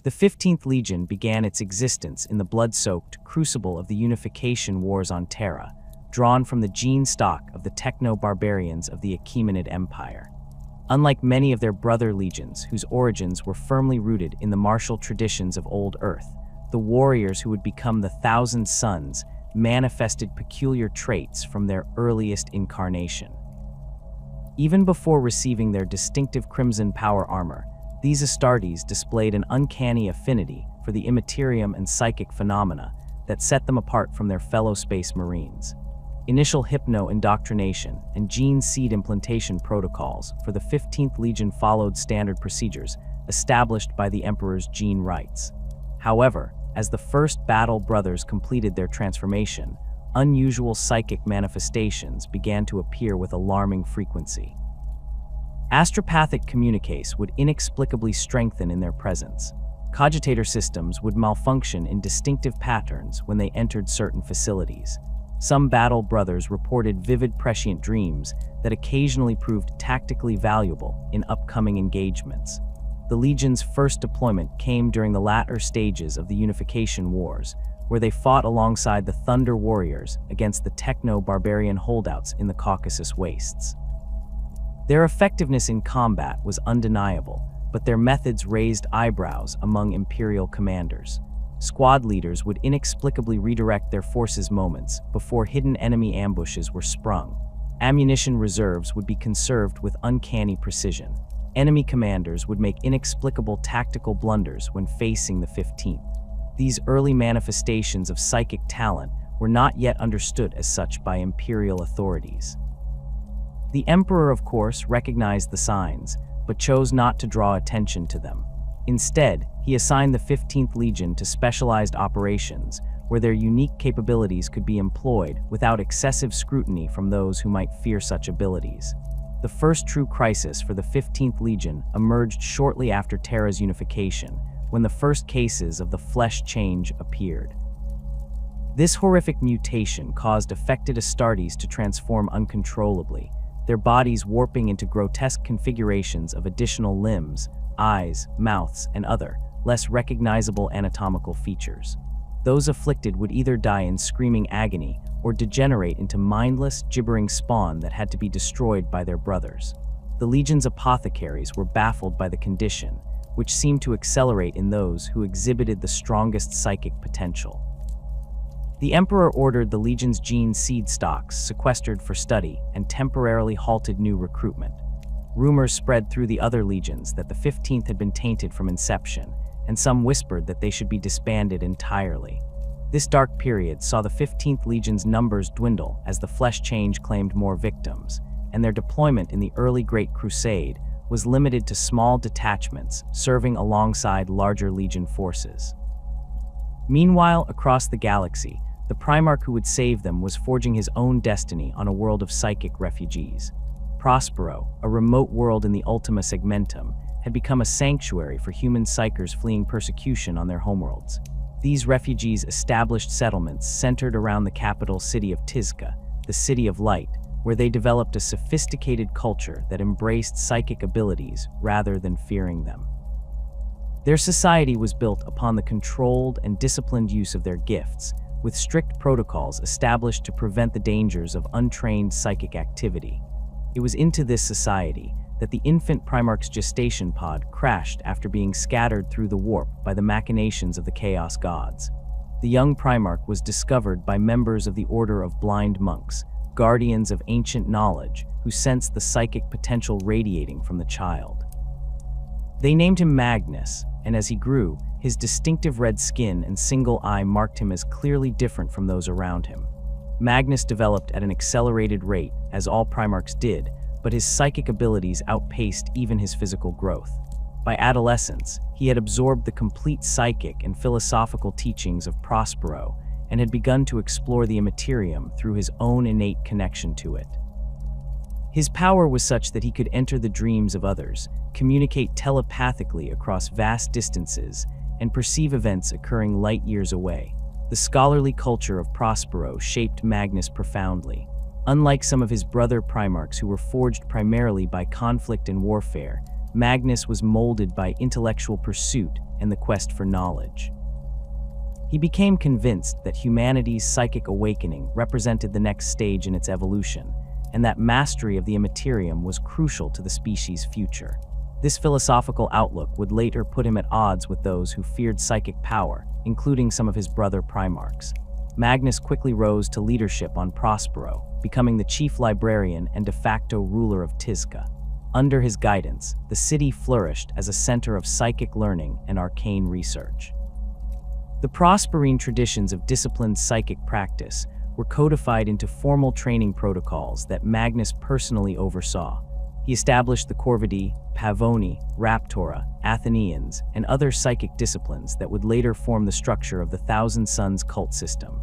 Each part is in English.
The 15th Legion began its existence in the blood-soaked crucible of the unification wars on Terra, drawn from the gene stock of the techno-barbarians of the Achaemenid Empire. Unlike many of their brother legions, whose origins were firmly rooted in the martial traditions of Old Earth, the warriors who would become the Thousand Sons manifested peculiar traits from their earliest incarnation. Even before receiving their distinctive crimson power armor, these Astartes displayed an uncanny affinity for the immaterium and psychic phenomena that set them apart from their fellow Space Marines. Initial hypno-indoctrination and gene seed implantation protocols for the 15th Legion followed standard procedures established by the Emperor's gene rites. However, as the first Battle Brothers completed their transformation, unusual psychic manifestations began to appear with alarming frequency. Astropathic communiques would inexplicably strengthen in their presence. Cogitator systems would malfunction in distinctive patterns when they entered certain facilities. Some Battle Brothers reported vivid prescient dreams that occasionally proved tactically valuable in upcoming engagements. The Legion's first deployment came during the latter stages of the Unification Wars, where they fought alongside the Thunder Warriors against the techno-barbarian holdouts in the Caucasus Wastes. Their effectiveness in combat was undeniable, but their methods raised eyebrows among Imperial commanders. Squad leaders would inexplicably redirect their forces moments before hidden enemy ambushes were sprung. Ammunition reserves would be conserved with uncanny precision. Enemy commanders would make inexplicable tactical blunders when facing the 15th. These early manifestations of psychic talent were not yet understood as such by Imperial authorities. The Emperor, of course, recognized the signs, but chose not to draw attention to them. Instead, he assigned the 15th Legion to specialized operations, where their unique capabilities could be employed without excessive scrutiny from those who might fear such abilities. The first true crisis for the 15th Legion emerged shortly after Terra's unification, when the first cases of the flesh change appeared. This horrific mutation caused affected Astartes to transform uncontrollably, their bodies warping into grotesque configurations of additional limbs, eyes, mouths, and other, less recognizable anatomical features. Those afflicted would either die in screaming agony or degenerate into mindless, gibbering spawn that had to be destroyed by their brothers. The Legion's apothecaries were baffled by the condition, which seemed to accelerate in those who exhibited the strongest psychic potential. The Emperor ordered the Legion's gene seed stocks sequestered for study and temporarily halted new recruitment. Rumors spread through the other legions that the 15th had been tainted from inception, and some whispered that they should be disbanded entirely. This dark period saw the 15th Legion's numbers dwindle as the flesh change claimed more victims, and their deployment in the early Great Crusade was limited to small detachments serving alongside larger Legion forces. Meanwhile, across the galaxy, the Primarch who would save them was forging his own destiny on a world of psychic refugees. Prospero, a remote world in the Ultima Segmentum, had become a sanctuary for human psychers fleeing persecution on their homeworlds. These refugees established settlements centered around the capital city of Tzeentch, the City of Light, where they developed a sophisticated culture that embraced psychic abilities rather than fearing them. Their society was built upon the controlled and disciplined use of their gifts, with strict protocols established to prevent the dangers of untrained psychic activity. It was into this society that the infant Primarch's gestation pod crashed after being scattered through the warp by the machinations of the Chaos Gods. The young Primarch was discovered by members of the Order of Blind Monks, guardians of ancient knowledge who sensed the psychic potential radiating from the child. They named him Magnus, and as he grew, his distinctive red skin and single eye marked him as clearly different from those around him. Magnus developed at an accelerated rate, as all Primarchs did, but his psychic abilities outpaced even his physical growth. By adolescence, he had absorbed the complete psychic and philosophical teachings of Prospero and had begun to explore the immaterium through his own innate connection to it. His power was such that he could enter the dreams of others, communicate telepathically across vast distances, and perceive events occurring light years away. The scholarly culture of Prospero shaped Magnus profoundly. Unlike some of his brother Primarchs who were forged primarily by conflict and warfare, Magnus was molded by intellectual pursuit and the quest for knowledge. He became convinced that humanity's psychic awakening represented the next stage in its evolution, and that mastery of the immaterium was crucial to the species' future. This philosophical outlook would later put him at odds with those who feared psychic power, including some of his brother Primarchs. Magnus quickly rose to leadership on Prospero, becoming the chief librarian and de facto ruler of Tzeentch. Under his guidance, the city flourished as a center of psychic learning and arcane research. The Prosperine traditions of disciplined psychic practice were codified into formal training protocols that Magnus personally oversaw. He established the Corvidi, Pavoni, Raptora, Athenians, and other psychic disciplines that would later form the structure of the Thousand Suns cult system.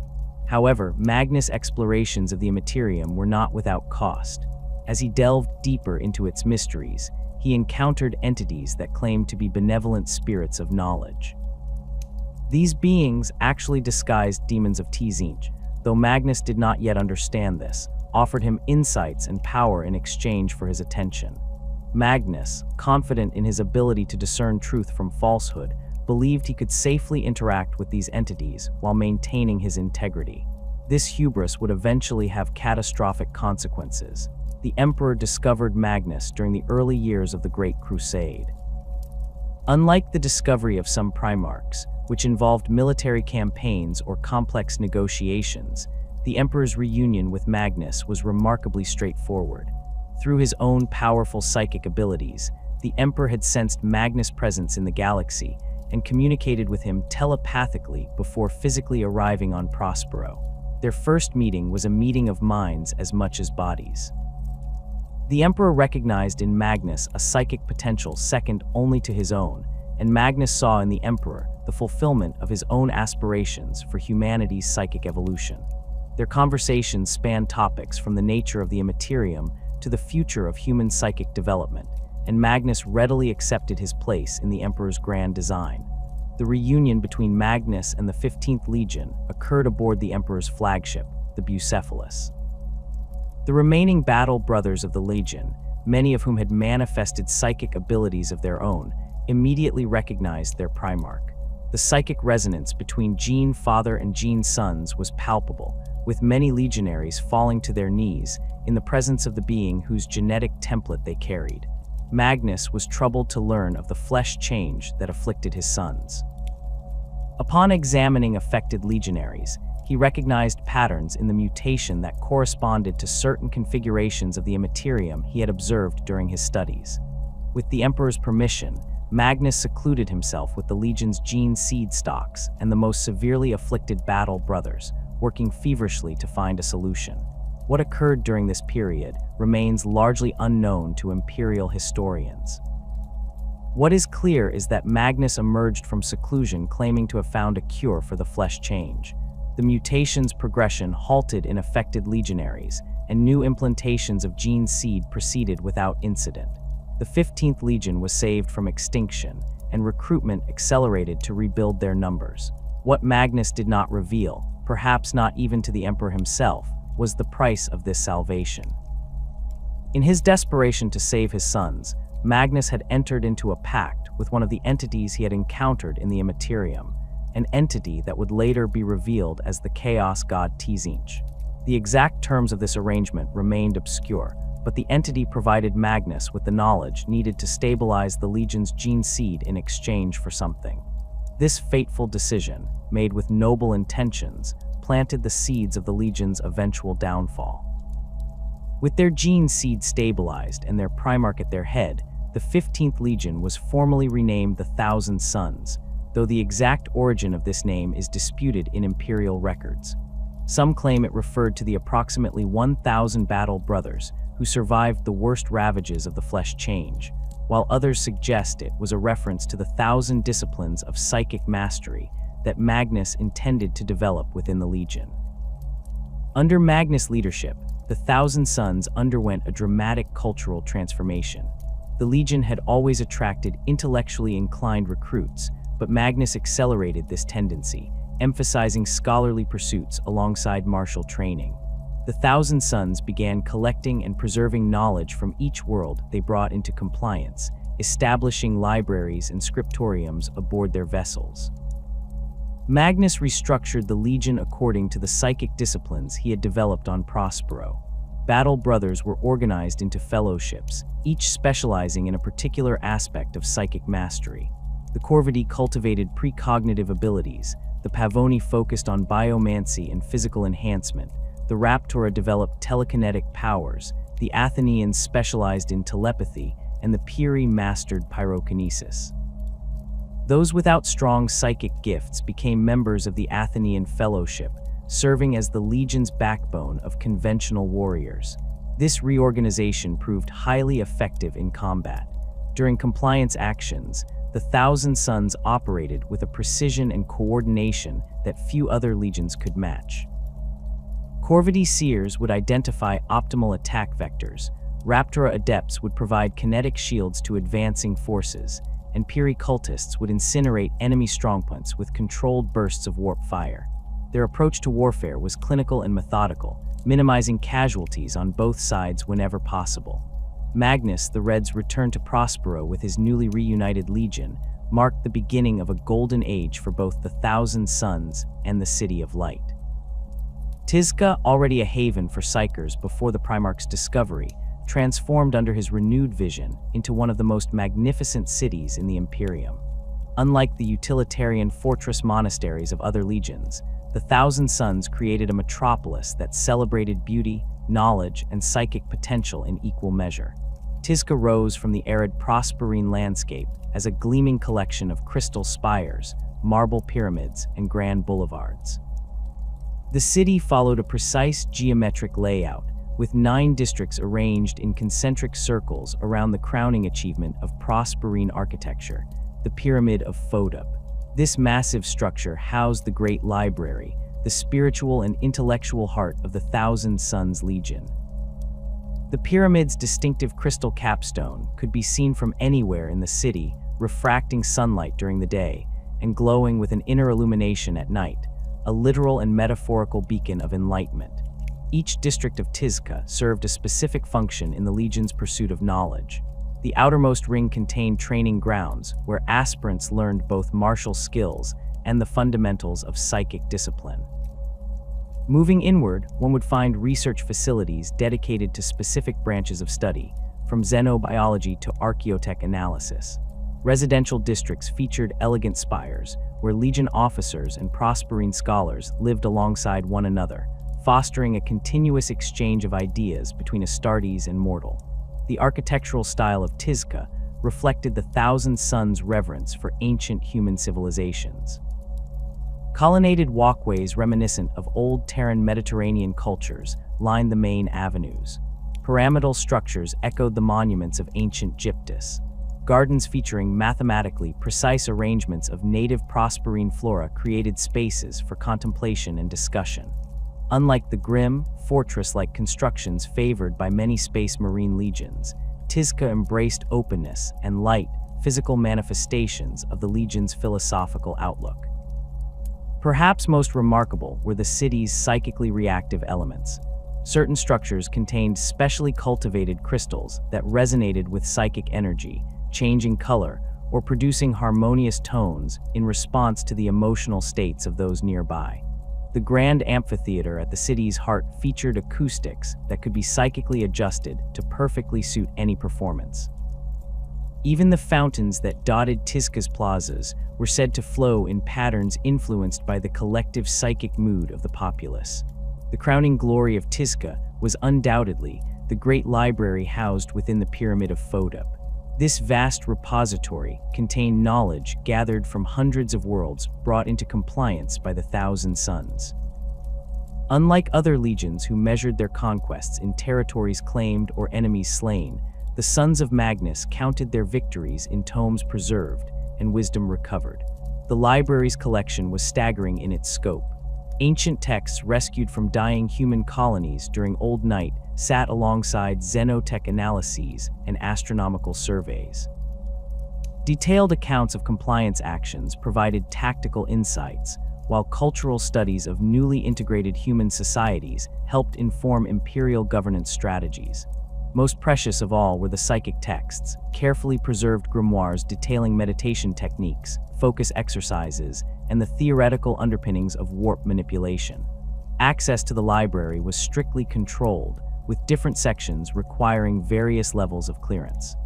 However, Magnus' explorations of the immaterium were not without cost. As he delved deeper into its mysteries, he encountered entities that claimed to be benevolent spirits of knowledge. These beings actually disguised demons of Tzeentch, though Magnus did not yet understand this, offered him insights and power in exchange for his attention. Magnus, confident in his ability to discern truth from falsehood, believed he could safely interact with these entities while maintaining his integrity. This hubris would eventually have catastrophic consequences. The Emperor discovered Magnus during the early years of the Great Crusade. Unlike the discovery of some Primarchs, which involved military campaigns or complex negotiations, the Emperor's reunion with Magnus was remarkably straightforward. Through his own powerful psychic abilities, the Emperor had sensed Magnus' presence in the galaxy and communicated with him telepathically before physically arriving on Prospero. Their first meeting was a meeting of minds as much as bodies. The Emperor recognized in Magnus a psychic potential second only to his own, and Magnus saw in the Emperor the fulfillment of his own aspirations for humanity's psychic evolution. Their conversations spanned topics from the nature of the immaterium to the future of human psychic development, and Magnus readily accepted his place in the Emperor's grand design. The reunion between Magnus and the 15th Legion occurred aboard the Emperor's flagship, the Bucephalus. The remaining battle brothers of the Legion, many of whom had manifested psychic abilities of their own, immediately recognized their Primarch. The psychic resonance between Gene Father and Gene Sons was palpable, with many legionaries falling to their knees in the presence of the being whose genetic template they carried. Magnus was troubled to learn of the flesh change that afflicted his sons. Upon examining affected legionaries, he recognized patterns in the mutation that corresponded to certain configurations of the immaterium he had observed during his studies. With the Emperor's permission, Magnus secluded himself with the Legion's gene seed stocks and the most severely afflicted battle brothers, working feverishly to find a solution. What occurred during this period remains largely unknown to Imperial historians. What is clear is that Magnus emerged from seclusion claiming to have found a cure for the flesh change. The mutation's progression halted in affected legionaries, and new implantations of gene seed proceeded without incident. The 15th Legion was saved from extinction, and recruitment accelerated to rebuild their numbers. What Magnus did not reveal, perhaps not even to the Emperor himself, was the price of this salvation. In his desperation to save his sons, Magnus had entered into a pact with one of the entities he had encountered in the immaterium, an entity that would later be revealed as the chaos god Tzeentch. The exact terms of this arrangement remained obscure, but the entity provided Magnus with the knowledge needed to stabilize the Legion's gene seed in exchange for something. This fateful decision, made with noble intentions, planted the seeds of the Legion's eventual downfall. With their gene seed stabilized and their Primarch at their head, the 15th Legion was formally renamed the Thousand Suns, though the exact origin of this name is disputed in Imperial records. Some claim it referred to the approximately 1,000 battle brothers who survived the worst ravages of the flesh change, while others suggest it was a reference to the 1,000 disciplines of psychic mastery that Magnus intended to develop within the Legion. Under Magnus' leadership, the Thousand Suns underwent a dramatic cultural transformation. The Legion had always attracted intellectually inclined recruits, but Magnus accelerated this tendency, emphasizing scholarly pursuits alongside martial training. The Thousand Suns began collecting and preserving knowledge from each world they brought into compliance, establishing libraries and scriptoriums aboard their vessels. Magnus restructured the Legion according to the psychic disciplines he had developed on Prospero. Battle Brothers were organized into fellowships, each specializing in a particular aspect of psychic mastery. The Corvidae cultivated precognitive abilities, the Pavoni focused on biomancy and physical enhancement, the Raptora developed telekinetic powers, the Athenians specialized in telepathy, and the Piri mastered pyrokinesis. Those without strong psychic gifts became members of the Athenian Fellowship, serving as the Legion's backbone of conventional warriors. This reorganization proved highly effective in combat. During compliance actions, the Thousand Sons operated with a precision and coordination that few other legions could match. Corvidae Seers would identify optimal attack vectors, Raptora Adepts would provide kinetic shields to advancing forces, and Piri cultists would incinerate enemy strongpoints with controlled bursts of warp fire. Their approach to warfare was clinical and methodical, minimizing casualties on both sides whenever possible. Magnus the Red's return to Prospero with his newly reunited legion marked the beginning of a golden age for both the Thousand Sons and the City of Light. Tzeentch, already a haven for psychers before the Primarch's discovery, transformed under his renewed vision into one of the most magnificent cities in the Imperium. Unlike the utilitarian fortress monasteries of other legions, the Thousand Sons created a metropolis that celebrated beauty, knowledge, and psychic potential in equal measure. Tzeentch rose from the arid Prosperine landscape as a gleaming collection of crystal spires, marble pyramids, and grand boulevards. The city followed a precise geometric layout, with 9 districts arranged in concentric circles around the crowning achievement of Prosperine architecture, the Pyramid of Forbade. This massive structure housed the Great Library, the spiritual and intellectual heart of the Thousand Sons Legion. The pyramid's distinctive crystal capstone could be seen from anywhere in the city, refracting sunlight during the day and glowing with an inner illumination at night, a literal and metaphorical beacon of enlightenment. Each district of Tzeentch served a specific function in the Legion's pursuit of knowledge. The outermost ring contained training grounds where aspirants learned both martial skills and the fundamentals of psychic discipline. Moving inward, one would find research facilities dedicated to specific branches of study, from xenobiology to archaeotech analysis. Residential districts featured elegant spires, where Legion officers and Prosperine scholars lived alongside one another, fostering a continuous exchange of ideas between Astartes and mortal. The architectural style of Tzeentch reflected the Thousand Sons' reverence for ancient human civilizations. Colonnaded walkways reminiscent of old Terran Mediterranean cultures lined the main avenues. Pyramidal structures echoed the monuments of ancient Gyptus. Gardens featuring mathematically precise arrangements of native Prosperine flora created spaces for contemplation and discussion. Unlike the grim, fortress-like constructions favored by many Space Marine legions, Tzeentch embraced openness and light, physical manifestations of the Legion's philosophical outlook. Perhaps most remarkable were the city's psychically reactive elements. Certain structures contained specially cultivated crystals that resonated with psychic energy, changing color or producing harmonious tones in response to the emotional states of those nearby. The grand amphitheater at the city's heart featured acoustics that could be psychically adjusted to perfectly suit any performance. Even the fountains that dotted Tzeentch's plazas were said to flow in patterns influenced by the collective psychic mood of the populace. The crowning glory of Tzeentch was undoubtedly the great library housed within the Pyramid of Forbade. This vast repository contained knowledge gathered from hundreds of worlds brought into compliance by the Thousand Sons. Unlike other legions who measured their conquests in territories claimed or enemies slain, the Sons of Magnus counted their victories in tomes preserved and wisdom recovered. The library's collection was staggering in its scope. Ancient texts rescued from dying human colonies during Old Night sat alongside xenotech analyses and astronomical surveys. Detailed accounts of compliance actions provided tactical insights, while cultural studies of newly integrated human societies helped inform imperial governance strategies. Most precious of all were the psychic texts, carefully preserved grimoires detailing meditation techniques, focus exercises, and the theoretical underpinnings of warp manipulation. Access to the library was strictly controlled, with different sections requiring various levels of clearance.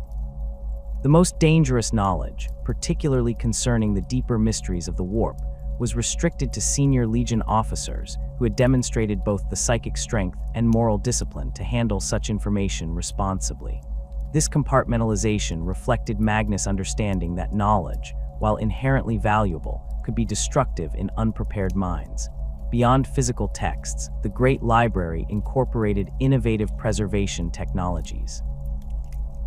The most dangerous knowledge, particularly concerning the deeper mysteries of the warp, was restricted to senior Legion officers who had demonstrated both the psychic strength and moral discipline to handle such information responsibly. This compartmentalization reflected Magnus' understanding that knowledge, while inherently valuable, could be destructive in unprepared minds. Beyond physical texts, the Great Library incorporated innovative preservation technologies.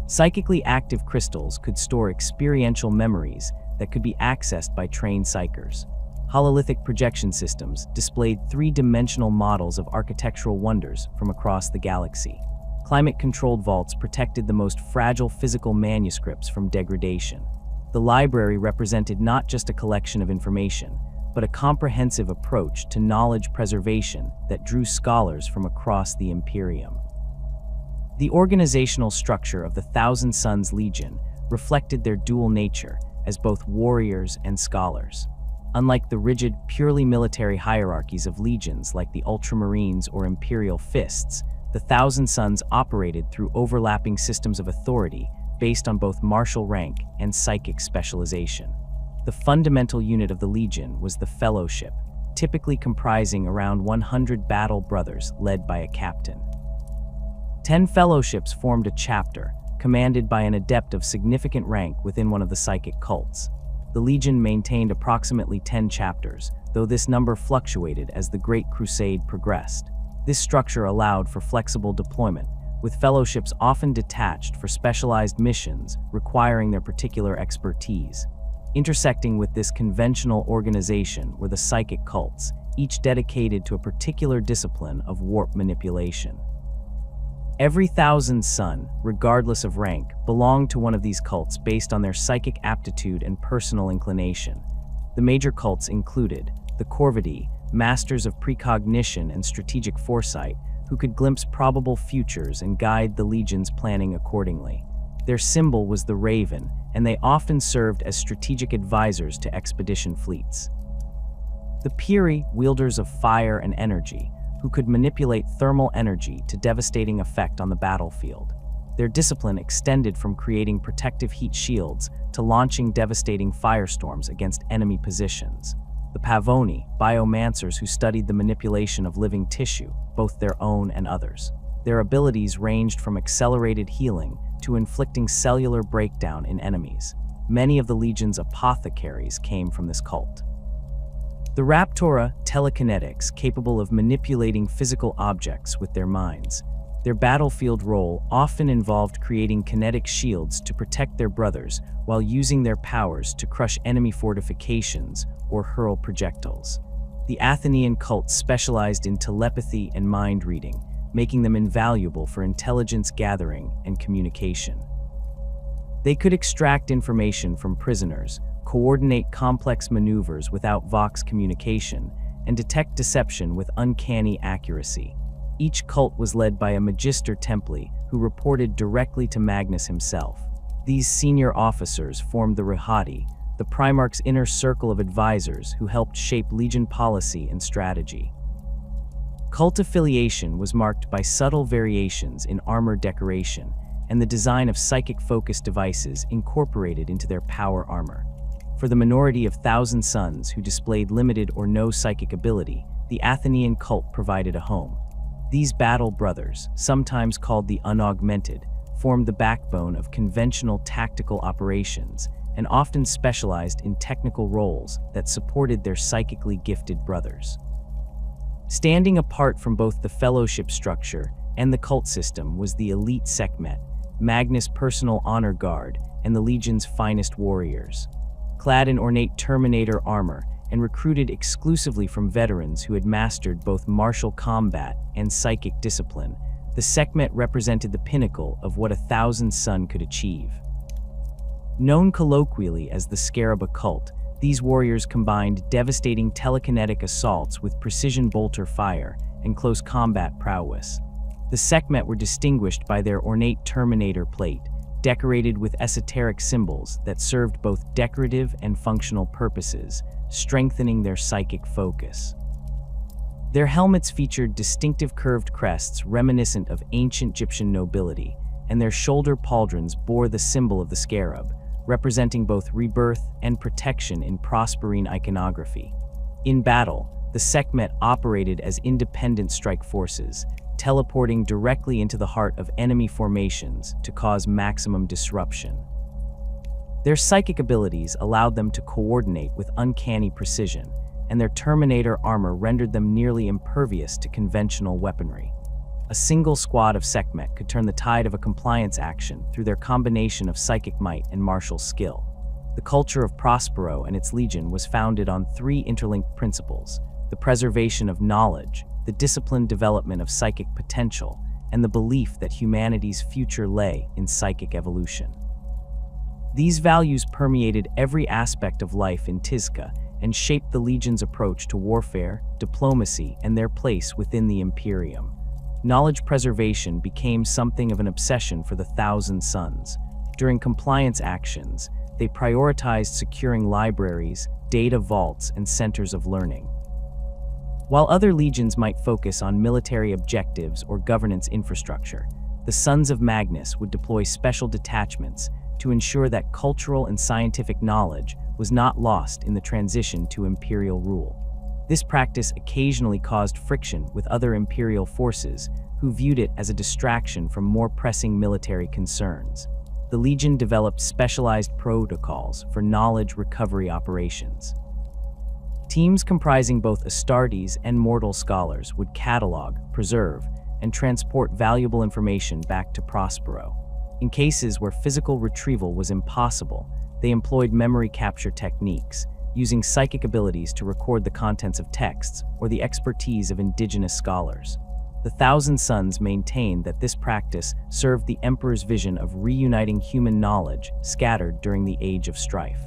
Psychically active crystals could store experiential memories that could be accessed by trained psychers. Hololithic projection systems displayed three-dimensional models of architectural wonders from across the galaxy. Climate-controlled vaults protected the most fragile physical manuscripts from degradation. The library represented not just a collection of information, but a comprehensive approach to knowledge preservation that drew scholars from across the Imperium. The organizational structure of the Thousand Sons Legion reflected their dual nature as both warriors and scholars. Unlike the rigid, purely military hierarchies of legions like the Ultramarines or Imperial Fists, the Thousand Sons operated through overlapping systems of authority based on both martial rank and psychic specialization. The fundamental unit of the Legion was the Fellowship, typically comprising around 100 battle brothers led by a captain. 10 fellowships formed a chapter, commanded by an adept of significant rank within one of the psychic cults. The Legion maintained approximately 10 chapters, though this number fluctuated as the Great Crusade progressed. This structure allowed for flexible deployment, with fellowships often detached for specialized missions requiring their particular expertise. Intersecting with this conventional organization were the psychic cults, each dedicated to a particular discipline of warp manipulation. Every Thousand Son, regardless of rank, belonged to one of these cults based on their psychic aptitude and personal inclination. The major cults included the Corvidae, masters of precognition and strategic foresight, who could glimpse probable futures and guide the Legion's planning accordingly. Their symbol was the Raven, and they often served as strategic advisors to expedition fleets. The Piri, wielders of fire and energy, who could manipulate thermal energy to devastating effect on the battlefield. Their discipline extended from creating protective heat shields to launching devastating firestorms against enemy positions. The Pavoni, biomancers who studied the manipulation of living tissue, both their own and others. Their abilities ranged from accelerated healing to inflicting cellular breakdown in enemies. Many of the Legion's apothecaries came from this cult. The Raptora, telekinetics capable of manipulating physical objects with their minds. Their battlefield role often involved creating kinetic shields to protect their brothers while using their powers to crush enemy fortifications or hurl projectiles. The Athenian cult specialized in telepathy and mind reading, making them invaluable for intelligence gathering and communication. They could extract information from prisoners, coordinate complex maneuvers without Vox communication, and detect deception with uncanny accuracy. Each cult was led by a Magister Templi who reported directly to Magnus himself. These senior officers formed the Rihati, the Primarch's inner circle of advisors who helped shape Legion policy and strategy. Cult affiliation was marked by subtle variations in armor decoration and the design of psychic-focused devices incorporated into their power armor. For the minority of Thousand Sons who displayed limited or no psychic ability, the Athenian cult provided a home. These battle brothers, sometimes called the Unaugmented, formed the backbone of conventional tactical operations and often specialized in technical roles that supported their psychically gifted brothers. Standing apart from both the fellowship structure and the cult system was the elite Sekhmet, Magnus' personal honor guard, and the Legion's finest warriors. Clad in ornate Terminator armor and recruited exclusively from veterans who had mastered both martial combat and psychic discipline, the Sekhmet represented the pinnacle of what a Thousand Son could achieve. Known colloquially as the Scarab Occult, these warriors combined devastating telekinetic assaults with precision bolter fire and close combat prowess. The The Sekhmet were distinguished by their ornate terminator plate, decorated with esoteric symbols that served both decorative and functional purposes, strengthening their psychic focus. Their helmets featured distinctive curved crests reminiscent of ancient Egyptian nobility, and their shoulder pauldrons bore the symbol of the scarab, representing both rebirth and protection in Prosperine iconography. In battle, the Sekhmet operated as independent strike forces, teleporting directly into the heart of enemy formations to cause maximum disruption. Their psychic abilities allowed them to coordinate with uncanny precision, and their Terminator armor rendered them nearly impervious to conventional weaponry. A single squad of Sekhmet could turn the tide of a compliance action through their combination of psychic might and martial skill. The culture of Prospero and its legion was founded on three interlinked principles: the preservation of knowledge, the disciplined development of psychic potential, and the belief that humanity's future lay in psychic evolution. These values permeated every aspect of life in Tzeentch and shaped the Legion's approach to warfare, diplomacy, and their place within the Imperium. Knowledge preservation became something of an obsession for the Thousand Sons. During compliance actions, they prioritized securing libraries, data vaults, and centers of learning. While other legions might focus on military objectives or governance infrastructure, the Sons of Magnus would deploy special detachments to ensure that cultural and scientific knowledge was not lost in the transition to imperial rule. This practice occasionally caused friction with other imperial forces who viewed it as a distraction from more pressing military concerns. The Legion developed specialized protocols for knowledge recovery operations. Teams comprising both Astartes and mortal scholars would catalog, preserve, and transport valuable information back to Prospero. In cases where physical retrieval was impossible, they employed memory capture techniques, using psychic abilities to record the contents of texts or the expertise of indigenous scholars. The Thousand Sons maintained that this practice served the Emperor's vision of reuniting human knowledge scattered during the Age of Strife.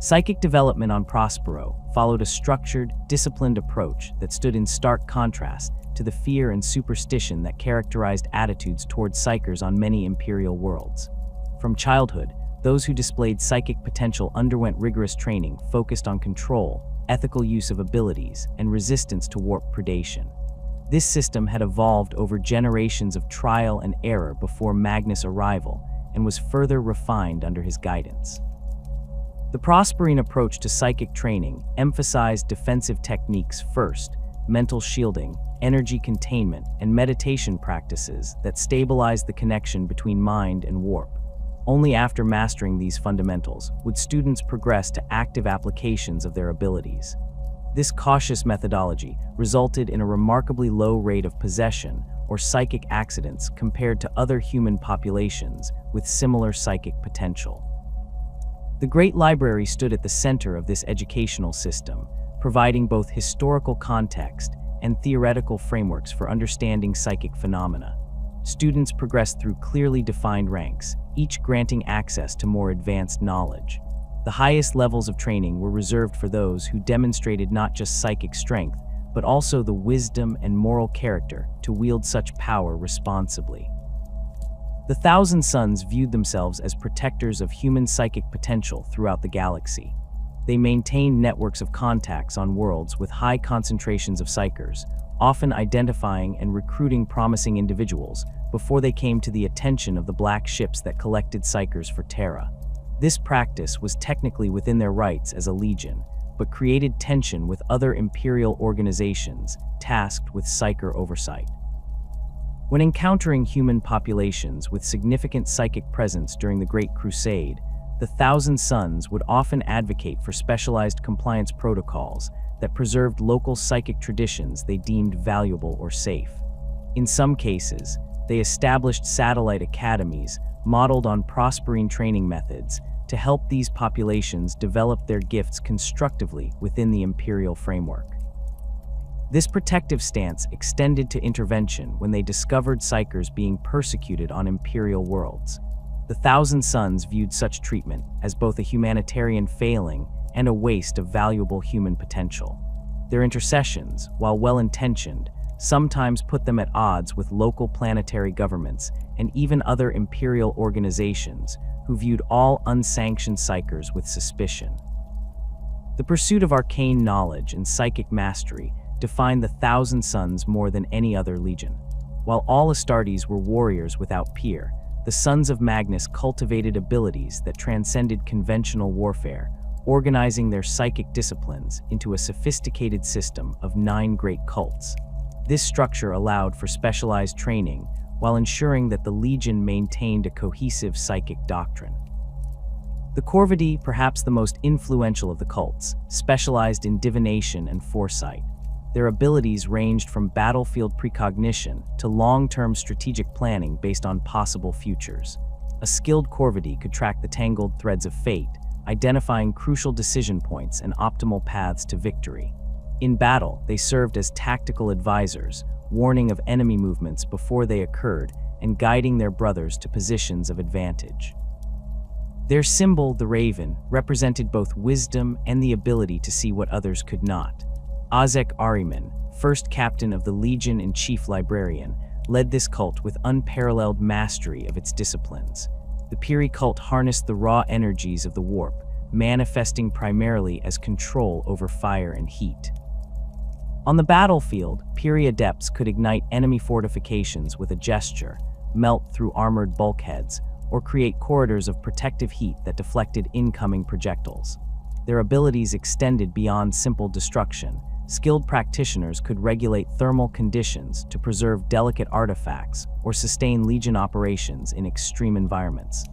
Psychic development on Prospero followed a structured, disciplined approach that stood in stark contrast to the fear and superstition that characterized attitudes toward psychers on many imperial worlds. From childhood, those who displayed psychic potential underwent rigorous training focused on control, ethical use of abilities, and resistance to warp predation. This system had evolved over generations of trial and error before Magnus' arrival and was further refined under his guidance. The Prosperine approach to psychic training emphasized defensive techniques first, mental shielding, energy containment, and meditation practices that stabilized the connection between mind and warp. Only after mastering these fundamentals would students progress to active applications of their abilities. This cautious methodology resulted in a remarkably low rate of possession or psychic accidents compared to other human populations with similar psychic potential. The Great Library stood at the center of this educational system, providing both historical context and theoretical frameworks for understanding psychic phenomena. Students progressed through clearly defined ranks, each granting access to more advanced knowledge. The highest levels of training were reserved for those who demonstrated not just psychic strength, but also the wisdom and moral character to wield such power responsibly. The Thousand Sons viewed themselves as protectors of human psychic potential throughout the galaxy. They maintained networks of contacts on worlds with high concentrations of psychers, often identifying and recruiting promising individuals before they came to the attention of the black ships that collected psychers for Terra. This practice was technically within their rights as a legion, but created tension with other imperial organizations tasked with psycher oversight. When encountering human populations with significant psychic presence during the Great Crusade, the Thousand Sons would often advocate for specialized compliance protocols that preserved local psychic traditions they deemed valuable or safe. In some cases, they established satellite academies modeled on Prosperine training methods to help these populations develop their gifts constructively within the imperial framework. This protective stance extended to intervention when they discovered psychers being persecuted on imperial worlds. The Thousand Sons viewed such treatment as both a humanitarian failing and a waste of valuable human potential. Their intercessions, while well-intentioned, sometimes put them at odds with local planetary governments and even other imperial organizations who viewed all unsanctioned psykers with suspicion. The pursuit of arcane knowledge and psychic mastery defined the Thousand Sons more than any other legion. While all Astartes were warriors without peer, the Sons of Magnus cultivated abilities that transcended conventional warfare, organizing their psychic disciplines into a sophisticated system of 9 great cults. This structure allowed for specialized training while ensuring that the legion maintained a cohesive psychic doctrine. The Corvidae, perhaps the most influential of the cults, specialized in divination and foresight. Their abilities ranged from battlefield precognition to long-term strategic planning based on possible futures. A skilled Corvidae could track the tangled threads of fate, identifying crucial decision points and optimal paths to victory. In battle, they served as tactical advisors, warning of enemy movements before they occurred and guiding their brothers to positions of advantage. Their symbol, the raven, represented both wisdom and the ability to see what others could not. Ahriman, first captain of the Legion and chief librarian, led this cult with unparalleled mastery of its disciplines. The Piri cult harnessed the raw energies of the warp, manifesting primarily as control over fire and heat. On the battlefield, Piri adepts could ignite enemy fortifications with a gesture, melt through armored bulkheads, or create corridors of protective heat that deflected incoming projectiles. Their abilities extended beyond simple destruction. Skilled practitioners could regulate thermal conditions to preserve delicate artifacts or sustain legion operations in extreme environments.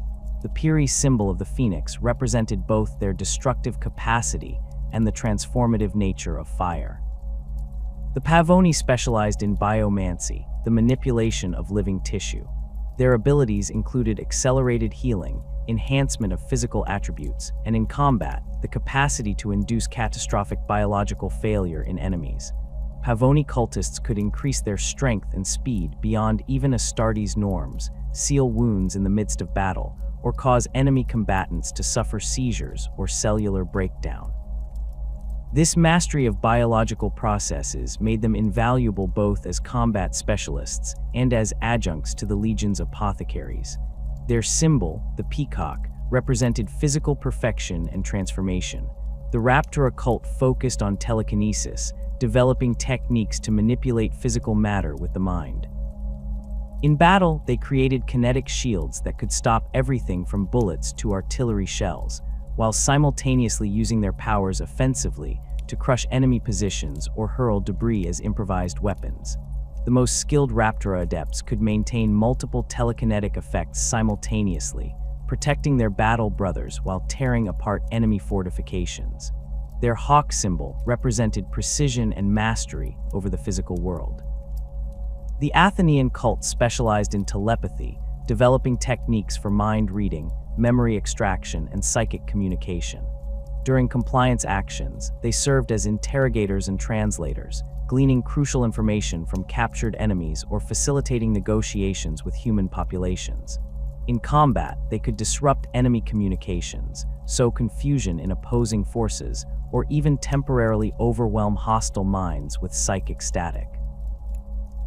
The Piri symbol of the phoenix represented both their destructive capacity and the transformative nature of fire. The Pavoni specialized in biomancy, the manipulation of living tissue. Their abilities included accelerated healing, enhancement of physical attributes, and in combat, the capacity to induce catastrophic biological failure in enemies. Pavoni cultists could increase their strength and speed beyond even Astartes' norms, seal wounds in the midst of battle, or cause enemy combatants to suffer seizures or cellular breakdown. This mastery of biological processes made them invaluable both as combat specialists and as adjuncts to the Legion's apothecaries. Their symbol, the peacock, represented physical perfection and transformation. The Raptora cult focused on telekinesis, developing techniques to manipulate physical matter with the mind. In battle, they created kinetic shields that could stop everything from bullets to artillery shells, while simultaneously using their powers offensively to crush enemy positions or hurl debris as improvised weapons. The most skilled Raptora adepts could maintain multiple telekinetic effects simultaneously, protecting their battle brothers while tearing apart enemy fortifications. Their hawk symbol represented precision and mastery over the physical world. The Athenian cult specialized in telepathy, developing techniques for mind reading, memory extraction, and psychic communication. During compliance actions, they served as interrogators and translators, gleaning crucial information from captured enemies or facilitating negotiations with human populations. In combat, they could disrupt enemy communications, sow confusion in opposing forces, or even temporarily overwhelm hostile minds with psychic static.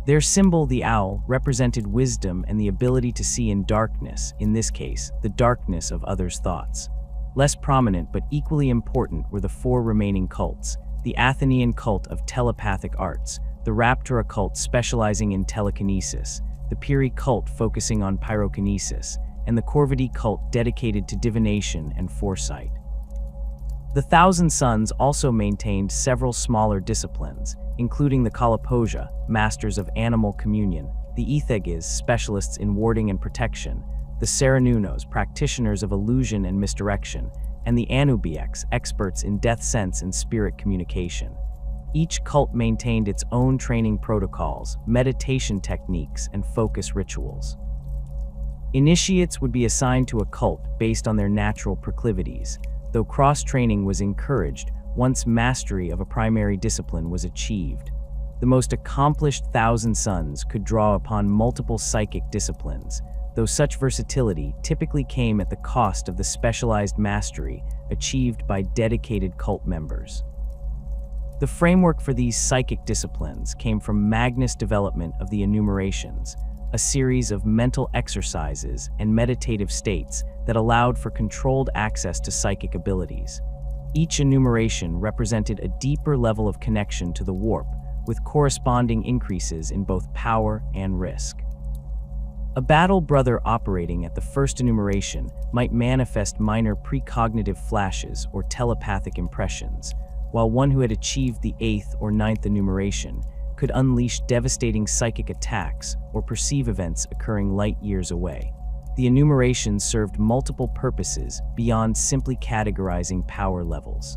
Their symbol, the owl, represented wisdom and the ability to see in darkness, in this case, the darkness of others' thoughts. Less prominent but equally important were the 4 remaining cults: the Athenian cult of telepathic arts, the Raptora cult specializing in telekinesis, the Piri cult focusing on pyrokinesis, and the Corvidae cult dedicated to divination and foresight. The Thousand Sons also maintained several smaller disciplines, including the Kalapoja, masters of animal communion, the Ethegis, specialists in warding and protection, the Serenunos, practitioners of illusion and misdirection, and the Anubieks, experts in death sense and spirit communication. Each cult maintained its own training protocols, meditation techniques, and focus rituals. Initiates would be assigned to a cult based on their natural proclivities, though cross-training was encouraged once mastery of a primary discipline was achieved. The most accomplished Thousand Sons could draw upon multiple psychic disciplines, though such versatility typically came at the cost of the specialized mastery achieved by dedicated cult members. The framework for these psychic disciplines came from Magnus' development of the enumerations, a series of mental exercises and meditative states that allowed for controlled access to psychic abilities. Each enumeration represented a deeper level of connection to the warp, with corresponding increases in both power and risk. A battle brother operating at the first enumeration might manifest minor precognitive flashes or telepathic impressions, while one who had achieved the 8th or 9th enumeration could unleash devastating psychic attacks or perceive events occurring light years away. The enumerations served multiple purposes beyond simply categorizing power levels.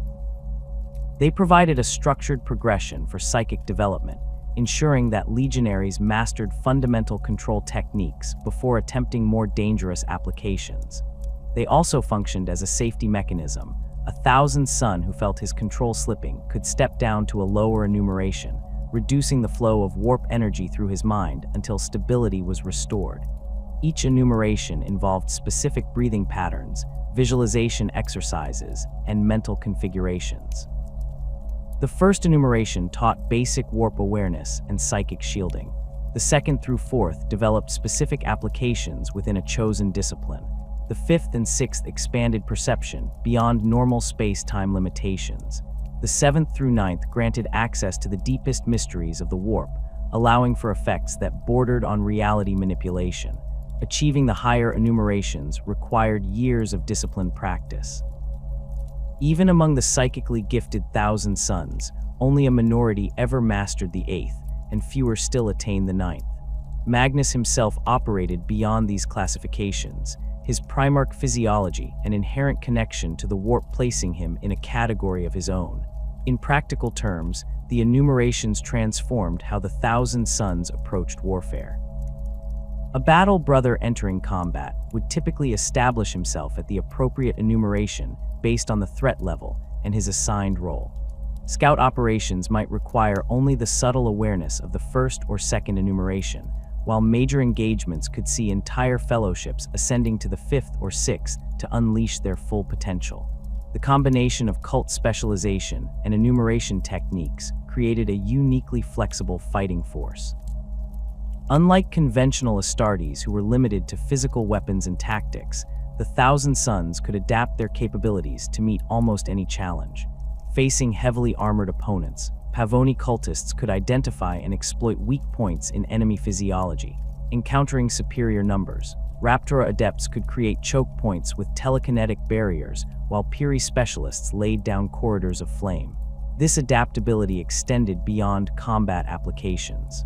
They provided a structured progression for psychic development, ensuring that legionaries mastered fundamental control techniques before attempting more dangerous applications. They also functioned as a safety mechanism. A thousand son who felt his control slipping could step down to a lower enumeration, reducing the flow of warp energy through his mind until stability was restored. Each enumeration involved specific breathing patterns, visualization exercises, and mental configurations. The first enumeration taught basic warp awareness and psychic shielding. The 2nd through 4th developed specific applications within a chosen discipline. The 5th and 6th expanded perception beyond normal space-time limitations. The 7th through 9th granted access to the deepest mysteries of the warp, allowing for effects that bordered on reality manipulation. Achieving the higher enumerations required years of disciplined practice. Even among the psychically gifted Thousand Sons, only a minority ever mastered the 8th, and fewer still attained the 9th. Magnus himself operated beyond these classifications, his Primarch physiology and inherent connection to the warp placing him in a category of his own. In practical terms, the enumerations transformed how the Thousand Sons approached warfare. A battle brother entering combat would typically establish himself at the appropriate enumeration based on the threat level and his assigned role. Scout operations might require only the subtle awareness of the 1st or 2nd enumeration, while major engagements could see entire fellowships ascending to the 5th or 6th to unleash their full potential. The combination of cult specialization and enumeration techniques created a uniquely flexible fighting force. Unlike conventional Astartes who were limited to physical weapons and tactics, the Thousand Sons could adapt their capabilities to meet almost any challenge. Facing heavily armored opponents, Pavoni cultists could identify and exploit weak points in enemy physiology. Encountering superior numbers, Raptora adepts could create choke points with telekinetic barriers, while Piri specialists laid down corridors of flame. This adaptability extended beyond combat applications.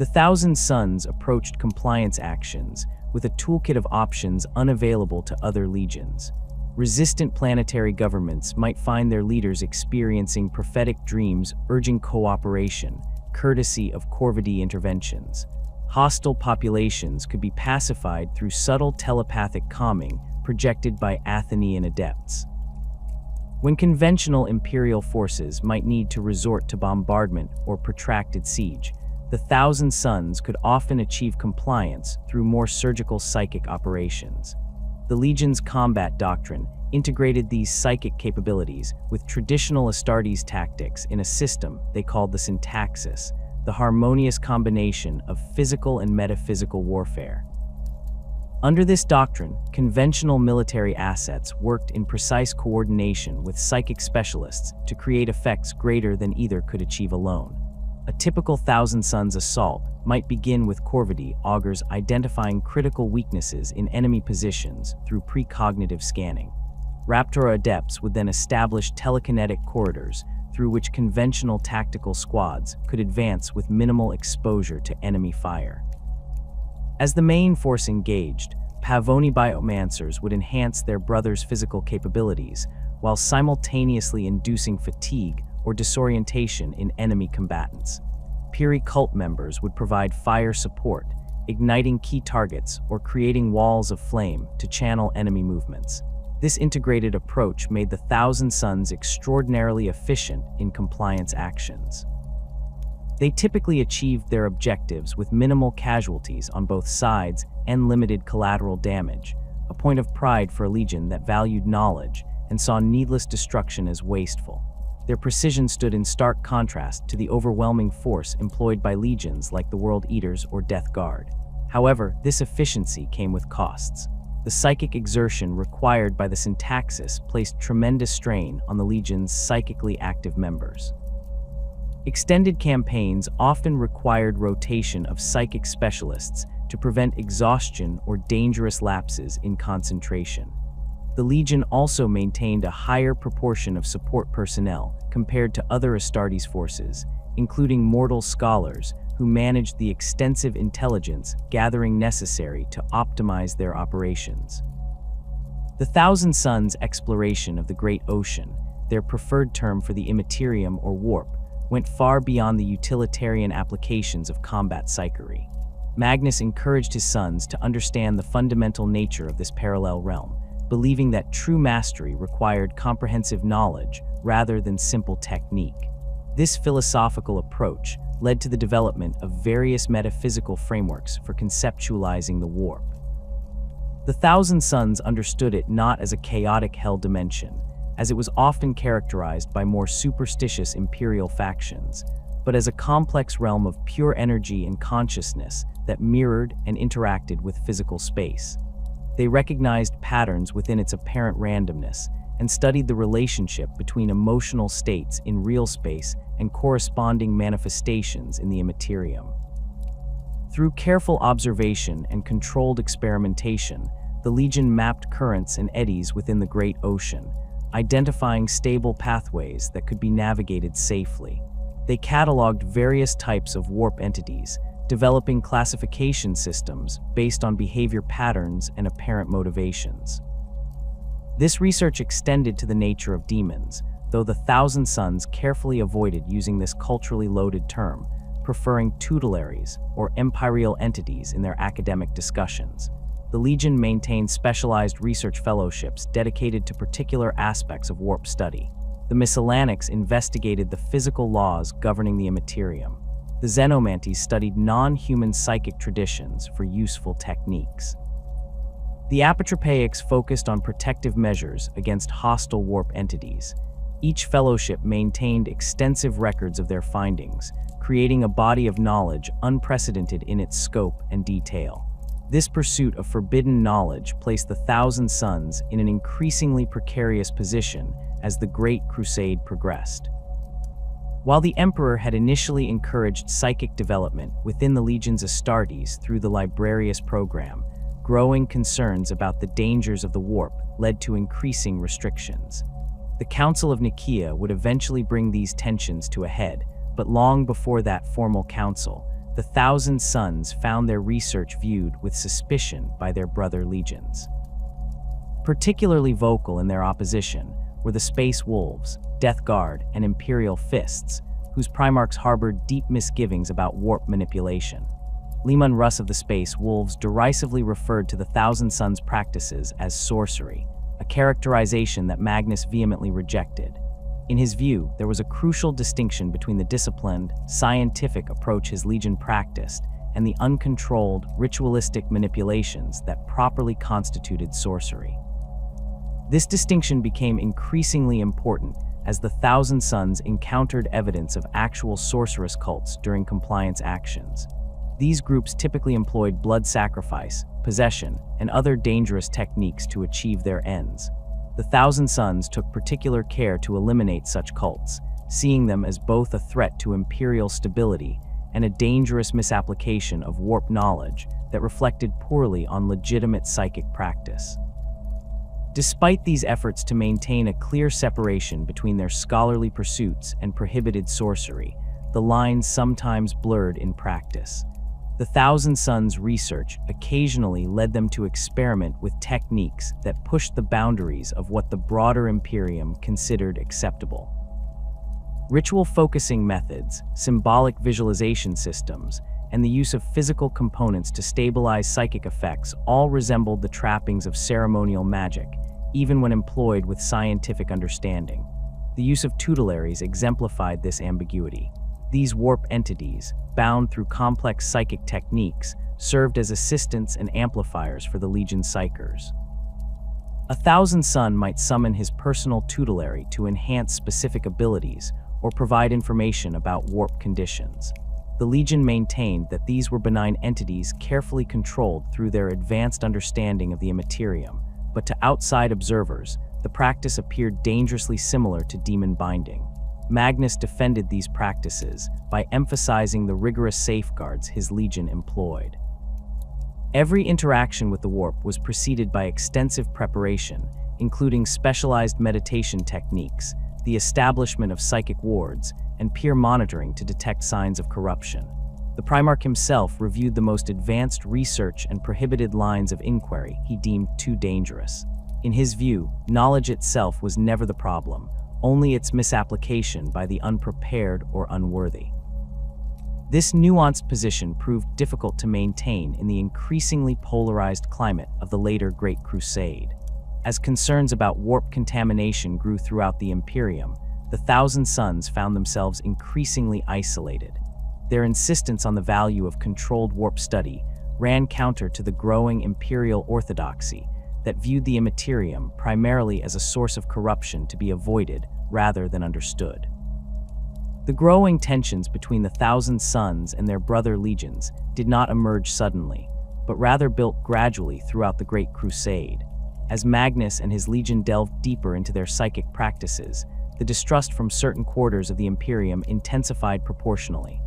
The Thousand Sons approached compliance actions with a toolkit of options unavailable to other legions. Resistant planetary governments might find their leaders experiencing prophetic dreams urging cooperation, courtesy of Corvidae interventions. Hostile populations could be pacified through subtle telepathic calming projected by Athenian adepts. When conventional Imperial forces might need to resort to bombardment or protracted siege, the Thousand Sons could often achieve compliance through more surgical psychic operations. The Legion's combat doctrine integrated these psychic capabilities with traditional Astartes tactics in a system they called the syntaxis, the harmonious combination of physical and metaphysical warfare. Under this doctrine, conventional military assets worked in precise coordination with psychic specialists to create effects greater than either could achieve alone. A typical Thousand Sons assault might begin with Corvidae augurs identifying critical weaknesses in enemy positions through precognitive scanning. Raptora adepts would then establish telekinetic corridors through which conventional tactical squads could advance with minimal exposure to enemy fire. As the main force engaged, Pavoni biomancers would enhance their brothers' physical capabilities while simultaneously inducing fatigue or disorientation in enemy combatants. Piri cult members would provide fire support, igniting key targets or creating walls of flame to channel enemy movements. This integrated approach made the Thousand Sons extraordinarily efficient in compliance actions. They typically achieved their objectives with minimal casualties on both sides and limited collateral damage, a point of pride for a legion that valued knowledge and saw needless destruction as wasteful. Their precision stood in stark contrast to the overwhelming force employed by legions like the World Eaters or Death Guard. However, this efficiency came with costs. The psychic exertion required by the syntaxis placed tremendous strain on the legion's psychically active members. Extended campaigns often required rotation of psychic specialists to prevent exhaustion or dangerous lapses in concentration. The Legion also maintained a higher proportion of support personnel compared to other Astartes forces, including mortal scholars who managed the extensive intelligence gathering necessary to optimize their operations. The Thousand Suns exploration of the Great Ocean, their preferred term for the immaterium or warp, went far beyond the utilitarian applications of combat psychery. Magnus encouraged his sons to understand the fundamental nature of this parallel realm, believing that true mastery required comprehensive knowledge rather than simple technique. This philosophical approach led to the development of various metaphysical frameworks for conceptualizing the warp. The Thousand Suns understood it not as a chaotic hell dimension, as it was often characterized by more superstitious imperial factions, but as a complex realm of pure energy and consciousness that mirrored and interacted with physical space. They recognized patterns within its apparent randomness and studied the relationship between emotional states in real space and corresponding manifestations in the immaterium. Through careful observation and controlled experimentation, the Legion mapped currents and eddies within the Great Ocean, identifying stable pathways that could be navigated safely. They cataloged various types of warp entities, developing classification systems based on behavior patterns and apparent motivations. This research extended to the nature of demons, though the Thousand Suns carefully avoided using this culturally loaded term, preferring tutelaries or imperial entities in their academic discussions. The Legion maintained specialized research fellowships dedicated to particular aspects of warp study. The Miscellanics investigated the physical laws governing the immaterium. The Xenomantes studied non-human psychic traditions for useful techniques. The Apotropaics focused on protective measures against hostile warp entities. Each fellowship maintained extensive records of their findings, creating a body of knowledge unprecedented in its scope and detail. This pursuit of forbidden knowledge placed the Thousand Suns in an increasingly precarious position as the Great Crusade progressed. While the Emperor had initially encouraged psychic development within the Legion's Astartes through the Librarius program, growing concerns about the dangers of the warp led to increasing restrictions. The Council of Nikaea would eventually bring these tensions to a head, but long before that formal council, the Thousand Suns found their research viewed with suspicion by their brother legions. Particularly vocal in their opposition were the Space Wolves, Death Guard, and Imperial Fists, whose Primarchs harbored deep misgivings about warp manipulation. Leman Russ of the Space Wolves derisively referred to the Thousand Suns' practices as sorcery, a characterization that Magnus vehemently rejected. In his view, there was a crucial distinction between the disciplined, scientific approach his legion practiced and the uncontrolled, ritualistic manipulations that properly constituted sorcery. This distinction became increasingly important as the Thousand Suns encountered evidence of actual sorceress cults during compliance actions. These groups typically employed blood sacrifice, possession, and other dangerous techniques to achieve their ends. The Thousand Suns took particular care to eliminate such cults, seeing them as both a threat to imperial stability and a dangerous misapplication of warp knowledge that reflected poorly on legitimate psychic practice. Despite these efforts to maintain a clear separation between their scholarly pursuits and prohibited sorcery, the lines sometimes blurred in practice. The Thousand Suns' research occasionally led them to experiment with techniques that pushed the boundaries of what the broader Imperium considered acceptable. Ritual focusing methods, symbolic visualization systems, and the use of physical components to stabilize psychic effects all resembled the trappings of ceremonial magic, even when employed with scientific understanding. The use of tutelaries exemplified this ambiguity. These warp entities, bound through complex psychic techniques, served as assistants and amplifiers for the Legion psychers. A Thousand Sun might summon his personal tutelary to enhance specific abilities or provide information about warp conditions. The Legion maintained that these were benign entities carefully controlled through their advanced understanding of the immaterium, but to outside observers, the practice appeared dangerously similar to demon binding. Magnus defended these practices by emphasizing the rigorous safeguards his Legion employed. Every interaction with the warp was preceded by extensive preparation, including specialized meditation techniques, the establishment of psychic wards, and peer monitoring to detect signs of corruption. The Primarch himself reviewed the most advanced research and prohibited lines of inquiry he deemed too dangerous. In his view, knowledge itself was never the problem, only its misapplication by the unprepared or unworthy. This nuanced position proved difficult to maintain in the increasingly polarized climate of the later Great Crusade. As concerns about warp contamination grew throughout the Imperium, the Thousand Suns found themselves increasingly isolated. Their insistence on the value of controlled warp study ran counter to the growing imperial orthodoxy that viewed the immaterium primarily as a source of corruption to be avoided rather than understood. The growing tensions between the Thousand Suns and their brother legions did not emerge suddenly, but rather built gradually throughout the Great Crusade. As Magnus and his legion delved deeper into their psychic practices, the distrust from certain quarters of the Imperium intensified proportionally.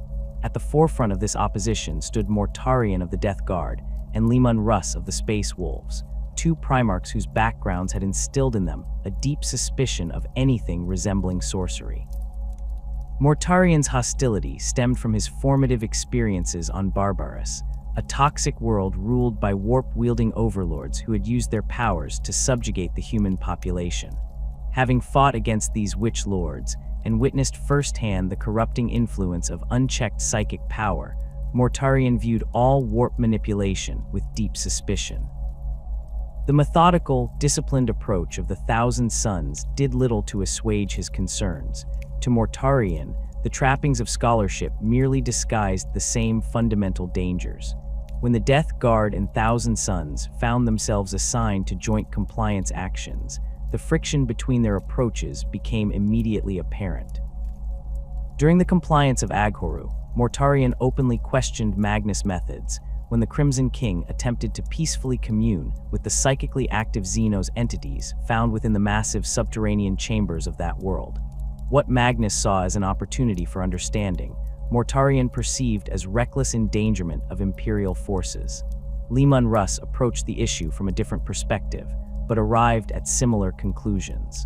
At the forefront of this opposition stood Mortarion of the Death Guard and Leman Russ of the Space Wolves, two Primarchs whose backgrounds had instilled in them a deep suspicion of anything resembling sorcery. Mortarion's hostility stemmed from his formative experiences on Barbarus, a toxic world ruled by warp-wielding overlords who had used their powers to subjugate the human population. Having fought against these witch lords and witnessed firsthand the corrupting influence of unchecked psychic power, Mortarion viewed all warp manipulation with deep suspicion. The methodical, disciplined approach of the Thousand Suns did little to assuage his concerns. To Mortarion, the trappings of scholarship merely disguised the same fundamental dangers. When the Death Guard and Thousand Suns found themselves assigned to joint compliance actions, the friction between their approaches became immediately apparent. During the compliance of Aghoru, Mortarion openly questioned Magnus' methods when the Crimson King attempted to peacefully commune with the psychically active Xenos entities found within the massive subterranean chambers of that world. What Magnus saw as an opportunity for understanding, Mortarion perceived as reckless endangerment of Imperial forces. Leman Russ approached the issue from a different perspective, but arrived at similar conclusions.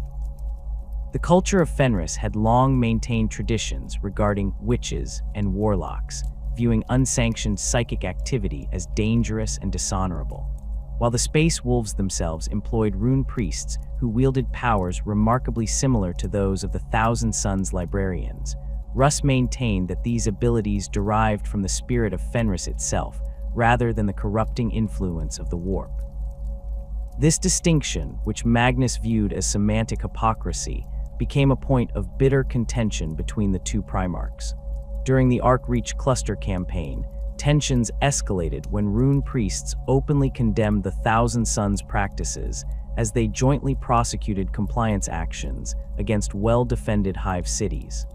The culture of Fenris had long maintained traditions regarding witches and warlocks, viewing unsanctioned psychic activity as dangerous and dishonorable. While the Space Wolves themselves employed rune priests who wielded powers remarkably similar to those of the Thousand Suns librarians, Russ maintained that these abilities derived from the spirit of Fenris itself, rather than the corrupting influence of the warp. This distinction, which Magnus viewed as semantic hypocrisy, became a point of bitter contention between the two Primarchs. During the Arc-Reach Cluster campaign, tensions escalated when rune priests openly condemned the Thousand Suns' practices as they jointly prosecuted compliance actions against well-defended hive cities.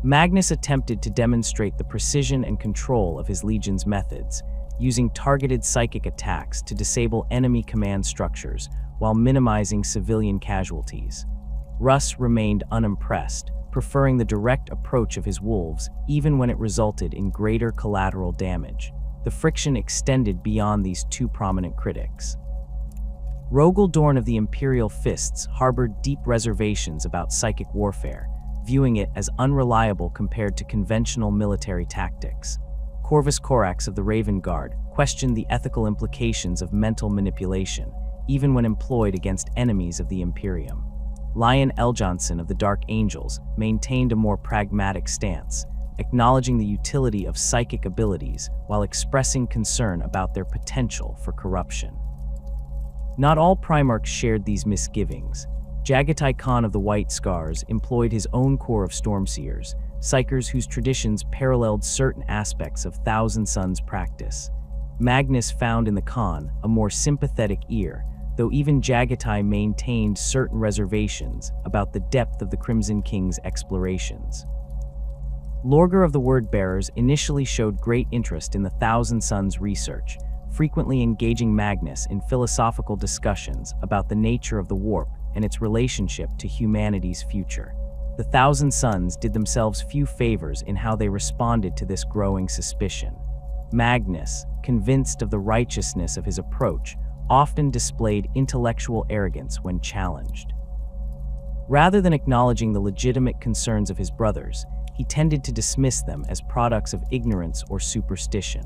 Magnus attempted to demonstrate the precision and control of his legion's methods, using targeted psychic attacks to disable enemy command structures while minimizing civilian casualties. Russ remained unimpressed, preferring the direct approach of his wolves even when it resulted in greater collateral damage. The friction extended beyond these two prominent critics. Rogel Dorn of the Imperial Fists harbored deep reservations about psychic warfare, viewing it as unreliable compared to conventional military tactics. Corvus Corax of the Raven Guard questioned the ethical implications of mental manipulation, even when employed against enemies of the Imperium. Lion Eljonson of the Dark Angels maintained a more pragmatic stance, acknowledging the utility of psychic abilities while expressing concern about their potential for corruption. Not all Primarchs shared these misgivings. Jagatai Khan of the White Scars employed his own corps of Stormseers, psychers whose traditions paralleled certain aspects of Thousand Suns' practice. Magnus found in the Khan a more sympathetic ear, though even Jagatai maintained certain reservations about the depth of the Crimson King's explorations. Lorgar of the Word-Bearers initially showed great interest in the Thousand Sons research, frequently engaging Magnus in philosophical discussions about the nature of the warp and its relationship to humanity's future. The Thousand Sons did themselves few favors in how they responded to this growing suspicion. Magnus, convinced of the righteousness of his approach, often displayed intellectual arrogance when challenged. Rather than acknowledging the legitimate concerns of his brothers, he tended to dismiss them as products of ignorance or superstition.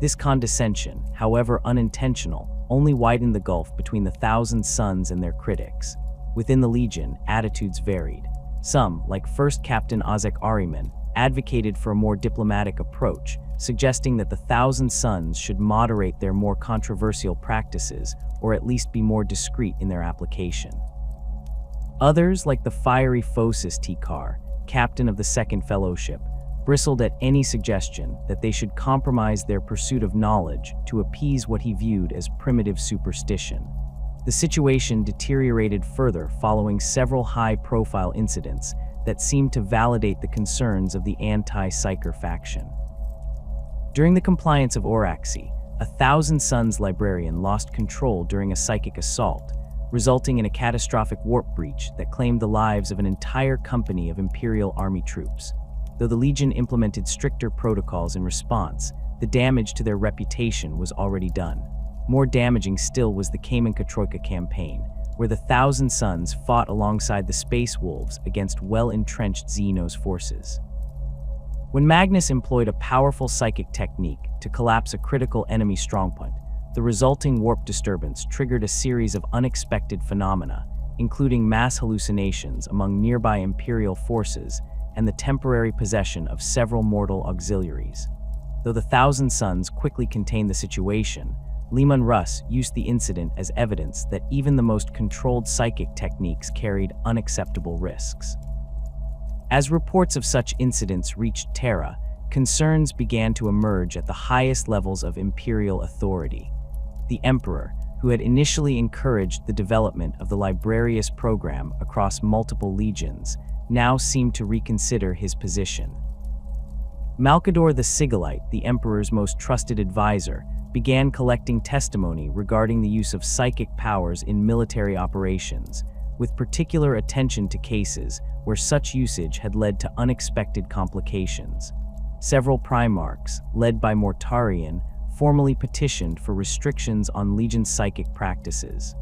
This condescension, however unintentional, only widened the gulf between the Thousand Sons and their critics. Within the Legion, attitudes varied. Some, like First Captain Ahriman, advocated for a more diplomatic approach, suggesting that the Thousand Sons should moderate their more controversial practices or at least be more discreet in their application. Others, like the fiery Phocis Tikar, captain of the Second Fellowship, bristled at any suggestion that they should compromise their pursuit of knowledge to appease what he viewed as primitive superstition. The situation deteriorated further following several high-profile incidents that seemed to validate the concerns of the anti-Psyker faction. During the compliance of Oraxi, a Thousand Sons librarian lost control during a psychic assault, resulting in a catastrophic warp breach that claimed the lives of an entire company of Imperial Army troops. Though the Legion implemented stricter protocols in response, the damage to their reputation was already done. More damaging still was the Kamenka-Troika campaign, where the Thousand Sons fought alongside the Space Wolves against well-entrenched Xenos forces. When Magnus employed a powerful psychic technique to collapse a critical enemy strongpoint, the resulting warp disturbance triggered a series of unexpected phenomena, including mass hallucinations among nearby Imperial forces and the temporary possession of several mortal auxiliaries. Though the Thousand Sons quickly contained the situation, Leman Russ used the incident as evidence that even the most controlled psychic techniques carried unacceptable risks. As reports of such incidents reached Terra, concerns began to emerge at the highest levels of Imperial authority. The Emperor, who had initially encouraged the development of the Librarius program across multiple legions, now seemed to reconsider his position. Malkador the Sigillite, the Emperor's most trusted advisor, began collecting testimony regarding the use of psychic powers in military operations, with particular attention to cases where such usage had led to unexpected complications. Several Primarchs, led by Mortarion, formally petitioned for restrictions on Legion's psychic practices.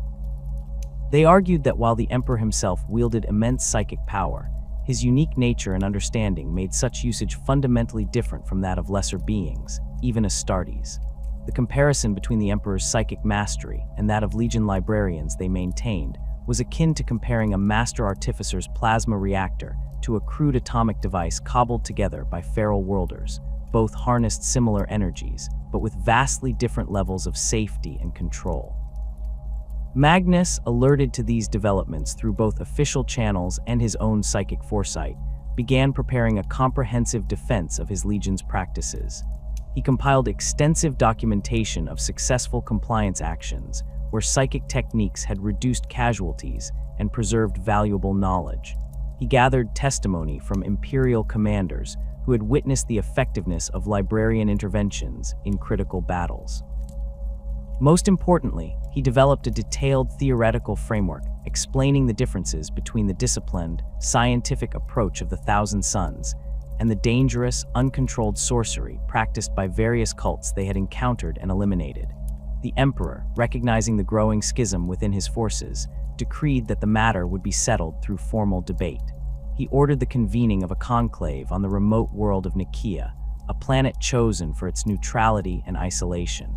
They argued that while the Emperor himself wielded immense psychic power, his unique nature and understanding made such usage fundamentally different from that of lesser beings, even Astartes. The comparison between the Emperor's psychic mastery and that of Legion librarians, they maintained, was akin to comparing a master artificer's plasma reactor to a crude atomic device cobbled together by feral worlders. Both harnessed similar energies, but with vastly different levels of safety and control. Magnus, alerted to these developments through both official channels and his own psychic foresight, began preparing a comprehensive defense of his Legion's practices. He compiled extensive documentation of successful compliance actions where psychic techniques had reduced casualties and preserved valuable knowledge. He gathered testimony from Imperial commanders who had witnessed the effectiveness of librarian interventions in critical battles. Most importantly, he developed a detailed theoretical framework explaining the differences between the disciplined, scientific approach of the Thousand Sons and the dangerous, uncontrolled sorcery practiced by various cults they had encountered and eliminated. The Emperor, recognizing the growing schism within his forces, decreed that the matter would be settled through formal debate. He ordered the convening of a conclave on the remote world of Nikaea, a planet chosen for its neutrality and isolation.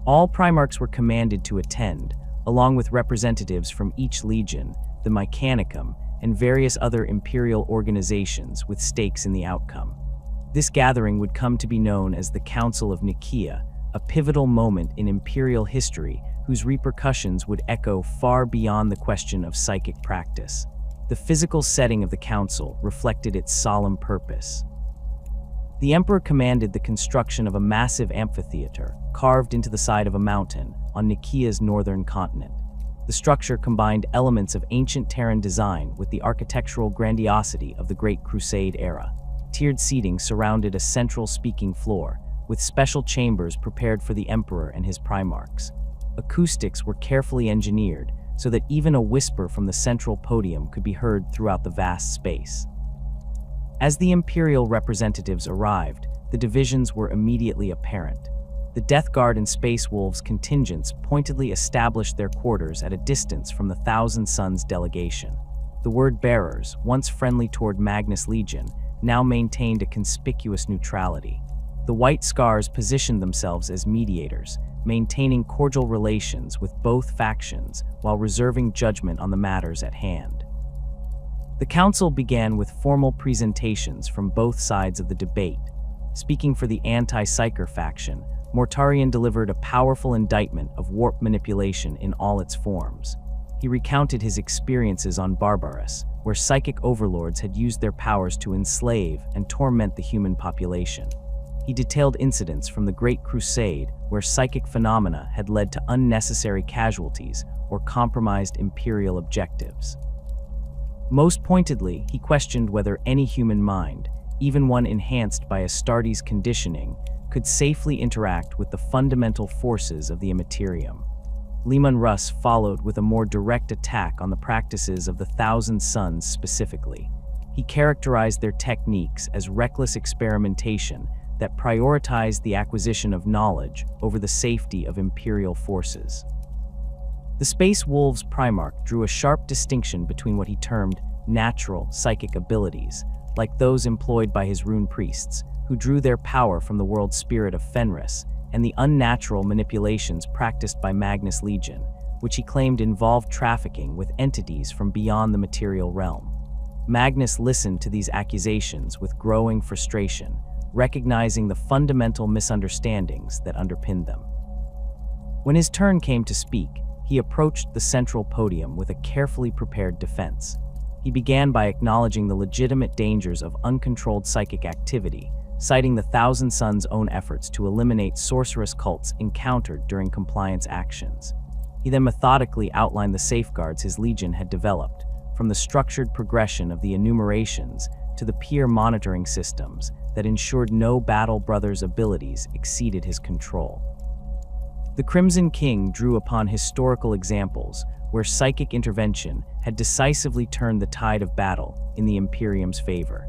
All Primarchs were commanded to attend, along with representatives from each legion, the Mechanicum, and various other Imperial organizations with stakes in the outcome. This gathering would come to be known as the Council of Nikaea, a pivotal moment in Imperial history whose repercussions would echo far beyond the question of psychic practice. The physical setting of the council reflected its solemn purpose. The Emperor commanded the construction of a massive amphitheater, carved into the side of a mountain, on Nikaea's northern continent. The structure combined elements of ancient Terran design with the architectural grandiosity of the Great Crusade era. Tiered seating surrounded a central speaking floor, with special chambers prepared for the Emperor and his Primarchs. Acoustics were carefully engineered so that even a whisper from the central podium could be heard throughout the vast space. As the Imperial representatives arrived, the divisions were immediately apparent. The Death Guard and Space Wolves contingents pointedly established their quarters at a distance from the Thousand Suns delegation. The word-bearers, once friendly toward Magnus Legion, now maintained a conspicuous neutrality. The White Scars positioned themselves as mediators, maintaining cordial relations with both factions while reserving judgment on the matters at hand. The council began with formal presentations from both sides of the debate. Speaking for the anti-Psyker faction, Mortarion delivered a powerful indictment of warp manipulation in all its forms. He recounted his experiences on Barbaros, where psychic overlords had used their powers to enslave and torment the human population. He detailed incidents from the Great Crusade where psychic phenomena had led to unnecessary casualties or compromised Imperial objectives. Most pointedly, he questioned whether any human mind, even one enhanced by Astartes conditioning, could safely interact with the fundamental forces of the Immaterium. Leman Russ followed with a more direct attack on the practices of the Thousand Suns specifically. He characterized their techniques as reckless experimentation that prioritized the acquisition of knowledge over the safety of Imperial forces. The Space Wolves Primarch drew a sharp distinction between what he termed natural psychic abilities, like those employed by his rune priests, who drew their power from the world spirit of Fenris, and the unnatural manipulations practiced by Magnus Legion, which he claimed involved trafficking with entities from beyond the material realm. Magnus listened to these accusations with growing frustration, recognizing the fundamental misunderstandings that underpinned them. When his turn came to speak, he approached the central podium with a carefully prepared defense. He began by acknowledging the legitimate dangers of uncontrolled psychic activity, citing the Thousand Suns' own efforts to eliminate sorceress cults encountered during compliance actions. He then methodically outlined the safeguards his legion had developed, from the structured progression of the enumerations to the peer monitoring systems that ensured no Battle Brother's abilities exceeded his control. The Crimson King drew upon historical examples where psychic intervention had decisively turned the tide of battle in the Imperium's favor.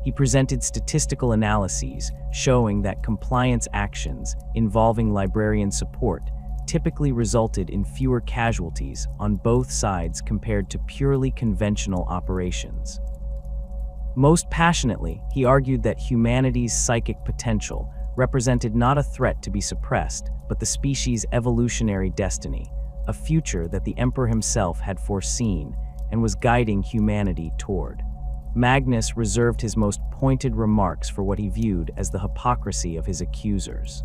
He presented statistical analyses showing that compliance actions involving librarian support typically resulted in fewer casualties on both sides compared to purely conventional operations. Most passionately, he argued that humanity's psychic potential represented not a threat to be suppressed, but the species' evolutionary destiny, a future that the Emperor himself had foreseen and was guiding humanity toward. Magnus reserved his most pointed remarks for what he viewed as the hypocrisy of his accusers.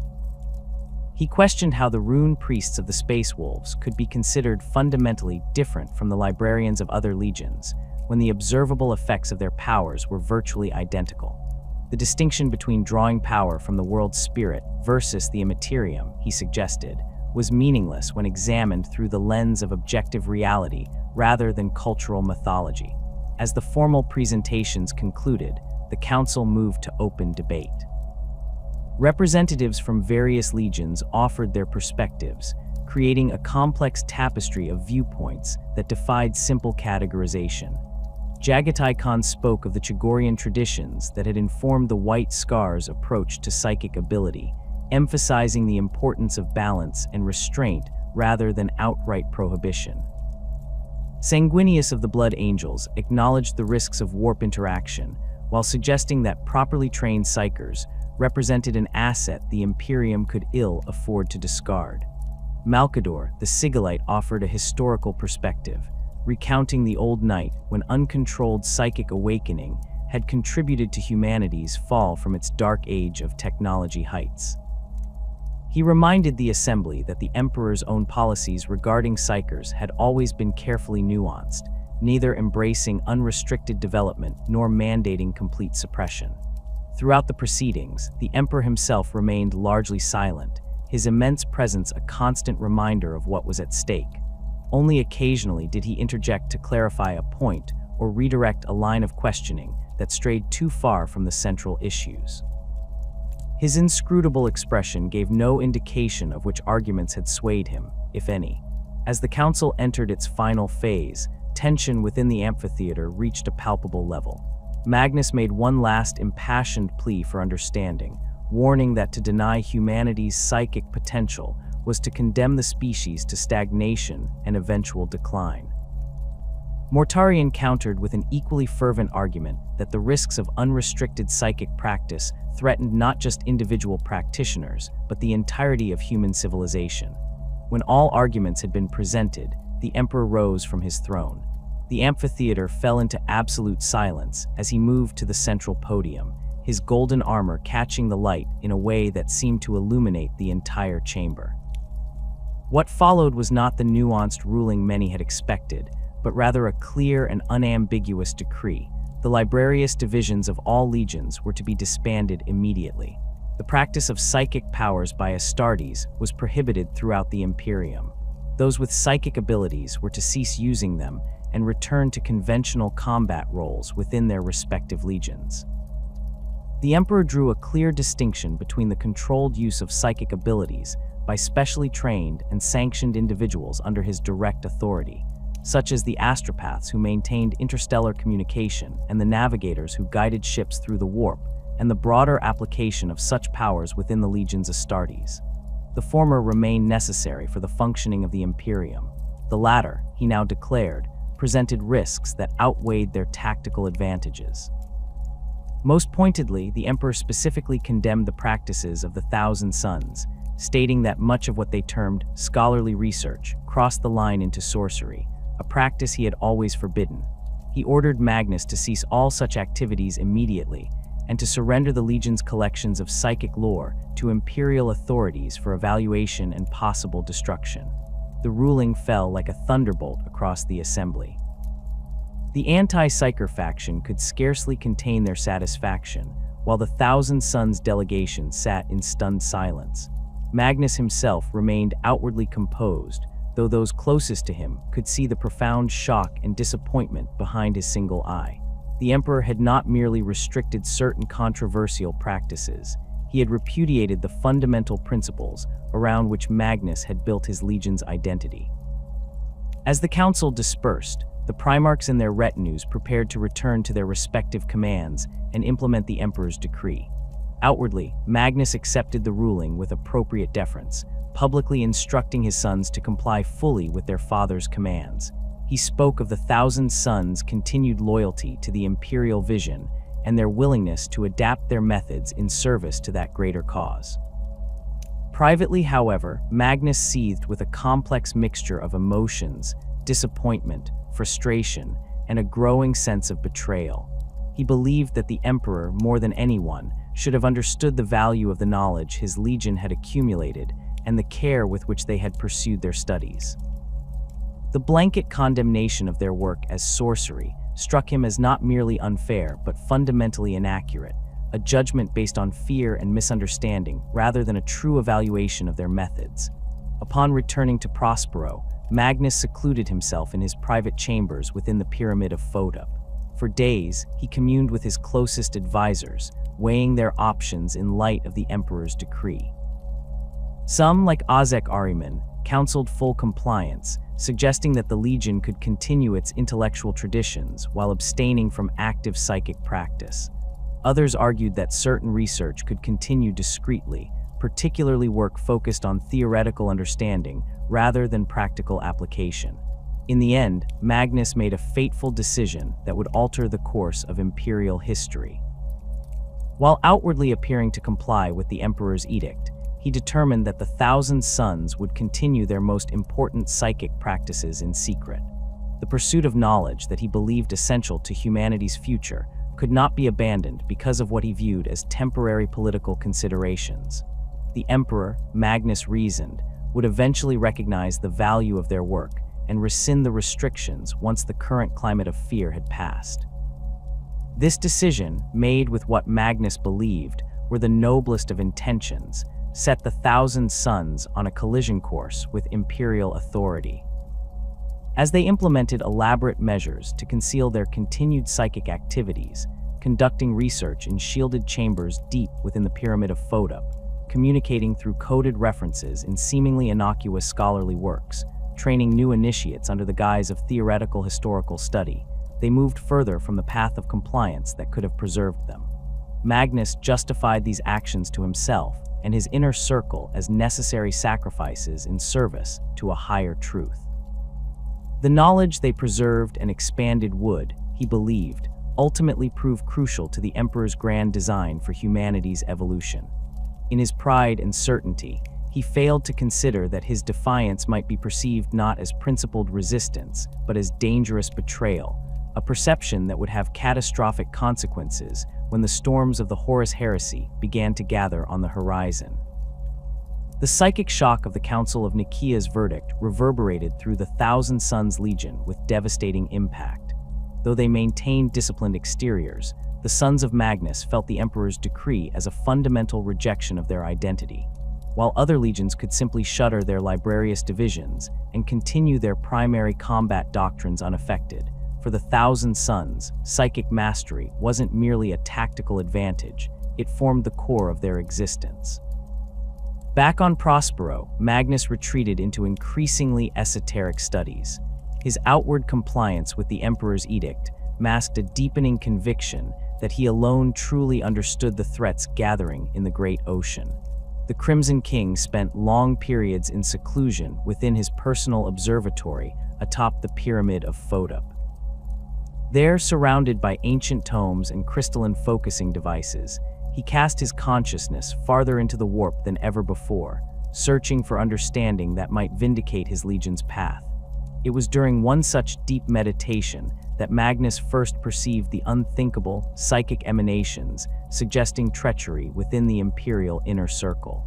He questioned how the rune priests of the Space Wolves could be considered fundamentally different from the librarians of other legions, when the observable effects of their powers were virtually identical. The distinction between drawing power from the world's spirit versus the Immaterium, he suggested, was meaningless when examined through the lens of objective reality rather than cultural mythology. As the formal presentations concluded, the council moved to open debate. Representatives from various legions offered their perspectives, creating a complex tapestry of viewpoints that defied simple categorization. Jagatai Khan spoke of the Chagorian traditions that had informed the White Scars' approach to psychic ability, emphasizing the importance of balance and restraint rather than outright prohibition. Sanguinius of the Blood Angels acknowledged the risks of warp interaction, while suggesting that properly trained psychers represented an asset the Imperium could ill afford to discard. Malkador, the Sigilite, offered a historical perspective, recounting the old night when uncontrolled psychic awakening had contributed to humanity's fall from its dark age of technology heights. He reminded the assembly that the Emperor's own policies regarding psychers had always been carefully nuanced, neither embracing unrestricted development nor mandating complete suppression. Throughout the proceedings, the Emperor himself remained largely silent, his immense presence a constant reminder of what was at stake. Only occasionally did he interject to clarify a point or redirect a line of questioning that strayed too far from the central issues. His inscrutable expression gave no indication of which arguments had swayed him, if any. As the council entered its final phase, tension within the amphitheater reached a palpable level. Magnus made one last impassioned plea for understanding, warning that to deny humanity's psychic potential was to condemn the species to stagnation and eventual decline. Mortarion countered with an equally fervent argument that the risks of unrestricted psychic practice threatened not just individual practitioners, but the entirety of human civilization. When all arguments had been presented, the Emperor rose from his throne. The amphitheater fell into absolute silence as he moved to the central podium, his golden armor catching the light in a way that seemed to illuminate the entire chamber. What followed was not the nuanced ruling many had expected, but rather a clear and unambiguous decree. The librarious divisions of all legions were to be disbanded immediately. The practice of psychic powers by Astartes was prohibited throughout the Imperium. Those with psychic abilities were to cease using them and return to conventional combat roles within their respective legions. The Emperor drew a clear distinction between the controlled use of psychic abilities by specially trained and sanctioned individuals under his direct authority, such as the astropaths who maintained interstellar communication and the navigators who guided ships through the warp, and the broader application of such powers within the legions Astartes. The former remained necessary for the functioning of the Imperium. The latter, he now declared, presented risks that outweighed their tactical advantages. Most pointedly, the Emperor specifically condemned the practices of the Thousand Sons, stating that much of what they termed scholarly research crossed the line into sorcery, a practice he had always forbidden. He ordered Magnus to cease all such activities immediately and to surrender the Legion's collections of psychic lore to Imperial authorities for evaluation and possible destruction. The ruling fell like a thunderbolt across the assembly. The anti-psyker faction could scarcely contain their satisfaction, while the Thousand Sons delegation sat in stunned silence. Magnus himself remained outwardly composed, though those closest to him could see the profound shock and disappointment behind his single eye. The Emperor had not merely restricted certain controversial practices, he had repudiated the fundamental principles around which Magnus had built his legion's identity. As the council dispersed, the Primarchs and their retinues prepared to return to their respective commands and implement the Emperor's decree. Outwardly, Magnus accepted the ruling with appropriate deference, publicly instructing his sons to comply fully with their father's commands. He spoke of the Thousand Sons' continued loyalty to the Imperial vision and their willingness to adapt their methods in service to that greater cause. Privately, however, Magnus seethed with a complex mixture of emotions, disappointment, frustration, and a growing sense of betrayal. He believed that the Emperor, more than anyone, should have understood the value of the knowledge his legion had accumulated and the care with which they had pursued their studies. The blanket condemnation of their work as sorcery struck him as not merely unfair but fundamentally inaccurate, a judgment based on fear and misunderstanding rather than a true evaluation of their methods. Upon returning to Prospero, Magnus secluded himself in his private chambers within the pyramid of Foda. For days, he communed with his closest advisors, weighing their options in light of the Emperor's decree. Some, like Ahriman, counseled full compliance, suggesting that the Legion could continue its intellectual traditions while abstaining from active psychic practice. Others argued that certain research could continue discreetly, particularly work focused on theoretical understanding rather than practical application. In the end, Magnus made a fateful decision that would alter the course of Imperial history. While outwardly appearing to comply with the Emperor's edict, he determined that the Thousand Sons would continue their most important psychic practices in secret. The pursuit of knowledge that he believed essential to humanity's future could not be abandoned because of what he viewed as temporary political considerations. The Emperor, Magnus reasoned, would eventually recognize the value of their work and rescind the restrictions once the current climate of fear had passed. This decision, made with what Magnus believed were the noblest of intentions, set the Thousand Suns on a collision course with Imperial authority. As they implemented elaborate measures to conceal their continued psychic activities, conducting research in shielded chambers deep within the Pyramid of forbade, communicating through coded references in seemingly innocuous scholarly works, training new initiates under the guise of theoretical historical study, they moved further from the path of compliance that could have preserved them. Magnus justified these actions to himself and his inner circle as necessary sacrifices in service to a higher truth. The knowledge they preserved and expanded would, he believed, ultimately prove crucial to the Emperor's grand design for humanity's evolution. In his pride and certainty, he failed to consider that his defiance might be perceived not as principled resistance, but as dangerous betrayal, a perception that would have catastrophic consequences when the storms of the Horus heresy began to gather on the horizon. The psychic shock of the Council of Nikaea's verdict reverberated through the Thousand Suns Legion with devastating impact. Though they maintained disciplined exteriors, the Sons of Magnus felt the Emperor's decree as a fundamental rejection of their identity, while other legions could simply shutter their librarious divisions and continue their primary combat doctrines unaffected. For the Thousand Suns, psychic mastery wasn't merely a tactical advantage, it formed the core of their existence. Back on Prospero, Magnus retreated into increasingly esoteric studies. His outward compliance with the Emperor's edict masked a deepening conviction that he alone truly understood the threats gathering in the great ocean. The Crimson King spent long periods in seclusion within his personal observatory atop the Pyramid of forbade. There, surrounded by ancient tomes and crystalline focusing devices, he cast his consciousness farther into the warp than ever before, searching for understanding that might vindicate his legion's path. It was during one such deep meditation that Magnus first perceived the unthinkable, psychic emanations suggesting treachery within the Imperial inner circle.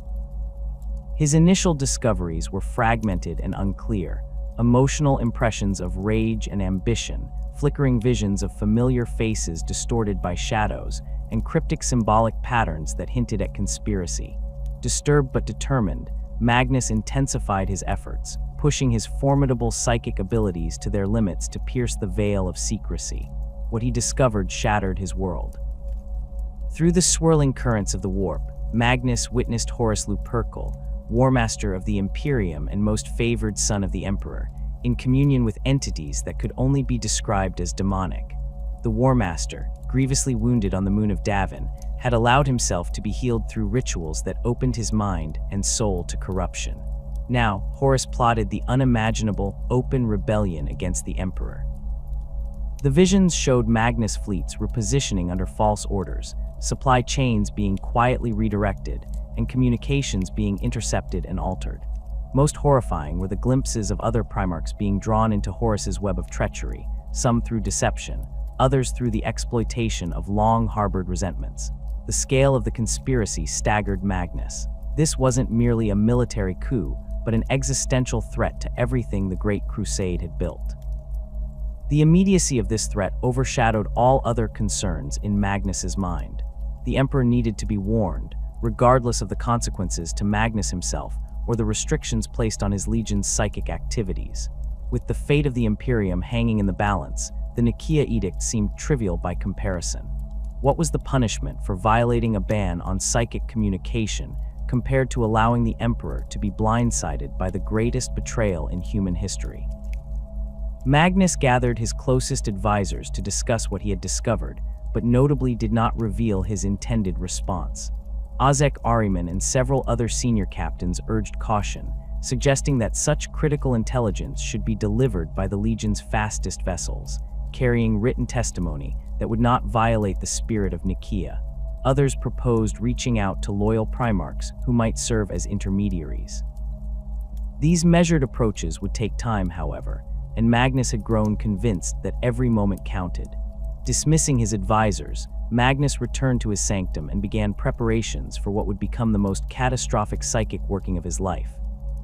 His initial discoveries were fragmented and unclear, emotional impressions of rage and ambition, flickering visions of familiar faces distorted by shadows, and cryptic symbolic patterns that hinted at conspiracy. Disturbed but determined, Magnus intensified his efforts, pushing his formidable psychic abilities to their limits to pierce the veil of secrecy. What he discovered shattered his world. Through the swirling currents of the warp, Magnus witnessed Horus Lupercal, Warmaster of the Imperium and most favored son of the Emperor, in communion with entities that could only be described as demonic. The Warmaster, grievously wounded on the moon of Davin, had allowed himself to be healed through rituals that opened his mind and soul to corruption. Now, Horus plotted the unimaginable, open rebellion against the Emperor. The visions showed Magnus fleets repositioning under false orders, supply chains being quietly redirected, and communications being intercepted and altered. Most horrifying were the glimpses of other Primarchs being drawn into Horus's web of treachery, some through deception, others through the exploitation of long-harbored resentments. The scale of the conspiracy staggered Magnus. This wasn't merely a military coup, but an existential threat to everything the Great Crusade had built. The immediacy of this threat overshadowed all other concerns in Magnus's mind. The Emperor needed to be warned, regardless of the consequences to Magnus himself or the restrictions placed on his legion's psychic activities. With the fate of the Imperium hanging in the balance, the Nikaea Edict seemed trivial by comparison. What was the punishment for violating a ban on psychic communication compared to allowing the Emperor to be blindsided by the greatest betrayal in human history? Magnus gathered his closest advisors to discuss what he had discovered, but notably did not reveal his intended response. Ahriman and several other senior captains urged caution, suggesting that such critical intelligence should be delivered by the Legion's fastest vessels, carrying written testimony that would not violate the spirit of Nikaea. Others proposed reaching out to loyal Primarchs who might serve as intermediaries. These measured approaches would take time, however, and Magnus had grown convinced that every moment counted. Dismissing his advisors, Magnus returned to his sanctum and began preparations for what would become the most catastrophic psychic working of his life.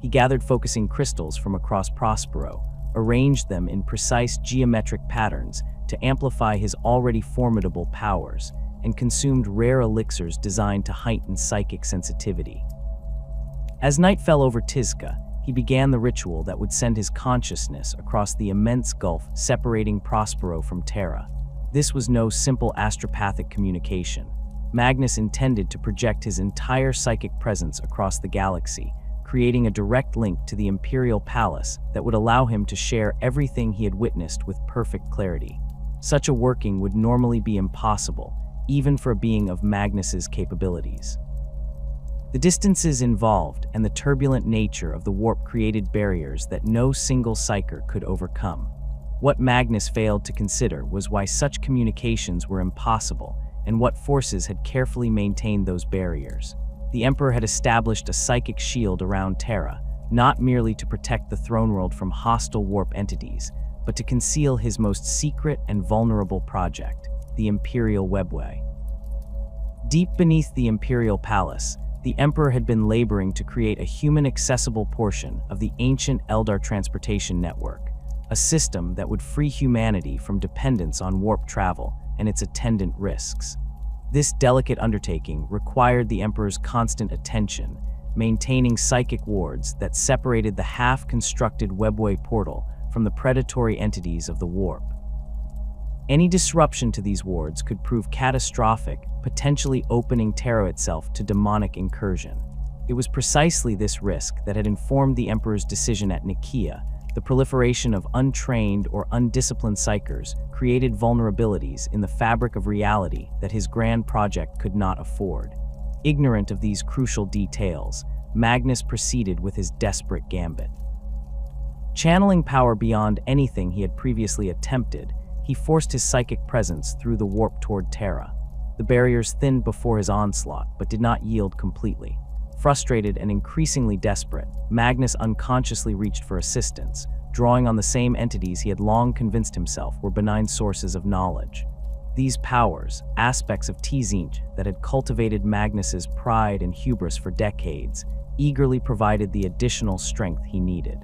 He gathered focusing crystals from across Prospero, arranged them in precise geometric patterns to amplify his already formidable powers, and consumed rare elixirs designed to heighten psychic sensitivity. As night fell over Tzeentch, he began the ritual that would send his consciousness across the immense gulf separating Prospero from Terra. This was no simple astropathic communication. Magnus intended to project his entire psychic presence across the galaxy, creating a direct link to the Imperial Palace that would allow him to share everything he had witnessed with perfect clarity. Such a working would normally be impossible, even for a being of Magnus's capabilities. The distances involved and the turbulent nature of the warp created barriers that no single psyker could overcome. What Magnus failed to consider was why such communications were impossible and what forces had carefully maintained those barriers. The Emperor had established a psychic shield around Terra, not merely to protect the throne world from hostile warp entities, but to conceal his most secret and vulnerable project, the Imperial Webway. Deep beneath the Imperial Palace, the Emperor had been laboring to create a human-accessible portion of the ancient Eldar transportation network, a system that would free humanity from dependence on warp travel and its attendant risks. This delicate undertaking required the Emperor's constant attention, maintaining psychic wards that separated the half-constructed Webway portal from the predatory entities of the warp. Any disruption to these wards could prove catastrophic, potentially opening Terra itself to demonic incursion. It was precisely this risk that had informed the Emperor's decision at Nikaea. The proliferation of untrained or undisciplined psykers created vulnerabilities in the fabric of reality that his grand project could not afford. Ignorant of these crucial details, Magnus proceeded with his desperate gambit. Channeling power beyond anything he had previously attempted, he forced his psychic presence through the warp toward Terra. The barriers thinned before his onslaught, but did not yield completely. Frustrated and increasingly desperate, Magnus unconsciously reached for assistance, drawing on the same entities he had long convinced himself were benign sources of knowledge. These powers, aspects of Tzeentch that had cultivated Magnus's pride and hubris for decades, eagerly provided the additional strength he needed.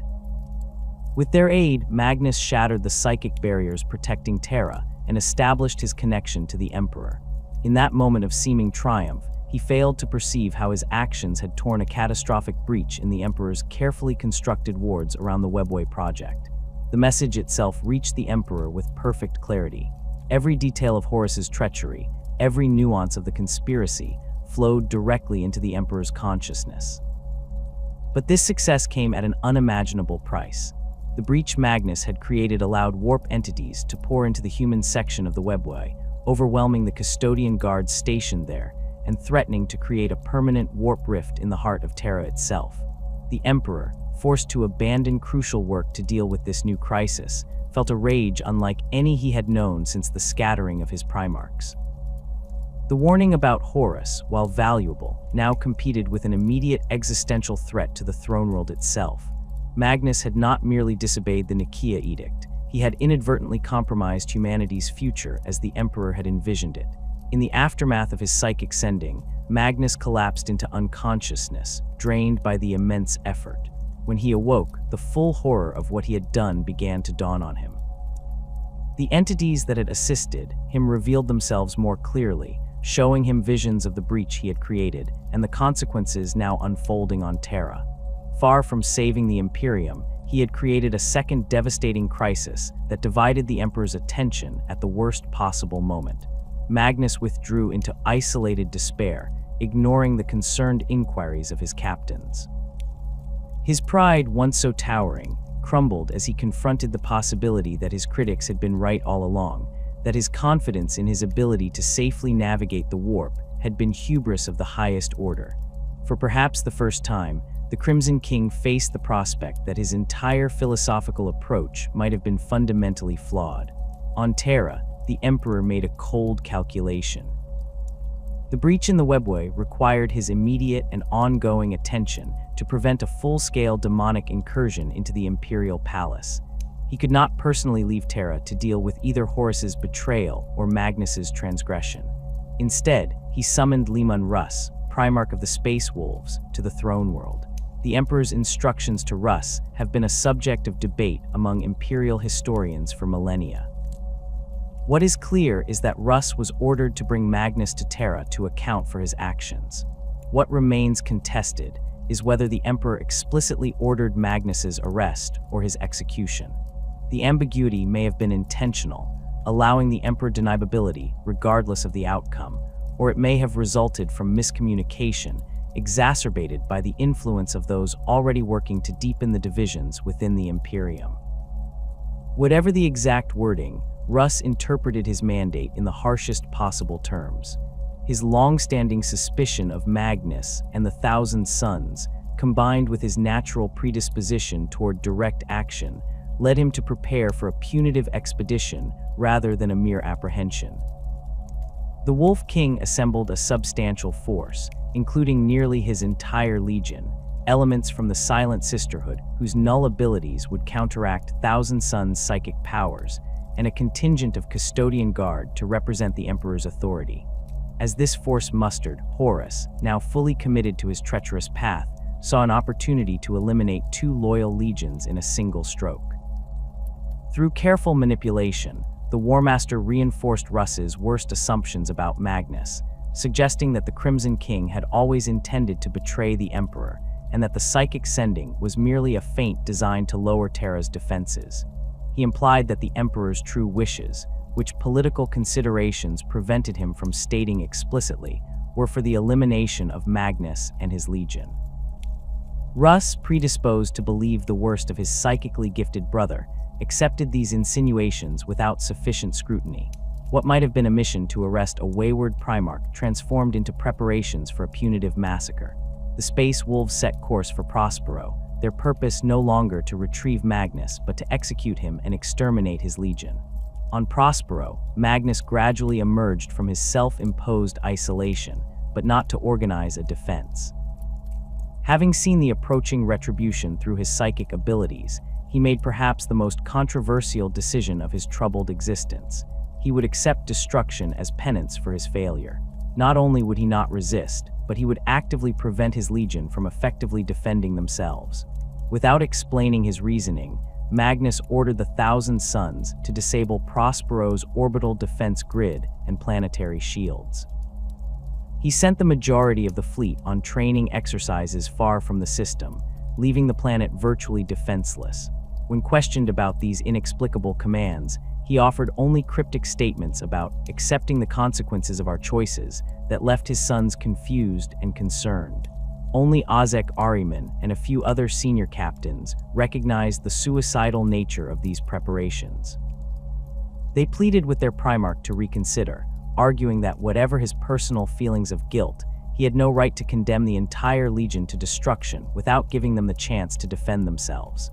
With their aid, Magnus shattered the psychic barriers protecting Terra and established his connection to the Emperor. In that moment of seeming triumph, he failed to perceive how his actions had torn a catastrophic breach in the Emperor's carefully constructed wards around the Webway project. The message itself reached the Emperor with perfect clarity. Every detail of Horus's treachery, every nuance of the conspiracy, flowed directly into the Emperor's consciousness. But this success came at an unimaginable price. The breach Magnus had created allowed warp entities to pour into the human section of the Webway, overwhelming the custodian guards stationed there and threatening to create a permanent warp rift in the heart of Terra itself. The Emperor, forced to abandon crucial work to deal with this new crisis, felt a rage unlike any he had known since the scattering of his Primarchs. The warning about Horus, while valuable, now competed with an immediate existential threat to the throne world itself. Magnus had not merely disobeyed the Nikaea Edict, he had inadvertently compromised humanity's future as the Emperor had envisioned it. In the aftermath of his psychic sending, Magnus collapsed into unconsciousness, drained by the immense effort. When he awoke, the full horror of what he had done began to dawn on him. The entities that had assisted him revealed themselves more clearly, showing him visions of the breach he had created and the consequences now unfolding on Terra. Far from saving the Imperium, he had created a second devastating crisis that divided the Emperor's attention at the worst possible moment. Magnus withdrew into isolated despair, ignoring the concerned inquiries of his captains. His pride, once so towering, crumbled as he confronted the possibility that his critics had been right all along, that his confidence in his ability to safely navigate the warp had been hubris of the highest order. For perhaps the first time, the Crimson King faced the prospect that his entire philosophical approach might have been fundamentally flawed. On Terra, the Emperor made a cold calculation. The breach in the Webway required his immediate and ongoing attention to prevent a full-scale demonic incursion into the Imperial Palace. He could not personally leave Terra to deal with either Horus's betrayal or Magnus's transgression. Instead, he summoned Leman Russ, Primarch of the Space Wolves, to the throne world. The Emperor's instructions to Russ have been a subject of debate among Imperial historians for millennia. What is clear is that Russ was ordered to bring Magnus to Terra to account for his actions. What remains contested is whether the emperor explicitly ordered Magnus's arrest or his execution. The ambiguity may have been intentional, allowing the emperor deniability regardless of the outcome, or it may have resulted from miscommunication, exacerbated by the influence of those already working to deepen the divisions within the Imperium. Whatever the exact wording, Russ interpreted his mandate in the harshest possible terms. His long-standing suspicion of Magnus and the Thousand Sons, combined with his natural predisposition toward direct action, led him to prepare for a punitive expedition rather than a mere apprehension. The Wolf King assembled a substantial force, including nearly his entire legion, elements from the Silent Sisterhood whose null abilities would counteract Thousand Sons' psychic powers, and a contingent of custodian guard to represent the Emperor's authority. As this force mustered, Horus, now fully committed to his treacherous path, saw an opportunity to eliminate 2 loyal legions in a single stroke. Through careful manipulation, the War Master reinforced Russ's worst assumptions about Magnus, suggesting that the Crimson King had always intended to betray the Emperor, and that the psychic sending was merely a feint designed to lower Terra's defenses. He implied that the Emperor's true wishes, which political considerations prevented him from stating explicitly, were for the elimination of Magnus and his legion. Russ, predisposed to believe the worst of his psychically gifted brother, accepted these insinuations without sufficient scrutiny. What might have been a mission to arrest a wayward Primarch transformed into preparations for a punitive massacre. The Space Wolves set course for Prospero, their purpose no longer to retrieve Magnus but to execute him and exterminate his legion. On Prospero, Magnus gradually emerged from his self-imposed isolation, but not to organize a defense. Having seen the approaching retribution through his psychic abilities, he made perhaps the most controversial decision of his troubled existence. He would accept destruction as penance for his failure. Not only would he not resist, but he would actively prevent his legion from effectively defending themselves. Without explaining his reasoning, Magnus ordered the Thousand Sons to disable Prospero's orbital defense grid and planetary shields. He sent the majority of the fleet on training exercises far from the system, leaving the planet virtually defenseless. When questioned about these inexplicable commands, he offered only cryptic statements about accepting the consequences of our choices that left his sons confused and concerned. Only Ahriman and a few other senior captains recognized the suicidal nature of these preparations. They pleaded with their Primarch to reconsider, arguing that whatever his personal feelings of guilt, he had no right to condemn the entire legion to destruction without giving them the chance to defend themselves.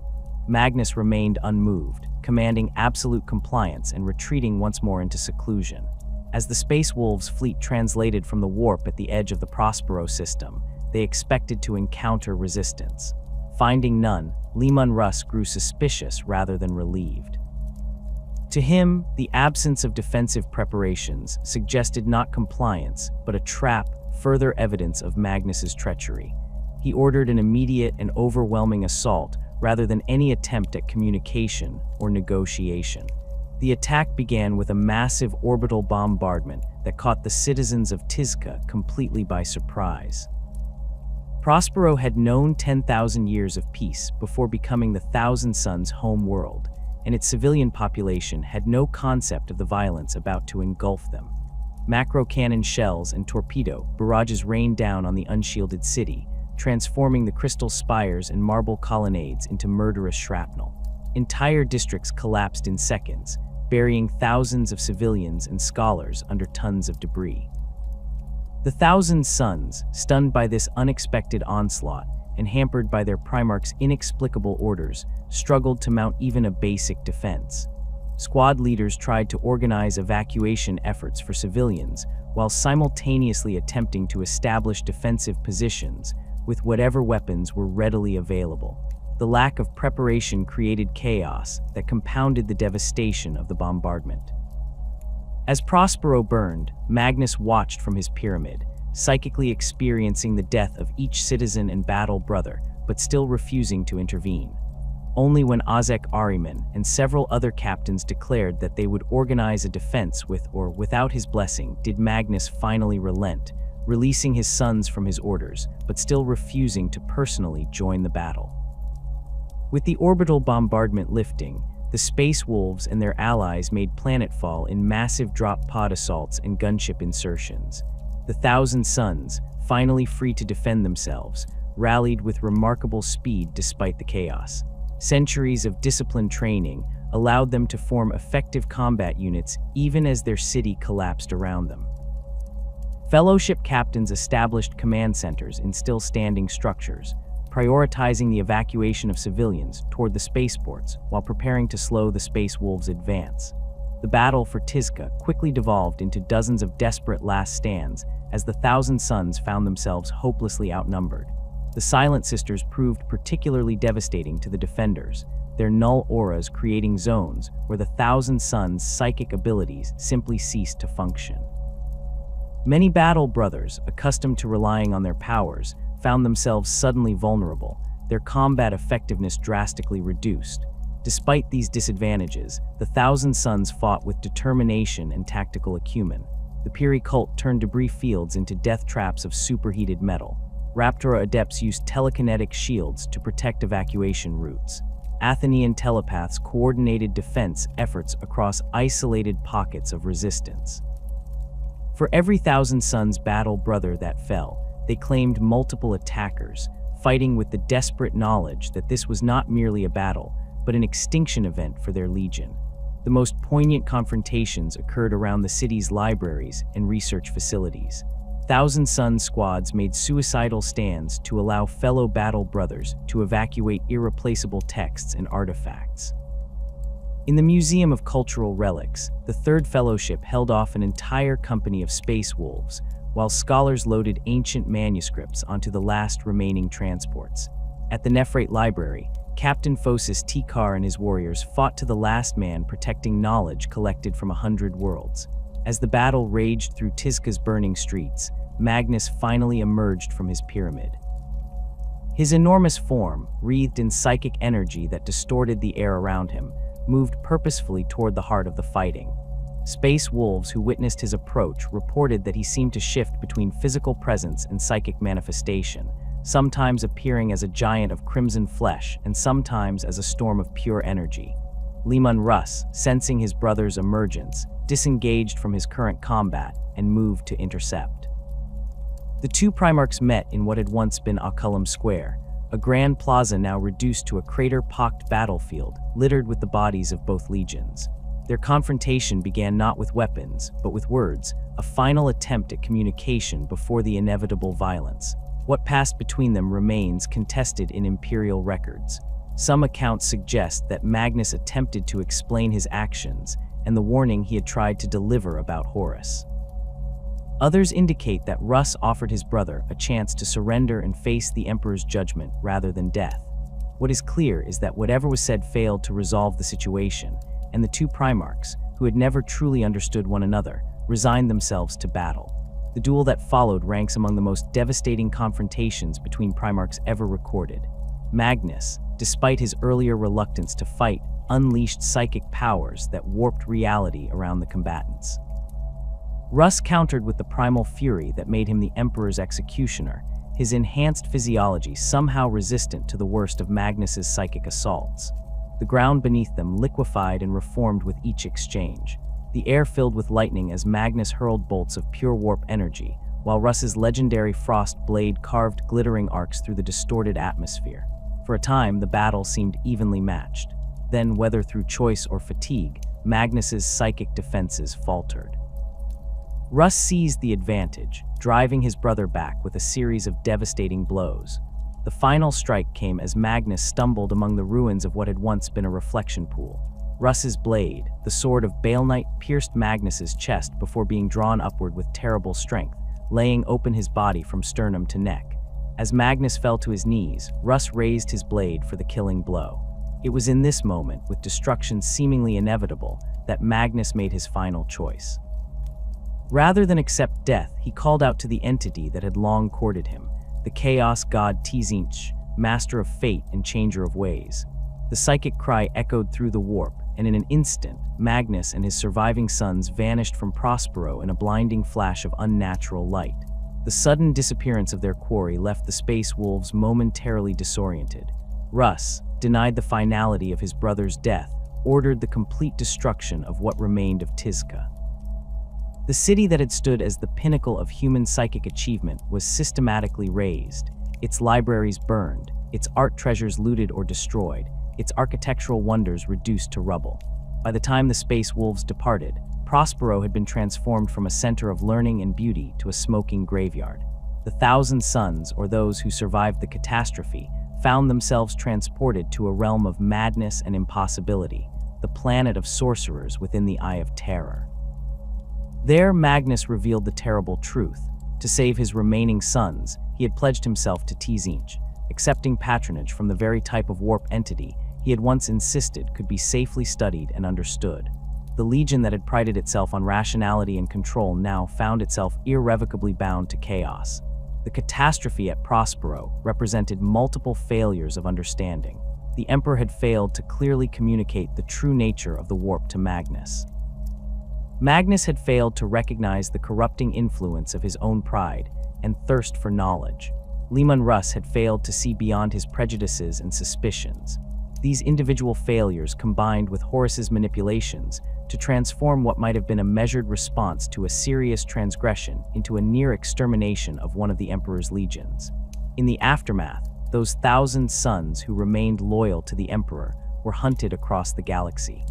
Magnus remained unmoved, commanding absolute compliance and retreating once more into seclusion. As the Space Wolves' fleet translated from the warp at the edge of the Prospero system, they expected to encounter resistance. Finding none, Leman Russ grew suspicious rather than relieved. To him, the absence of defensive preparations suggested not compliance, but a trap, further evidence of Magnus's treachery. He ordered an immediate and overwhelming assault rather than any attempt at communication or negotiation. The attack began with a massive orbital bombardment that caught the citizens of Tzeentch completely by surprise. Prospero had known 10,000 years of peace before becoming the Thousand Sons' home world, and its civilian population had no concept of the violence about to engulf them. Macro cannon shells and torpedo barrages rained down on the unshielded city, transforming the crystal spires and marble colonnades into murderous shrapnel. Entire districts collapsed in seconds, burying thousands of civilians and scholars under tons of debris. The Thousand Sons, stunned by this unexpected onslaught and hampered by their Primarch's inexplicable orders, struggled to mount even a basic defense. Squad leaders tried to organize evacuation efforts for civilians while simultaneously attempting to establish defensive positions with whatever weapons were readily available. The lack of preparation created chaos that compounded the devastation of the bombardment. As Prospero burned, Magnus watched from his pyramid, psychically experiencing the death of each citizen and battle brother, but still refusing to intervene. Only when Ahriman and several other captains declared that they would organize a defense with or without his blessing did Magnus finally relent, releasing his sons from his orders, but still refusing to personally join the battle. With the orbital bombardment lifting, the Space Wolves and their allies made planetfall in massive drop pod assaults and gunship insertions. The Thousand Suns, finally free to defend themselves, rallied with remarkable speed despite the chaos. Centuries of disciplined training allowed them to form effective combat units even as their city collapsed around them. Fellowship captains established command centers in still-standing structures, prioritizing the evacuation of civilians toward the spaceports while preparing to slow the Space Wolves' advance. The battle for Tzeentch quickly devolved into dozens of desperate last stands as the Thousand Suns found themselves hopelessly outnumbered. The Silent Sisters proved particularly devastating to the defenders, their null auras creating zones where the Thousand Suns' psychic abilities simply ceased to function. Many battle brothers, accustomed to relying on their powers, found themselves suddenly vulnerable, their combat effectiveness drastically reduced. Despite these disadvantages, the Thousand Suns fought with determination and tactical acumen. The Piri cult turned debris fields into death traps of superheated metal. Raptora adepts used telekinetic shields to protect evacuation routes. Athenian telepaths coordinated defense efforts across isolated pockets of resistance. For every Thousand Suns battle brother that fell, they claimed multiple attackers, fighting with the desperate knowledge that this was not merely a battle, but an extinction event for their legion. The most poignant confrontations occurred around the city's libraries and research facilities. Thousand Suns squads made suicidal stands to allow fellow battle brothers to evacuate irreplaceable texts and artifacts. In the Museum of Cultural Relics, the Third Fellowship held off an entire company of Space Wolves, while scholars loaded ancient manuscripts onto the last remaining transports. At the Nephrate Library, Captain Phosis Tikar and his warriors fought to the last man, protecting knowledge collected from 100 worlds. As the battle raged through Tzeentch's burning streets, Magnus finally emerged from his pyramid. His enormous form, wreathed in psychic energy that distorted the air around him, moved purposefully toward the heart of the fighting. Space Wolves who witnessed his approach reported that he seemed to shift between physical presence and psychic manifestation, sometimes appearing as a giant of crimson flesh and sometimes as a storm of pure energy. Leman Russ, sensing his brother's emergence, disengaged from his current combat and moved to intercept. The two Primarchs met in what had once been Oculum Square, a grand plaza now reduced to a crater-pocked battlefield littered with the bodies of both legions. Their confrontation began not with weapons, but with words, a final attempt at communication before the inevitable violence. What passed between them remains contested in Imperial records. Some accounts suggest that Magnus attempted to explain his actions and the warning he had tried to deliver about Horus. Others indicate that Russ offered his brother a chance to surrender and face the Emperor's judgment rather than death. What is clear is that whatever was said failed to resolve the situation, and the two Primarchs, who had never truly understood one another, resigned themselves to battle. The duel that followed ranks among the most devastating confrontations between Primarchs ever recorded. Magnus, despite his earlier reluctance to fight, unleashed psychic powers that warped reality around the combatants. Russ countered with the primal fury that made him the Emperor's executioner, his enhanced physiology somehow resistant to the worst of Magnus's psychic assaults. The ground beneath them liquefied and reformed with each exchange. The air filled with lightning as Magnus hurled bolts of pure warp energy, while Russ's legendary frost blade carved glittering arcs through the distorted atmosphere. For a time, the battle seemed evenly matched. Then, whether through choice or fatigue, Magnus's psychic defenses faltered. Russ seized the advantage, driving his brother back with a series of devastating blows. The final strike came as Magnus stumbled among the ruins of what had once been a reflection pool. Russ's blade, the sword of Bale Knight, pierced Magnus's chest before being drawn upward with terrible strength, laying open his body from sternum to neck. As Magnus fell to his knees, Russ raised his blade for the killing blow. It was in this moment, with destruction seemingly inevitable, that Magnus made his final choice. Rather than accept death, he called out to the entity that had long courted him, the chaos god Tzeentch, master of fate and changer of ways. The psychic cry echoed through the warp, and in an instant, Magnus and his surviving sons vanished from Prospero in a blinding flash of unnatural light. The sudden disappearance of their quarry left the Space Wolves momentarily disoriented. Russ, denied the finality of his brother's death, ordered the complete destruction of what remained of Tzeentch. The city that had stood as the pinnacle of human psychic achievement was systematically razed, its libraries burned, its art treasures looted or destroyed, its architectural wonders reduced to rubble. By the time the Space Wolves departed, Prospero had been transformed from a center of learning and beauty to a smoking graveyard. The Thousand Sons, or those who survived the catastrophe, found themselves transported to a realm of madness and impossibility, the planet of sorcerers within the Eye of Terror. There, Magnus revealed the terrible truth. To save his remaining sons, he had pledged himself to Tzeentch, accepting patronage from the very type of warp entity he had once insisted could be safely studied and understood. The Legion that had prided itself on rationality and control now found itself irrevocably bound to chaos. The catastrophe at Prospero represented multiple failures of understanding. The Emperor had failed to clearly communicate the true nature of the warp to Magnus. Magnus had failed to recognize the corrupting influence of his own pride and thirst for knowledge. Leman Russ had failed to see beyond his prejudices and suspicions. These individual failures combined with Horus's manipulations to transform what might have been a measured response to a serious transgression into a near extermination of one of the Emperor's legions. In the aftermath, those Thousand Sons who remained loyal to the Emperor were hunted across the galaxy.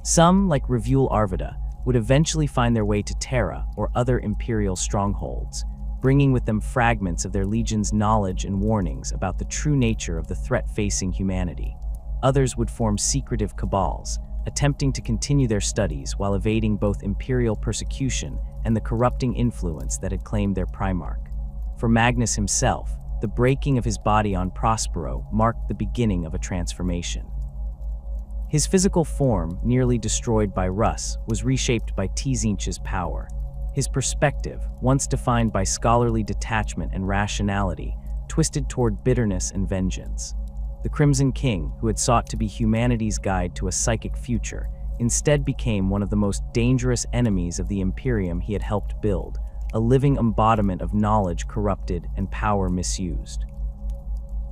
Some, like Revul Arvida, would eventually find their way to Terra or other Imperial strongholds, bringing with them fragments of their legion's knowledge and warnings about the true nature of the threat facing humanity. Others would form secretive cabals, attempting to continue their studies while evading both Imperial persecution and the corrupting influence that had claimed their Primarch. For Magnus himself, the breaking of his body on Prospero marked the beginning of a transformation. His physical form, nearly destroyed by Russ, was reshaped by Tzeentch's power. His perspective, once defined by scholarly detachment and rationality, twisted toward bitterness and vengeance. The Crimson King, who had sought to be humanity's guide to a psychic future, instead became one of the most dangerous enemies of the Imperium he had helped build, a living embodiment of knowledge corrupted and power misused.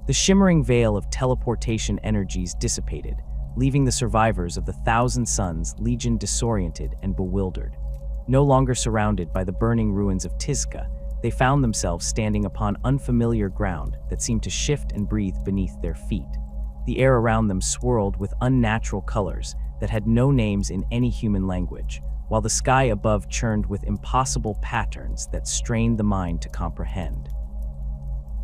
The shimmering veil of teleportation energies dissipated, leaving the survivors of the Thousand Sons Legion disoriented and bewildered. No longer surrounded by the burning ruins of Tzeentch, they found themselves standing upon unfamiliar ground that seemed to shift and breathe beneath their feet. The air around them swirled with unnatural colors that had no names in any human language, while the sky above churned with impossible patterns that strained the mind to comprehend.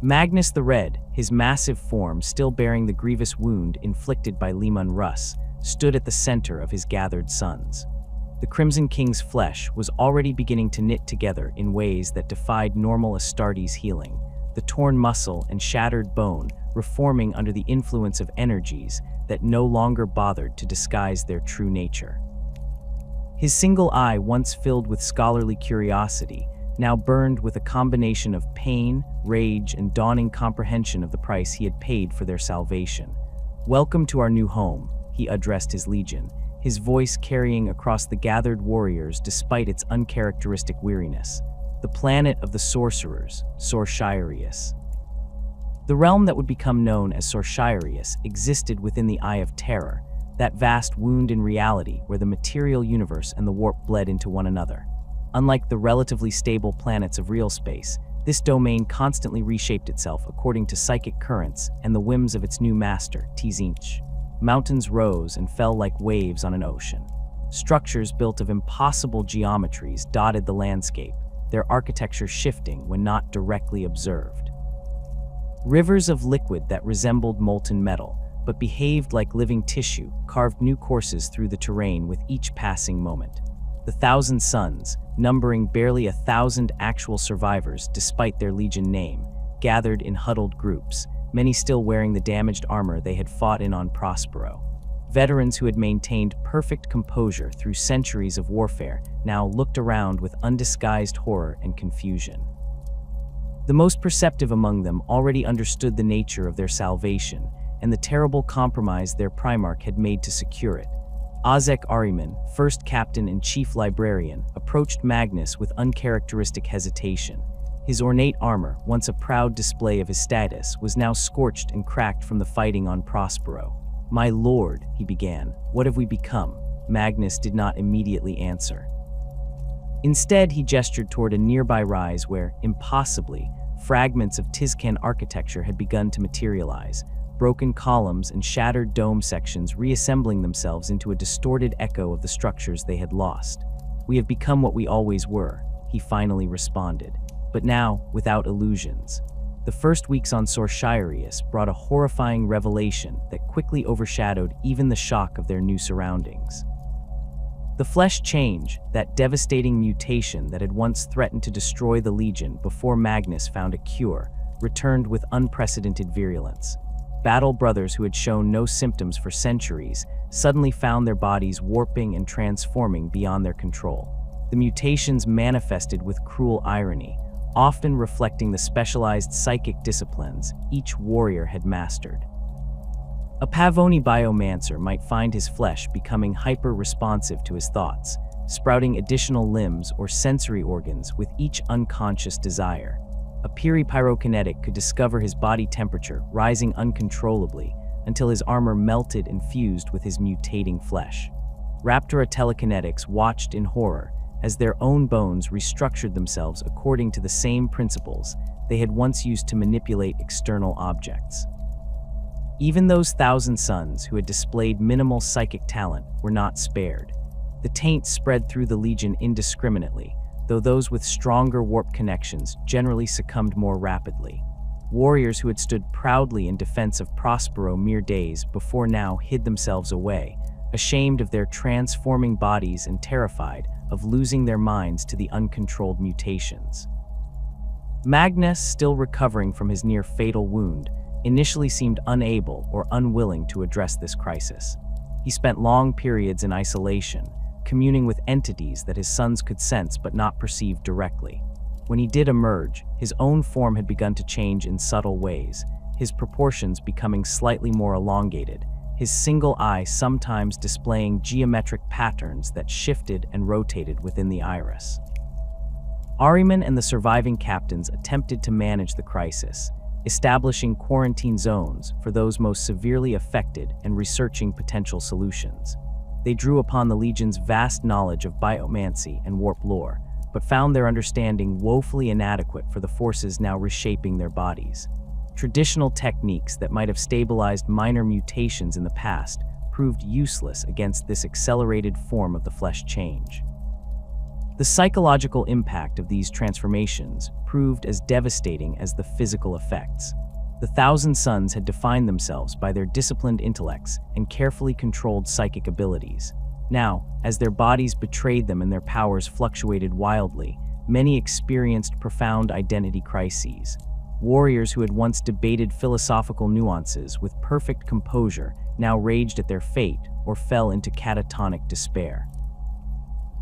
Magnus the Red, his massive form still bearing the grievous wound inflicted by Leman Russ, stood at the center of his gathered sons. The Crimson King's flesh was already beginning to knit together in ways that defied normal Astartes healing, the torn muscle and shattered bone reforming under the influence of energies that no longer bothered to disguise their true nature. His single eye, once filled with scholarly curiosity, now burned with a combination of pain, rage, and dawning comprehension of the price he had paid for their salvation. "Welcome to our new home," he addressed his legion, his voice carrying across the gathered warriors despite its uncharacteristic weariness. The planet of the sorcerers, Sorshirius. The realm that would become known as Sorshirius existed within the Eye of Terror, that vast wound in reality where the material universe and the warp bled into one another. Unlike the relatively stable planets of real space, this domain constantly reshaped itself according to psychic currents and the whims of its new master, Tzeentch. Mountains rose and fell like waves on an ocean. Structures built of impossible geometries dotted the landscape, their architecture shifting when not directly observed. Rivers of liquid that resembled molten metal, but behaved like living tissue, carved new courses through the terrain with each passing moment. The Thousand Sons, numbering barely 1,000 actual survivors despite their legion name, gathered in huddled groups, many still wearing the damaged armor they had fought in on Prospero. Veterans who had maintained perfect composure through centuries of warfare now looked around with undisguised horror and confusion. The most perceptive among them already understood the nature of their salvation and the terrible compromise their Primarch had made to secure it. Ahriman, first captain and chief librarian, approached Magnus with uncharacteristic hesitation, His ornate armor, once a proud display of his status, was now scorched and cracked from the fighting on Prospero. "My lord," he began, "what have we become?" Magnus did not immediately answer. Instead, he gestured toward a nearby rise where, impossibly, fragments of Tzeentch architecture had begun to materialize, broken columns and shattered dome sections reassembling themselves into a distorted echo of the structures they had lost. "We have become what we always were," he finally responded, but now without illusions. The first weeks on Sorshirius brought a horrifying revelation that quickly overshadowed even the shock of their new surroundings. The flesh change, that devastating mutation that had once threatened to destroy the Legion before Magnus found a cure, returned with unprecedented virulence. Battle brothers who had shown no symptoms for centuries suddenly found their bodies warping and transforming beyond their control. The mutations manifested with cruel irony, often reflecting the specialized psychic disciplines each warrior had mastered. A Pavoni biomancer might find his flesh becoming hyper-responsive to his thoughts, sprouting additional limbs or sensory organs with each unconscious desire. A Piri pyrokinetic could discover his body temperature rising uncontrollably until his armor melted and fused with his mutating flesh. Raptora telekinetics watched in horror as their own bones restructured themselves according to the same principles they had once used to manipulate external objects. Even those Thousand Sons who had displayed minimal psychic talent were not spared. The taint spread through the Legion indiscriminately, though those with stronger warp connections generally succumbed more rapidly. Warriors who had stood proudly in defense of Prospero mere days before now hid themselves away, ashamed of their transforming bodies and terrified of losing their minds to the uncontrolled mutations. Magnus, still recovering from his near-fatal wound, initially seemed unable or unwilling to address this crisis. He spent long periods in isolation, communing with entities that his sons could sense but not perceive directly. When he did emerge, his own form had begun to change in subtle ways, his proportions becoming slightly more elongated, his single eye sometimes displaying geometric patterns that shifted and rotated within the iris. Ahriman and the surviving captains attempted to manage the crisis, establishing quarantine zones for those most severely affected and researching potential solutions. They drew upon the Legion's vast knowledge of biomancy and warp lore, but found their understanding woefully inadequate for the forces now reshaping their bodies. Traditional techniques that might have stabilized minor mutations in the past proved useless against this accelerated form of the flesh change. The psychological impact of these transformations proved as devastating as the physical effects. The Thousand Sons had defined themselves by their disciplined intellects and carefully controlled psychic abilities. Now, as their bodies betrayed them and their powers fluctuated wildly, many experienced profound identity crises. Warriors who had once debated philosophical nuances with perfect composure now raged at their fate or fell into catatonic despair.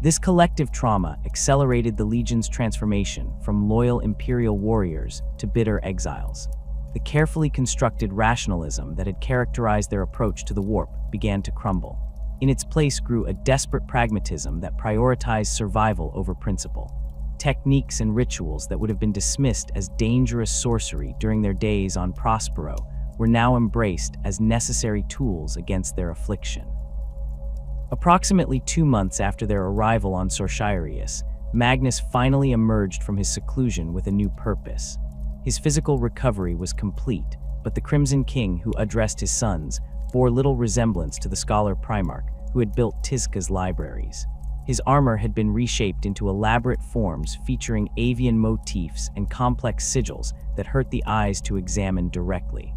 This collective trauma accelerated the Legion's transformation from loyal Imperial warriors to bitter exiles. The carefully constructed rationalism that had characterized their approach to the warp began to crumble. In its place grew a desperate pragmatism that prioritized survival over principle. Techniques and rituals that would have been dismissed as dangerous sorcery during their days on Prospero were now embraced as necessary tools against their affliction. Approximately 2 months after their arrival on Sorshirius, Magnus finally emerged from his seclusion with a new purpose. His physical recovery was complete, but the Crimson King who addressed his sons bore little resemblance to the scholar Primarch who had built Tzeentch's libraries. His armor had been reshaped into elaborate forms featuring avian motifs and complex sigils that hurt the eyes to examine directly.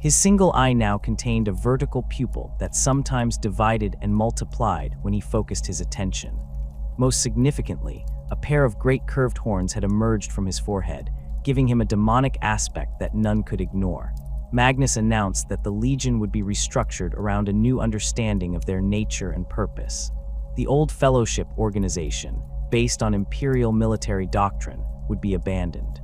His single eye now contained a vertical pupil that sometimes divided and multiplied when he focused his attention. Most significantly, a pair of great curved horns had emerged from his forehead, giving him a demonic aspect that none could ignore. Magnus announced that the Legion would be restructured around a new understanding of their nature and purpose. The old Fellowship organization, based on Imperial military doctrine, would be abandoned.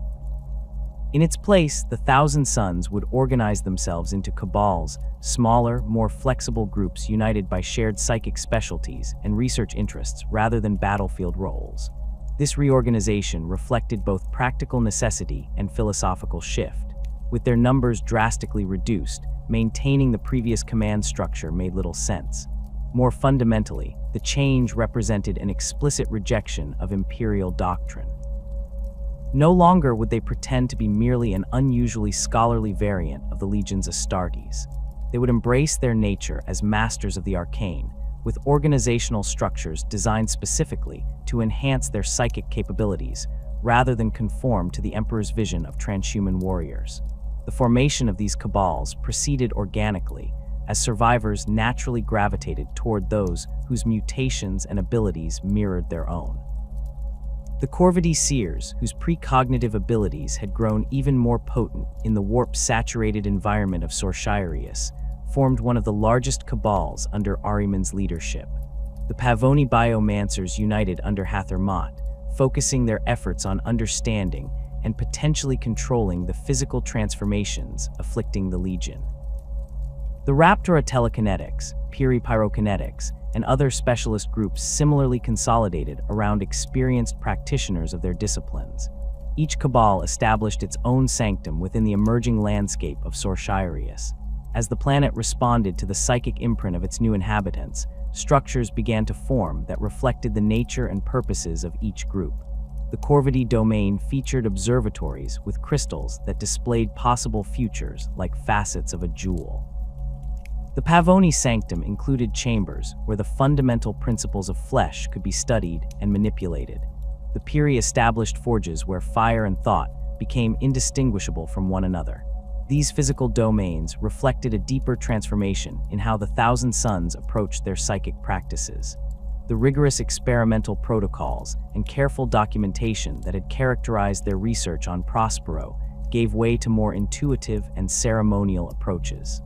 In its place, the Thousand Sons would organize themselves into cabals, smaller, more flexible groups united by shared psychic specialties and research interests rather than battlefield roles. This reorganization reflected both practical necessity and philosophical shift. With their numbers drastically reduced, maintaining the previous command structure made little sense. More fundamentally, the change represented an explicit rejection of imperial doctrine. No longer would they pretend to be merely an unusually scholarly variant of the Legion's Astartes. They would embrace their nature as masters of the arcane, with organizational structures designed specifically to enhance their psychic capabilities, rather than conform to the Emperor's vision of transhuman warriors. The formation of these cabals proceeded organically, as survivors naturally gravitated toward those whose mutations and abilities mirrored their own. The Corvidi Seers, whose precognitive abilities had grown even more potent in the warp-saturated environment of Sorshirius, formed one of the largest cabals under Ahriman's leadership. The Pavoni Biomancers united under Hathermot, focusing their efforts on understanding and potentially controlling the physical transformations afflicting the Legion. The Raptora Telekinetics, Piri Pyrokinetics, and other specialist groups similarly consolidated around experienced practitioners of their disciplines. Each cabal established its own sanctum within the emerging landscape of Sorshirius. As the planet responded to the psychic imprint of its new inhabitants, structures began to form that reflected the nature and purposes of each group. The Corvidi domain featured observatories with crystals that displayed possible futures like facets of a jewel. The Pavoni sanctum included chambers where the fundamental principles of flesh could be studied and manipulated. The Piri established forges where fire and thought became indistinguishable from one another. These physical domains reflected a deeper transformation in how the Thousand Suns approached their psychic practices. The rigorous experimental protocols and careful documentation that had characterized their research on Prospero gave way to more intuitive and ceremonial approaches.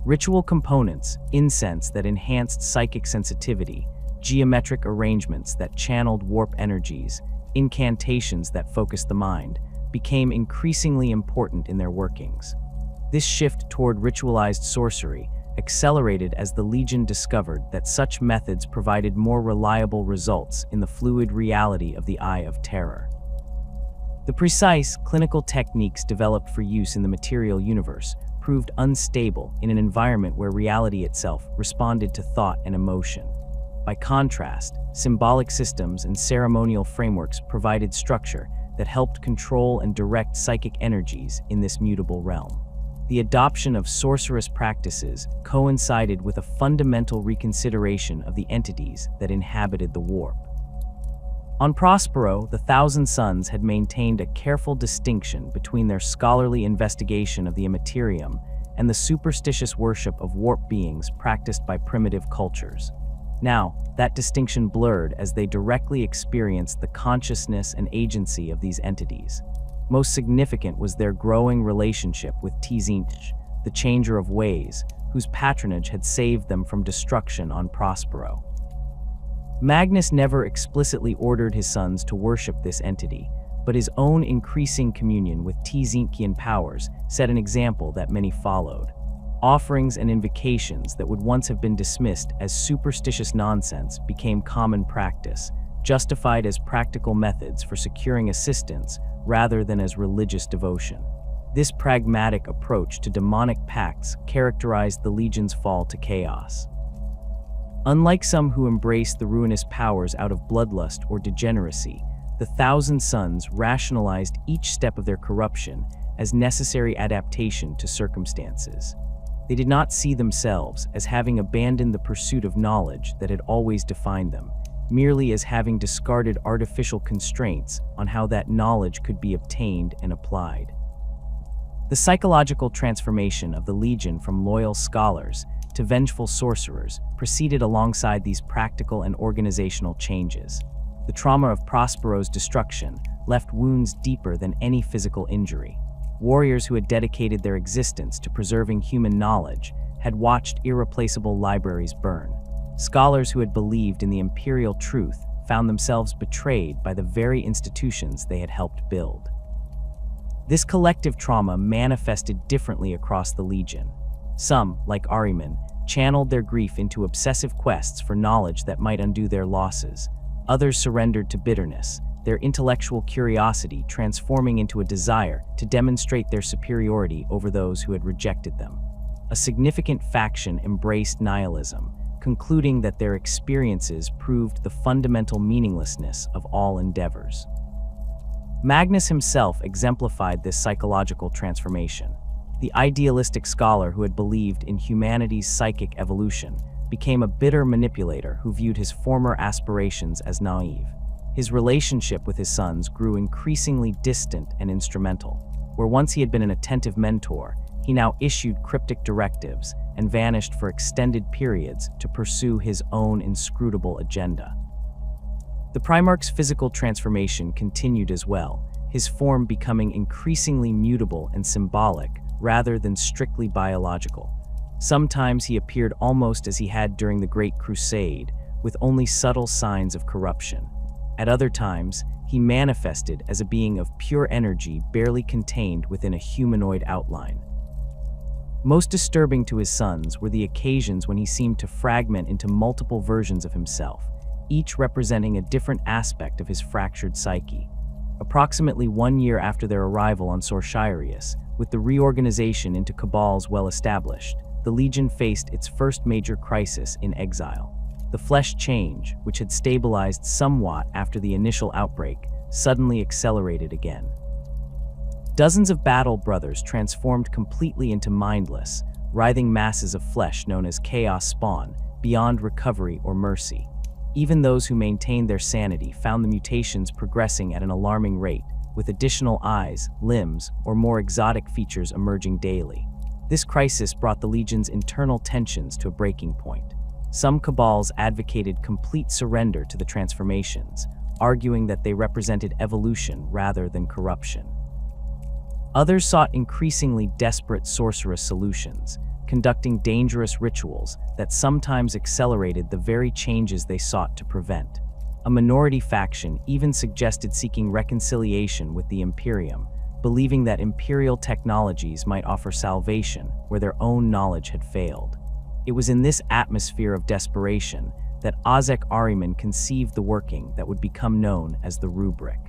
Ritual components, incense that enhanced psychic sensitivity, geometric arrangements that channeled warp energies, incantations that focused the mind, became increasingly important in their workings. This shift toward ritualized sorcery accelerated as the Legion discovered that such methods provided more reliable results in the fluid reality of the Eye of Terror. The precise, clinical techniques developed for use in the material universe proved unstable in an environment where reality itself responded to thought and emotion. By contrast, symbolic systems and ceremonial frameworks provided structure that helped control and direct psychic energies in this mutable realm. The adoption of sorcerous practices coincided with a fundamental reconsideration of the entities that inhabited the warp. On Prospero, the Thousand Suns had maintained a careful distinction between their scholarly investigation of the immaterium and the superstitious worship of warp beings practiced by primitive cultures. Now, that distinction blurred as they directly experienced the consciousness and agency of these entities. Most significant was their growing relationship with Tzeentch, the Changer of Ways, whose patronage had saved them from destruction on Prospero. Magnus never explicitly ordered his sons to worship this entity, but his own increasing communion with Tzeentchian powers set an example that many followed. Offerings and invocations that would once have been dismissed as superstitious nonsense became common practice, justified as practical methods for securing assistance rather than as religious devotion. This pragmatic approach to demonic pacts characterized the Legion's fall to chaos. Unlike some who embraced the ruinous powers out of bloodlust or degeneracy, the Thousand Suns rationalized each step of their corruption as necessary adaptation to circumstances. They did not see themselves as having abandoned the pursuit of knowledge that had always defined them, merely as having discarded artificial constraints on how that knowledge could be obtained and applied. The psychological transformation of the Legion from loyal scholars to vengeful sorcerers proceeded alongside these practical and organizational changes. The trauma of Prospero's destruction left wounds deeper than any physical injury. Warriors who had dedicated their existence to preserving human knowledge had watched irreplaceable libraries burn. Scholars who had believed in the imperial truth found themselves betrayed by the very institutions they had helped build. This collective trauma manifested differently across the Legion. Some, like Ahriman, channeled their grief into obsessive quests for knowledge that might undo their losses, Others surrendered to bitterness, their intellectual curiosity transforming into a desire to demonstrate their superiority over those who had rejected them. A significant faction embraced nihilism, concluding that their experiences proved the fundamental meaninglessness of all endeavors. Magnus himself exemplified this psychological transformation. The idealistic scholar who had believed in humanity's psychic evolution became a bitter manipulator who viewed his former aspirations as naive. His relationship with his sons grew increasingly distant and instrumental. Where once he had been an attentive mentor, he now issued cryptic directives and vanished for extended periods to pursue his own inscrutable agenda. The Primarch's physical transformation continued as well, his form becoming increasingly mutable and symbolic rather than strictly biological. Sometimes he appeared almost as he had during the Great Crusade, with only subtle signs of corruption. At other times, he manifested as a being of pure energy barely contained within a humanoid outline. Most disturbing to his sons were the occasions when he seemed to fragment into multiple versions of himself, each representing a different aspect of his fractured psyche. Approximately 1 year after their arrival on Sorshirius, with the reorganization into cabals well established, the Legion faced its first major crisis in exile. The flesh change, which had stabilized somewhat after the initial outbreak, suddenly accelerated again. Dozens of battle brothers transformed completely into mindless, writhing masses of flesh known as chaos spawn, beyond recovery or mercy. Even those who maintained their sanity found the mutations progressing at an alarming rate, with additional eyes, limbs, or more exotic features emerging daily. This crisis brought the Legion's internal tensions to a breaking point. Some cabals advocated complete surrender to the transformations, arguing that they represented evolution rather than corruption. Others sought increasingly desperate sorcerous solutions, conducting dangerous rituals that sometimes accelerated the very changes they sought to prevent. A minority faction even suggested seeking reconciliation with the Imperium, believing that Imperial technologies might offer salvation where their own knowledge had failed. It was in this atmosphere of desperation that Ahriman conceived the working that would become known as the Rubric.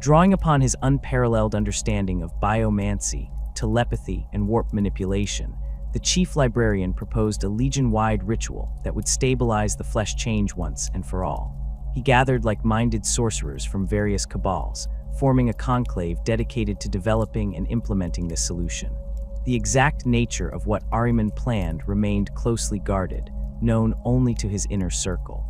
Drawing upon his unparalleled understanding of biomancy, telepathy, and warp manipulation, the chief librarian proposed a Legion-wide ritual that would stabilize the flesh change once and for all. He gathered like-minded sorcerers from various cabals, forming a conclave dedicated to developing and implementing this solution. The exact nature of what Ahriman planned remained closely guarded, known only to his inner circle.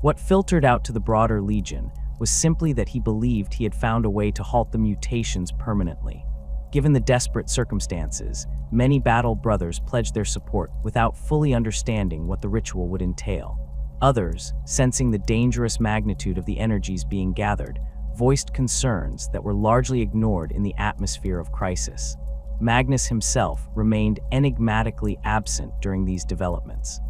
What filtered out to the broader Legion was simply that he believed he had found a way to halt the mutations permanently. Given the desperate circumstances, many battle brothers pledged their support without fully understanding what the ritual would entail. Others, sensing the dangerous magnitude of the energies being gathered, voiced concerns that were largely ignored in the atmosphere of crisis. Magnus himself remained enigmatically absent during these developments.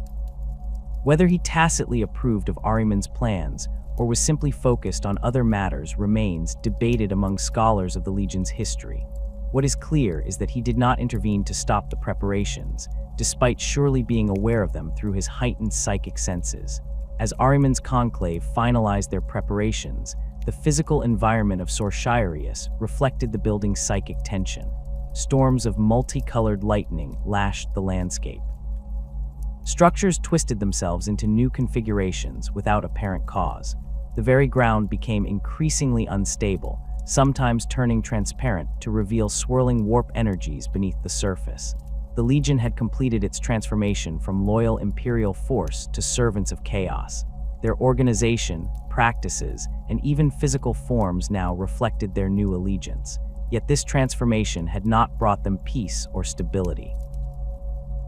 Whether he tacitly approved of Ahriman's plans or was simply focused on other matters remains debated among scholars of the Legion's history. What is clear is that he did not intervene to stop the preparations, despite surely being aware of them through his heightened psychic senses. As Ahriman's conclave finalized their preparations, the physical environment of Sorshirius reflected the building's psychic tension. Storms of multicolored lightning lashed the landscape. Structures twisted themselves into new configurations without apparent cause. The very ground became increasingly unstable, sometimes turning transparent to reveal swirling warp energies beneath the surface. The Legion had completed its transformation from loyal Imperial force to servants of chaos. Their organization, practices, and even physical forms now reflected their new allegiance. Yet this transformation had not brought them peace or stability.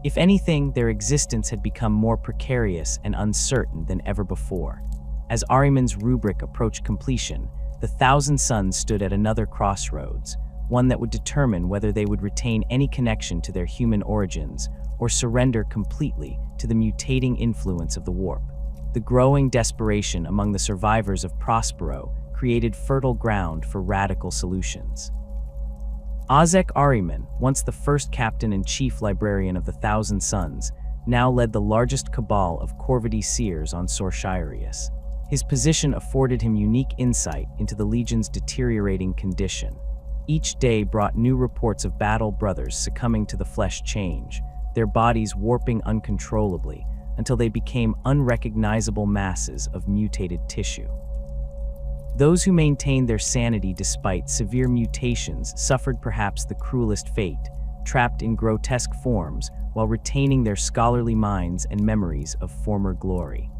If anything, their existence had become more precarious and uncertain than ever before. As Ahriman's Rubric approached completion, the Thousand Sons stood at another crossroads, one that would determine whether they would retain any connection to their human origins or surrender completely to the mutating influence of the warp. The growing desperation among the survivors of Prospero created fertile ground for radical solutions. Ahriman, once the first captain and chief librarian of the Thousand Sons, now led the largest cabal of Corvidi seers on Sorshirius. His position afforded him unique insight into the Legion's deteriorating condition. Each day brought new reports of battle brothers succumbing to the flesh change, their bodies warping uncontrollably until they became unrecognizable masses of mutated tissue. Those who maintained their sanity despite severe mutations suffered perhaps the cruelest fate, trapped in grotesque forms while retaining their scholarly minds and memories of former glory.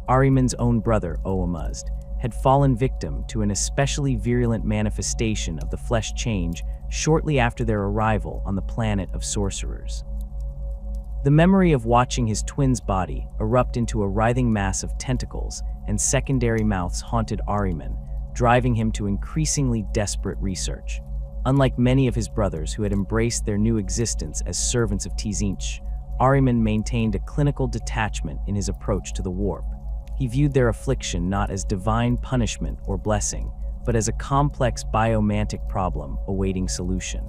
Ahriman's own brother, Oamuzd, had fallen victim to an especially virulent manifestation of the flesh change shortly after their arrival on the planet of sorcerers. The memory of watching his twin's body erupt into a writhing mass of tentacles and secondary mouths haunted Ahriman, driving him to increasingly desperate research. Unlike many of his brothers who had embraced their new existence as servants of Tzeentch, Ahriman maintained a clinical detachment in his approach to the warp. He viewed their affliction not as divine punishment or blessing, but as a complex biomantic problem awaiting solution.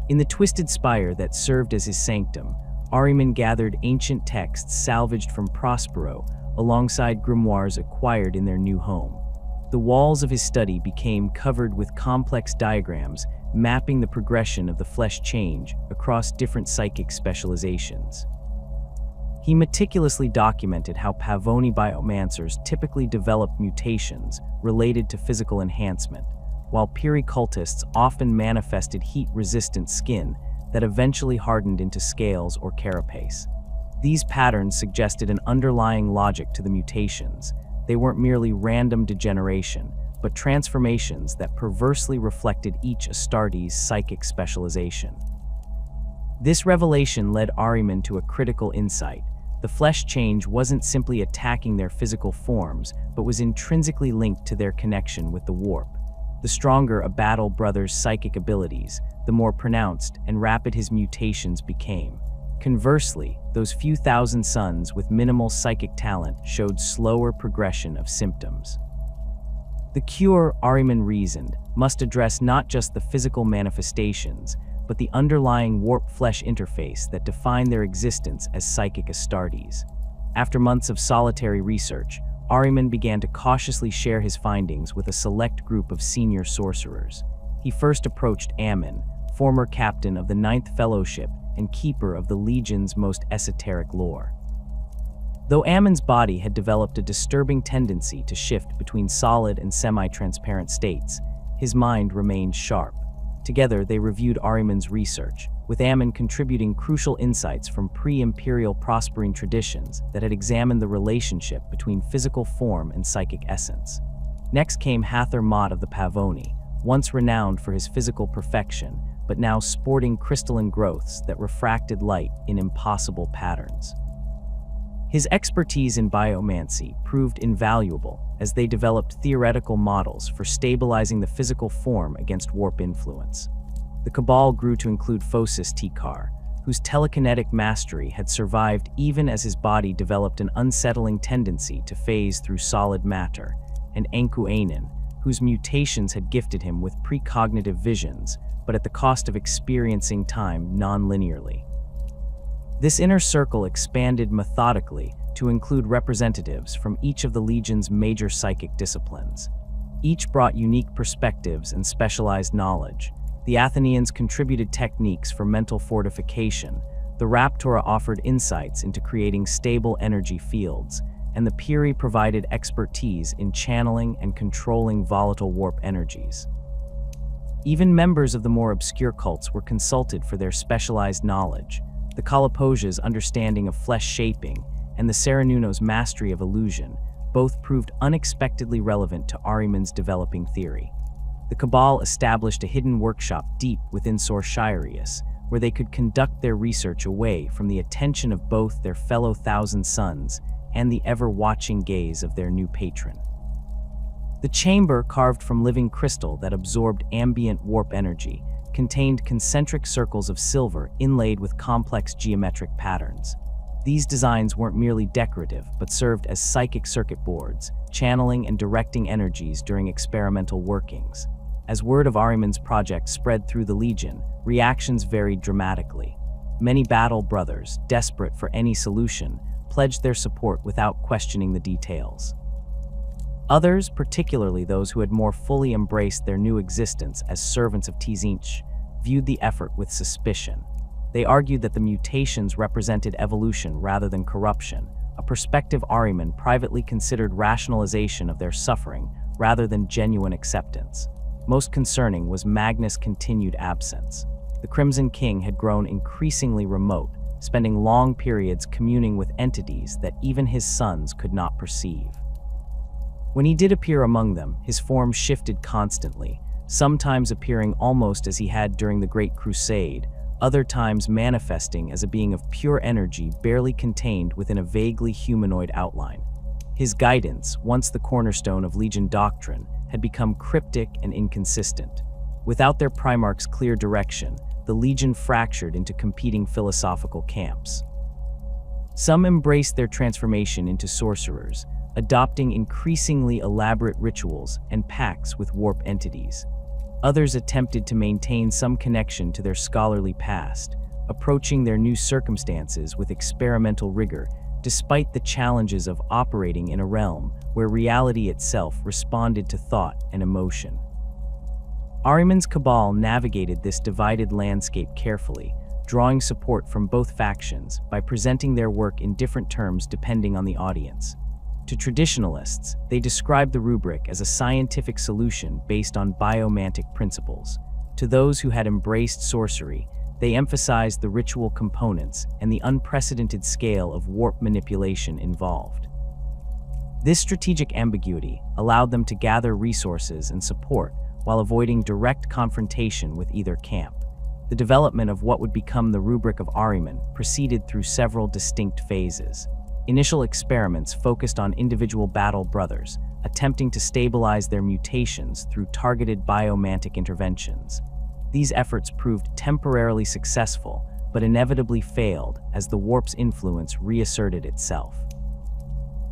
In the twisted spire that served as his sanctum, Ahriman gathered ancient texts salvaged from Prospero alongside grimoires acquired in their new home. The walls of his study became covered with complex diagrams mapping the progression of the flesh change across different psychic specializations. He meticulously documented how Pavoni biomancers typically developed mutations related to physical enhancement, while Piri cultists often manifested heat-resistant skin that eventually hardened into scales or carapace. These patterns suggested an underlying logic to the mutations. They weren't merely random degeneration, but transformations that perversely reflected each Astartes' psychic specialization. This revelation led Ahriman to a critical insight. The flesh change wasn't simply attacking their physical forms, but was intrinsically linked to their connection with the warp. The stronger a battle brother's psychic abilities, the more pronounced and rapid his mutations became. Conversely, those few thousand suns with minimal psychic talent showed slower progression of symptoms. The cure, Ahriman reasoned, must address not just the physical manifestations, but the underlying warp-flesh interface that defined their existence as psychic Astartes. After months of solitary research, Ahriman began to cautiously share his findings with a select group of senior sorcerers. He first approached Ammon, former captain of the Ninth Fellowship and keeper of the Legion's most esoteric lore. Though Ammon's body had developed a disturbing tendency to shift between solid and semi-transparent states, his mind remained sharp. Together, they reviewed Ahriman's research, with Ammon contributing crucial insights from pre-Imperial Prosperine traditions that had examined the relationship between physical form and psychic essence. Next came Hathor Mott of the Pavoni, once renowned for his physical perfection, but now sporting crystalline growths that refracted light in impossible patterns. His expertise in biomancy proved invaluable as they developed theoretical models for stabilizing the physical form against warp influence. The Cabal grew to include Phocis Tikar, whose telekinetic mastery had survived even as his body developed an unsettling tendency to phase through solid matter, and Enku Anin, whose mutations had gifted him with precognitive visions, but at the cost of experiencing time non-linearly. This inner circle expanded methodically to include representatives from each of the Legion's major psychic disciplines. Each brought unique perspectives and specialized knowledge. The Athenians contributed techniques for mental fortification, the Raptora offered insights into creating stable energy fields, and the Piri provided expertise in channeling and controlling volatile warp energies. Even members of the more obscure cults were consulted for their specialized knowledge. The Kalapoja's understanding of flesh shaping and the Saranuno's mastery of illusion both proved unexpectedly relevant to Ahriman's developing theory. The Cabal established a hidden workshop deep within Sorshirius, where they could conduct their research away from the attention of both their fellow Thousand Sons and the ever-watching gaze of their new patron. The chamber, carved from living crystal that absorbed ambient warp energy, contained concentric circles of silver inlaid with complex geometric patterns. These designs weren't merely decorative, but served as psychic circuit boards, channeling and directing energies during experimental workings. As word of Ahriman's project spread through the Legion, reactions varied dramatically. Many battle brothers, desperate for any solution, pledged their support without questioning the details. Others, particularly those who had more fully embraced their new existence as servants of Tzeentch, viewed the effort with suspicion. They argued that the mutations represented evolution rather than corruption, a perspective Ahriman privately considered rationalization of their suffering rather than genuine acceptance. Most concerning was Magnus' continued absence. The Crimson King had grown increasingly remote, spending long periods communing with entities that even his sons could not perceive. When he did appear among them, his form shifted constantly, sometimes appearing almost as he had during the Great Crusade, other times manifesting as a being of pure energy barely contained within a vaguely humanoid outline. His guidance, once the cornerstone of Legion doctrine, had become cryptic and inconsistent. Without their Primarch's clear direction, the Legion fractured into competing philosophical camps. Some embraced their transformation into sorcerers, adopting increasingly elaborate rituals and pacts with warp entities. Others attempted to maintain some connection to their scholarly past, approaching their new circumstances with experimental rigor, despite the challenges of operating in a realm where reality itself responded to thought and emotion. Ahriman's cabal navigated this divided landscape carefully, drawing support from both factions by presenting their work in different terms depending on the audience. To traditionalists, they described the Rubric as a scientific solution based on biomantic principles. To those who had embraced sorcery, they emphasized the ritual components and the unprecedented scale of warp manipulation involved. This strategic ambiguity allowed them to gather resources and support while avoiding direct confrontation with either camp. The development of what would become the Rubric of Ahriman proceeded through several distinct phases. Initial experiments focused on individual battle brothers, attempting to stabilize their mutations through targeted biomantic interventions. These efforts proved temporarily successful, but inevitably failed as the warp's influence reasserted itself.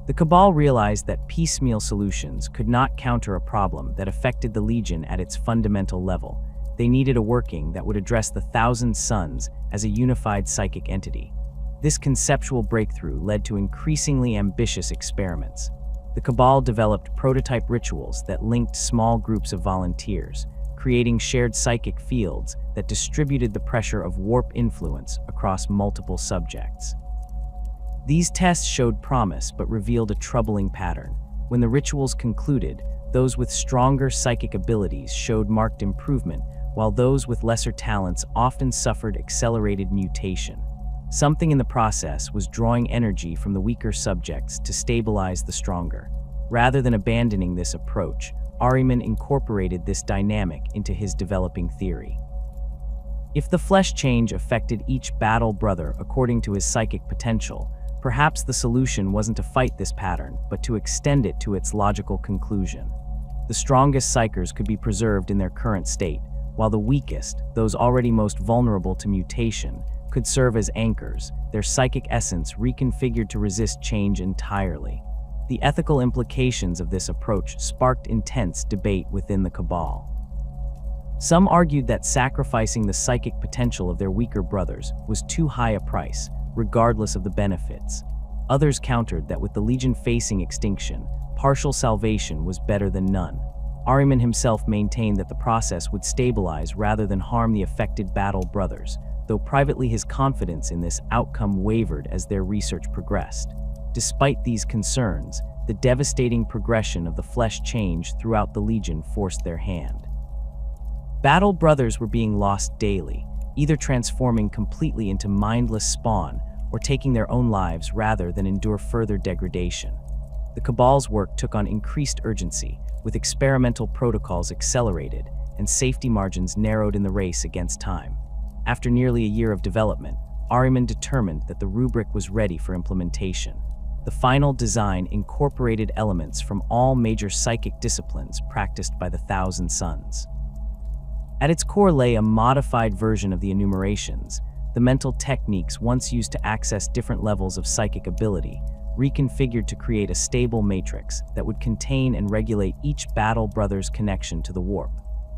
The Cabal realized that piecemeal solutions could not counter a problem that affected the Legion at its fundamental level. They needed a working that would address the Thousand Suns as a unified psychic entity. This conceptual breakthrough led to increasingly ambitious experiments. The Cabal developed prototype rituals that linked small groups of volunteers, creating shared psychic fields that distributed the pressure of warp influence across multiple subjects. These tests showed promise but revealed a troubling pattern. When the rituals concluded, those with stronger psychic abilities showed marked improvement, while those with lesser talents often suffered accelerated mutation. Something in the process was drawing energy from the weaker subjects to stabilize the stronger. Rather than abandoning this approach, Ahriman incorporated this dynamic into his developing theory. If the flesh change affected each battle brother according to his psychic potential, perhaps the solution wasn't to fight this pattern, but to extend it to its logical conclusion. The strongest psychers could be preserved in their current state, while the weakest, those already most vulnerable to mutation, could serve as anchors, their psychic essence reconfigured to resist change entirely. The ethical implications of this approach sparked intense debate within the Cabal. Some argued that sacrificing the psychic potential of their weaker brothers was too high a price, regardless of the benefits. Others countered that with the Legion facing extinction, partial salvation was better than none. Ahriman himself maintained that the process would stabilize rather than harm the affected battle brothers, though privately his confidence in this outcome wavered as their research progressed. Despite these concerns, the devastating progression of the flesh change throughout the Legion forced their hand. Battle brothers were being lost daily, either transforming completely into mindless spawn or taking their own lives rather than endure further degradation. The Cabal's work took on increased urgency, with experimental protocols accelerated and safety margins narrowed in the race against time. After nearly a year of development, Ahriman determined that the Rubric was ready for implementation. The final design incorporated elements from all major psychic disciplines practiced by the Thousand Suns. At its core lay a modified version of the enumerations, the mental techniques once used to access different levels of psychic ability, reconfigured to create a stable matrix that would contain and regulate each battle brother's connection to the warp.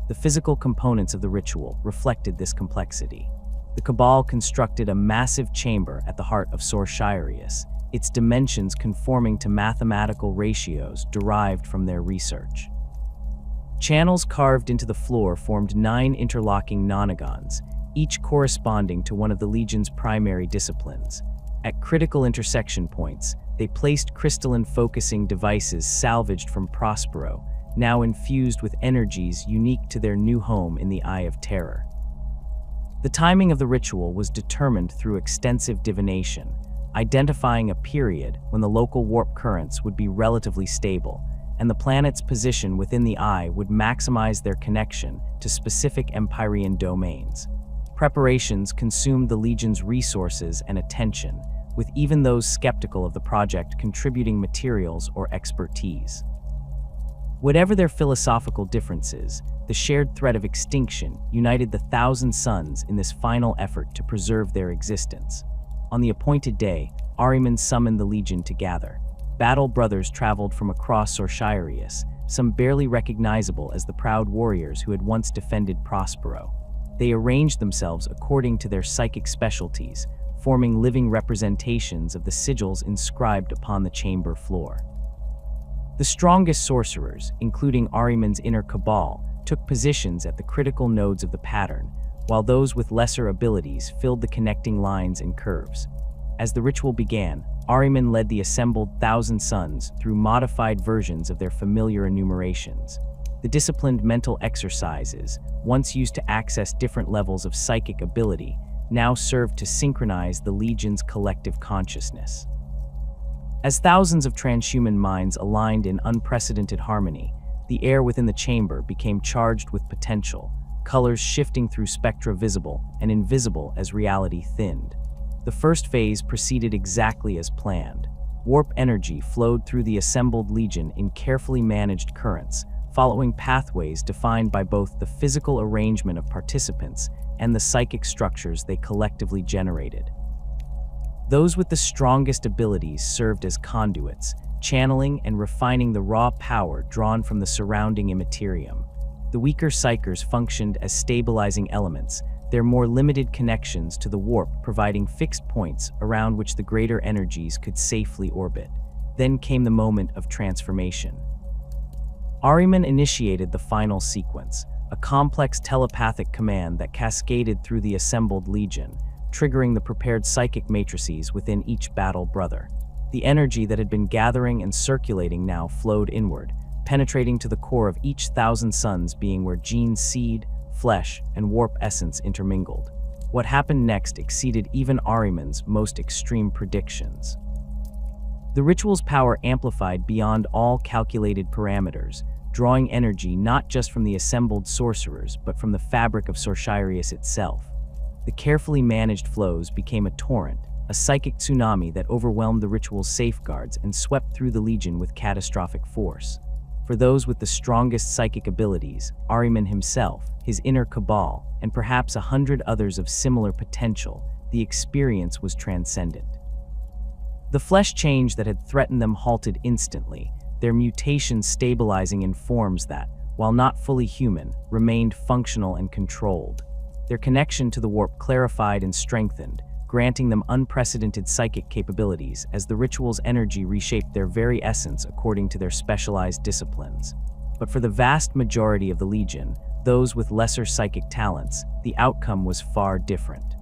The physical components of the ritual reflected this complexity. The Cabal constructed a massive chamber at the heart of Sorshirius, its dimensions conforming to mathematical ratios derived from their research. Channels carved into the floor formed 9 interlocking nonagons, each corresponding to one of the Legion's primary disciplines. At critical intersection points, they placed crystalline focusing devices salvaged from Prospero, now infused with energies unique to their new home in the Eye of Terror. The timing of the ritual was determined through extensive divination, identifying a period when the local warp currents would be relatively stable, and the planet's position within the eye would maximize their connection to specific Empyrean domains. Preparations consumed the Legion's resources and attention, with even those skeptical of the project contributing materials or expertise. Whatever their philosophical differences, the shared threat of extinction united the 1,000 suns in this final effort to preserve their existence. On the appointed day, Ahriman summoned the Legion to gather. Battle brothers traveled from across Sorshirius, some barely recognizable as the proud warriors who had once defended Prospero. They arranged themselves according to their psychic specialties, forming living representations of the sigils inscribed upon the chamber floor. The strongest sorcerers, including Ahriman's inner cabal, took positions at the critical nodes of the pattern, while those with lesser abilities filled the connecting lines and curves. As the ritual began, Ahriman led the assembled 1,000 suns through modified versions of their familiar enumerations. The disciplined mental exercises, once used to access different levels of psychic ability, now served to synchronize the Legion's collective consciousness. As thousands of transhuman minds aligned in unprecedented harmony, the air within the chamber became charged with potential, colors shifting through spectra visible and invisible as reality thinned. The first phase proceeded exactly as planned. Warp energy flowed through the assembled Legion in carefully managed currents, following pathways defined by both the physical arrangement of participants and the psychic structures they collectively generated. Those with the strongest abilities served as conduits, channeling and refining the raw power drawn from the surrounding immaterium. The weaker psychers functioned as stabilizing elements, their more limited connections to the warp providing fixed points around which the greater energies could safely orbit. Then came the moment of transformation. Ahriman initiated the final sequence, a complex telepathic command that cascaded through the assembled Legion, triggering the prepared psychic matrices within each battle brother. The energy that had been gathering and circulating now flowed inward, penetrating to the core of each 1,000 suns being where gene seed, flesh, and warp essence intermingled. What happened next exceeded even Ahriman's most extreme predictions. The ritual's power amplified beyond all calculated parameters, drawing energy not just from the assembled sorcerers but from the fabric of Sorshirius itself. The carefully managed flows became a torrent, a psychic tsunami that overwhelmed the ritual's safeguards and swept through the Legion with catastrophic force. For those with the strongest psychic abilities, Ahriman himself, his inner cabal, and perhaps 100 others of similar potential, the experience was transcendent. The flesh change that had threatened them halted instantly, their mutations stabilizing in forms that, while not fully human, remained functional and controlled. Their connection to the warp clarified and strengthened, granting them unprecedented psychic capabilities as the ritual's energy reshaped their very essence according to their specialized disciplines. But for the vast majority of the Legion, those with lesser psychic talents, the outcome was far different.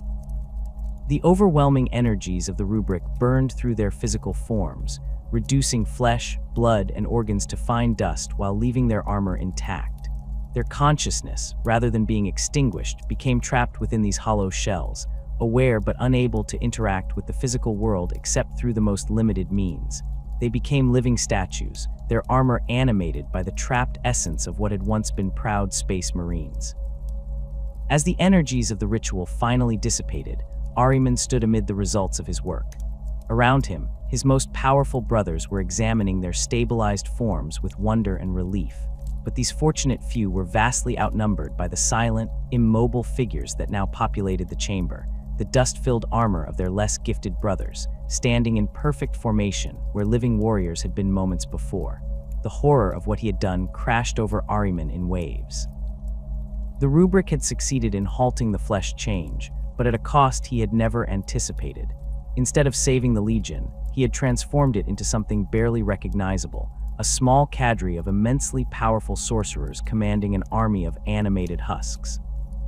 The overwhelming energies of the Rubric burned through their physical forms, reducing flesh, blood, and organs to fine dust while leaving their armor intact. Their consciousness, rather than being extinguished, became trapped within these hollow shells, aware but unable to interact with the physical world except through the most limited means. They became living statues, their armor animated by the trapped essence of what had once been proud space marines. As the energies of the ritual finally dissipated, Ahriman stood amid the results of his work. Around him, his most powerful brothers were examining their stabilized forms with wonder and relief. But these fortunate few were vastly outnumbered by the silent, immobile figures that now populated the chamber, the dust-filled armor of their less gifted brothers, standing in perfect formation where living warriors had been moments before. The horror of what he had done crashed over Ahriman in waves. The Rubric had succeeded in halting the flesh change, but at a cost he had never anticipated. Instead of saving the Legion, he had transformed it into something barely recognizable, a small cadre of immensely powerful sorcerers commanding an army of animated husks.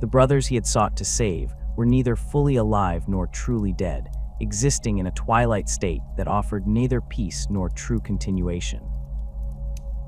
The brothers he had sought to save were neither fully alive nor truly dead, existing in a twilight state that offered neither peace nor true continuation.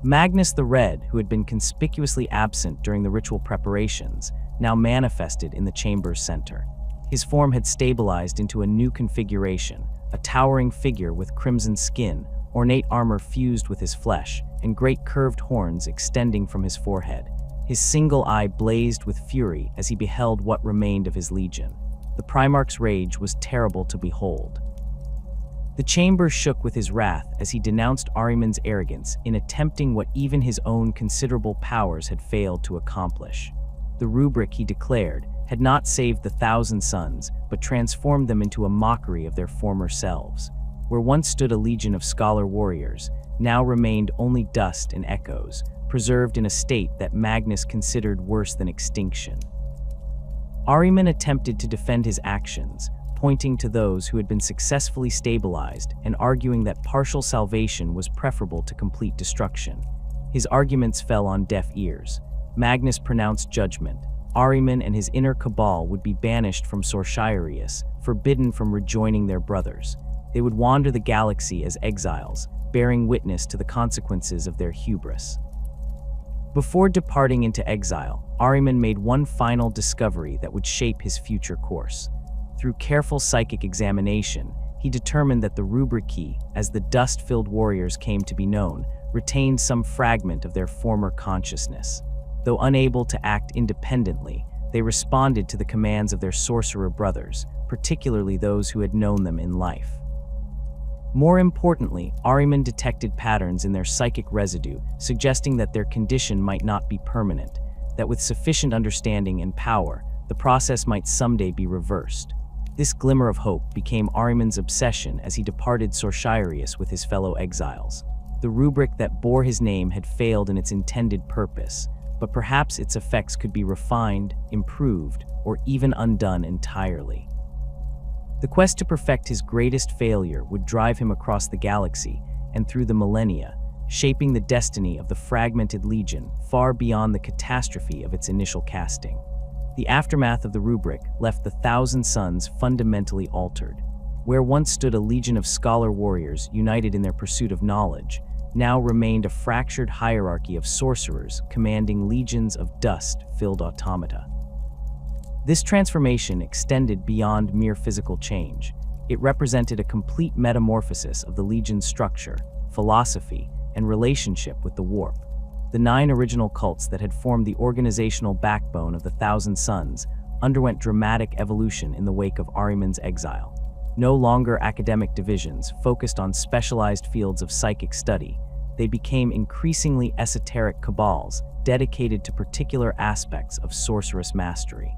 Magnus the Red, who had been conspicuously absent during the ritual preparations, now manifested in the chamber's center. His form had stabilized into a new configuration, a towering figure with crimson skin, ornate armor fused with his flesh, and great curved horns extending from his forehead. His single eye blazed with fury as he beheld what remained of his legion. The Primarch's rage was terrible to behold. The chamber shook with his wrath as he denounced Ahriman's arrogance in attempting what even his own considerable powers had failed to accomplish. The Rubric, he declared, had not saved the 1,000 Sons, but transformed them into a mockery of their former selves. Where once stood a legion of scholar warriors, now remained only dust and echoes, preserved in a state that Magnus considered worse than extinction. Ahriman attempted to defend his actions, pointing to those who had been successfully stabilized and arguing that partial salvation was preferable to complete destruction. His arguments fell on deaf ears. Magnus pronounced judgment. Ahriman and his inner cabal would be banished from Sorshirius, forbidden from rejoining their brothers. They would wander the galaxy as exiles, bearing witness to the consequences of their hubris. Before departing into exile, Ahriman made one final discovery that would shape his future course. Through careful psychic examination, he determined that the Rubric key, as the dust-filled warriors came to be known, retained some fragment of their former consciousness. Though unable to act independently, they responded to the commands of their sorcerer brothers, particularly those who had known them in life. More importantly, Ahriman detected patterns in their psychic residue, suggesting that their condition might not be permanent, that with sufficient understanding and power, the process might someday be reversed. This glimmer of hope became Ahriman's obsession as he departed Sorshirius with his fellow exiles. The Rubric that bore his name had failed in its intended purpose, but perhaps its effects could be refined, improved, or even undone entirely. The quest to perfect his greatest failure would drive him across the galaxy and through the millennia, shaping the destiny of the fragmented Legion far beyond the catastrophe of its initial casting. The aftermath of the Rubric left the 1,000 Sons fundamentally altered. Where once stood a legion of scholar warriors united in their pursuit of knowledge, now remained a fractured hierarchy of sorcerers commanding legions of dust-filled automata. This transformation extended beyond mere physical change. It represented a complete metamorphosis of the Legion's structure, philosophy, and relationship with the warp. The 9 original cults that had formed the organizational backbone of the 1,000 Sons underwent dramatic evolution in the wake of Ahriman's exile. No longer academic divisions focused on specialized fields of psychic study, they became increasingly esoteric cabals dedicated to particular aspects of sorcerous mastery.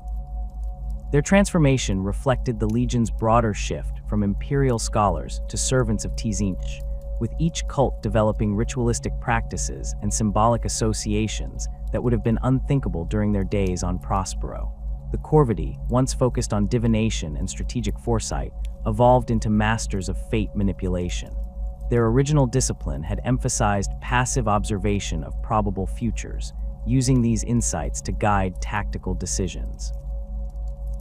Their transformation reflected the Legion's broader shift from imperial scholars to servants of Tzeentch, with each cult developing ritualistic practices and symbolic associations that would have been unthinkable during their days on Prospero. The Corvidae, once focused on divination and strategic foresight, evolved into masters of fate manipulation. Their original discipline had emphasized passive observation of probable futures, using these insights to guide tactical decisions.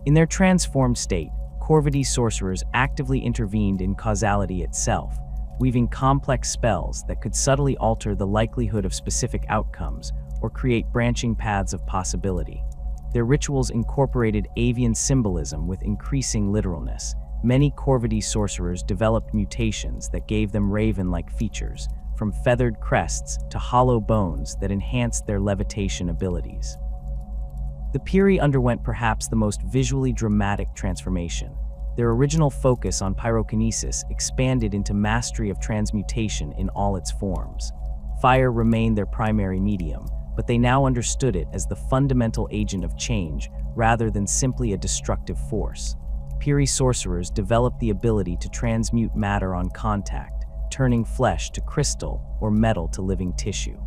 In their transformed state, Corvidae sorcerers actively intervened in causality itself, weaving complex spells that could subtly alter the likelihood of specific outcomes or create branching paths of possibility. Their rituals incorporated avian symbolism with increasing literalness. Many Corvidae sorcerers developed mutations that gave them raven-like features, from feathered crests to hollow bones that enhanced their levitation abilities. The Piri underwent perhaps the most visually dramatic transformation. Their original focus on pyrokinesis expanded into mastery of transmutation in all its forms. Fire remained their primary medium, but they now understood it as the fundamental agent of change rather than simply a destructive force. Piri sorcerers developed the ability to transmute matter on contact, turning flesh to crystal or metal to living tissue.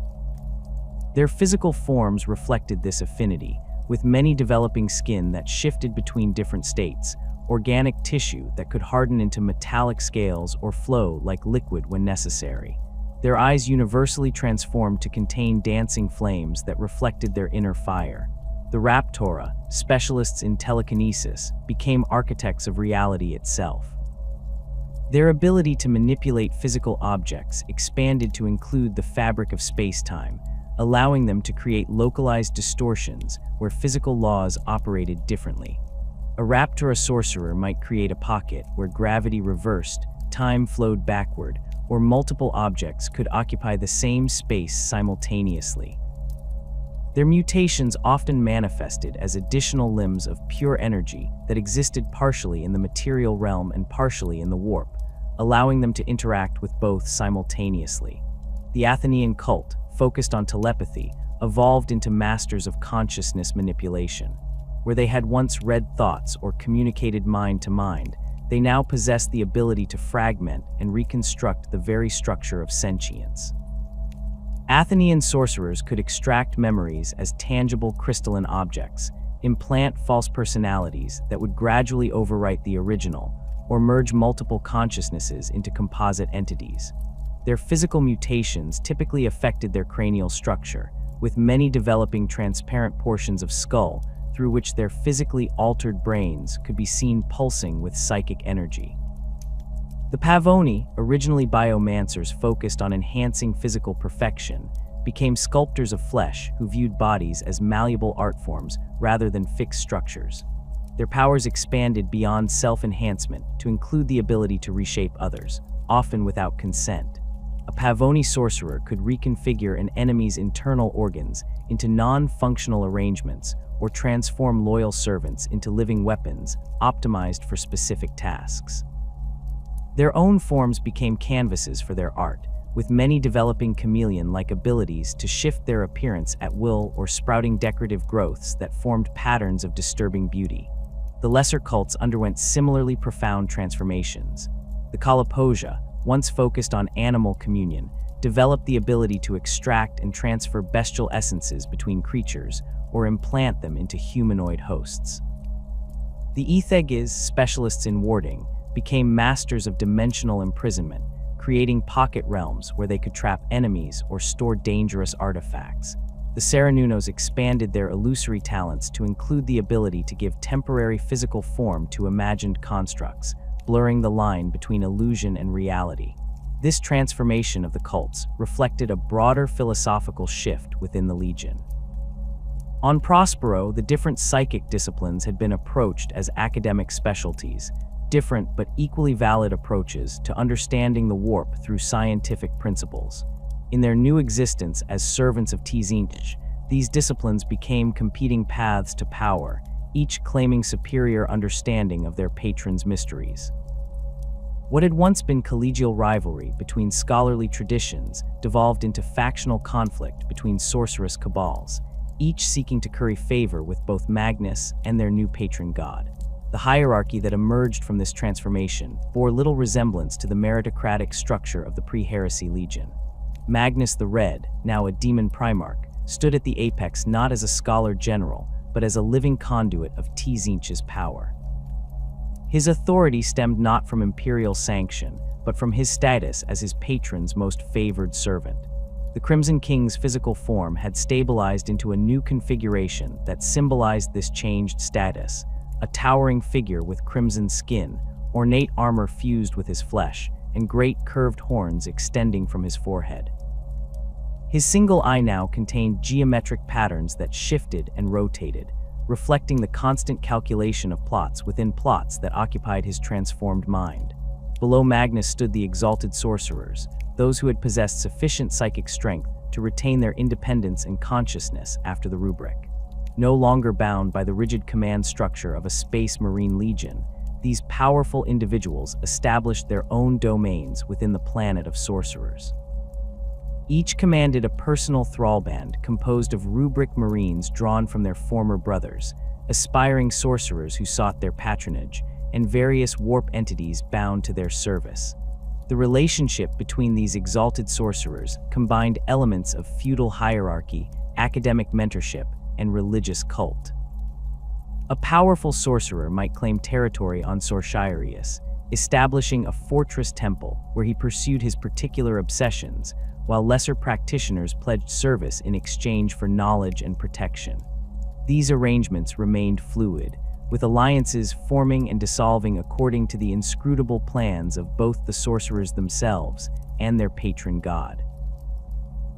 Their physical forms reflected this affinity, with many developing skin that shifted between different states, organic tissue that could harden into metallic scales or flow like liquid when necessary. Their eyes universally transformed to contain dancing flames that reflected their inner fire. The Raptora, specialists in telekinesis, became architects of reality itself. Their ability to manipulate physical objects expanded to include the fabric of space-time, allowing them to create localized distortions where physical laws operated differently. A Raptora sorcerer might create a pocket where gravity reversed, time flowed backward, or multiple objects could occupy the same space simultaneously. Their mutations often manifested as additional limbs of pure energy that existed partially in the material realm and partially in the warp, allowing them to interact with both simultaneously. The Athenian cult, focused on telepathy, evolved into masters of consciousness manipulation. Where they had once read thoughts or communicated mind to mind, they now possessed the ability to fragment and reconstruct the very structure of sentience. Athenian sorcerers could extract memories as tangible crystalline objects, implant false personalities that would gradually overwrite the original, or merge multiple consciousnesses into composite entities. Their physical mutations typically affected their cranial structure, with many developing transparent portions of skull through which their physically altered brains could be seen pulsing with psychic energy. The Pavoni, originally biomancers focused on enhancing physical perfection, became sculptors of flesh who viewed bodies as malleable art forms rather than fixed structures. Their powers expanded beyond self-enhancement to include the ability to reshape others, often without consent. A Pavoni sorcerer could reconfigure an enemy's internal organs into non-functional arrangements or transform loyal servants into living weapons optimized for specific tasks. Their own forms became canvases for their art, with many developing chameleon-like abilities to shift their appearance at will or sprouting decorative growths that formed patterns of disturbing beauty. The lesser cults underwent similarly profound transformations. The Kalapoja, once focused on animal communion, developed the ability to extract and transfer bestial essences between creatures or implant them into humanoid hosts. The Ethegis, specialists in warding, became masters of dimensional imprisonment, creating pocket realms where they could trap enemies or store dangerous artifacts. The Saranunos expanded their illusory talents to include the ability to give temporary physical form to imagined constructs, blurring the line between illusion and reality. This transformation of the cults reflected a broader philosophical shift within the Legion. On Prospero, the different psychic disciplines had been approached as academic specialties, different but equally valid approaches to understanding the warp through scientific principles. In their new existence as servants of Tzeentch, these disciplines became competing paths to power, each claiming superior understanding of their patron's mysteries. What had once been collegial rivalry between scholarly traditions devolved into factional conflict between sorcerous cabals, each seeking to curry favor with both Magnus and their new patron god. The hierarchy that emerged from this transformation bore little resemblance to the meritocratic structure of the pre-heresy legion. Magnus the Red, now a demon Primarch, stood at the apex not as a scholar general, but as a living conduit of Tzeentch's power. His authority stemmed not from imperial sanction, but from his status as his patron's most favored servant. The Crimson King's physical form had stabilized into a new configuration that symbolized this changed status, a towering figure with crimson skin, ornate armor fused with his flesh, and great curved horns extending from his forehead. His single eye now contained geometric patterns that shifted and rotated, reflecting the constant calculation of plots within plots that occupied his transformed mind. Below Magnus stood the exalted sorcerers, those who had possessed sufficient psychic strength to retain their independence and consciousness after the Rubric. No longer bound by the rigid command structure of a space marine legion, these powerful individuals established their own domains within the planet of sorcerers. Each commanded a personal thrallband composed of Rubric marines drawn from their former brothers, aspiring sorcerers who sought their patronage, and various warp entities bound to their service. The relationship between these exalted sorcerers combined elements of feudal hierarchy, academic mentorship, and religious cult. A powerful sorcerer might claim territory on Sorshirius, establishing a fortress temple where he pursued his particular obsessions, while lesser practitioners pledged service in exchange for knowledge and protection. These arrangements remained fluid, with alliances forming and dissolving according to the inscrutable plans of both the sorcerers themselves and their patron god.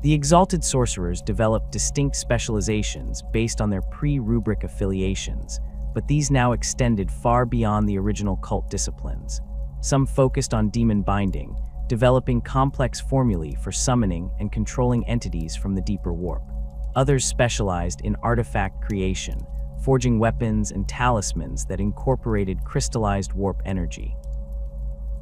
The exalted sorcerers developed distinct specializations based on their pre-rubric affiliations, but these now extended far beyond the original cult disciplines. Some focused on demon binding, developing complex formulae for summoning and controlling entities from the deeper warp. Others specialized in artifact creation, forging weapons and talismans that incorporated crystallized warp energy.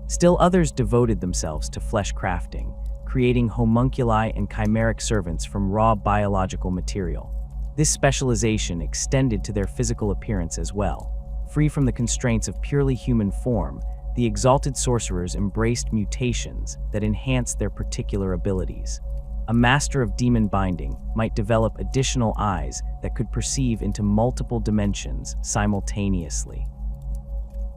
Still others devoted themselves to flesh crafting, creating homunculi and chimeric servants from raw biological material. This specialization extended to their physical appearance as well. Free from the constraints of purely human form, the exalted sorcerers embraced mutations that enhanced their particular abilities. A master of demon binding might develop additional eyes that could perceive into multiple dimensions simultaneously.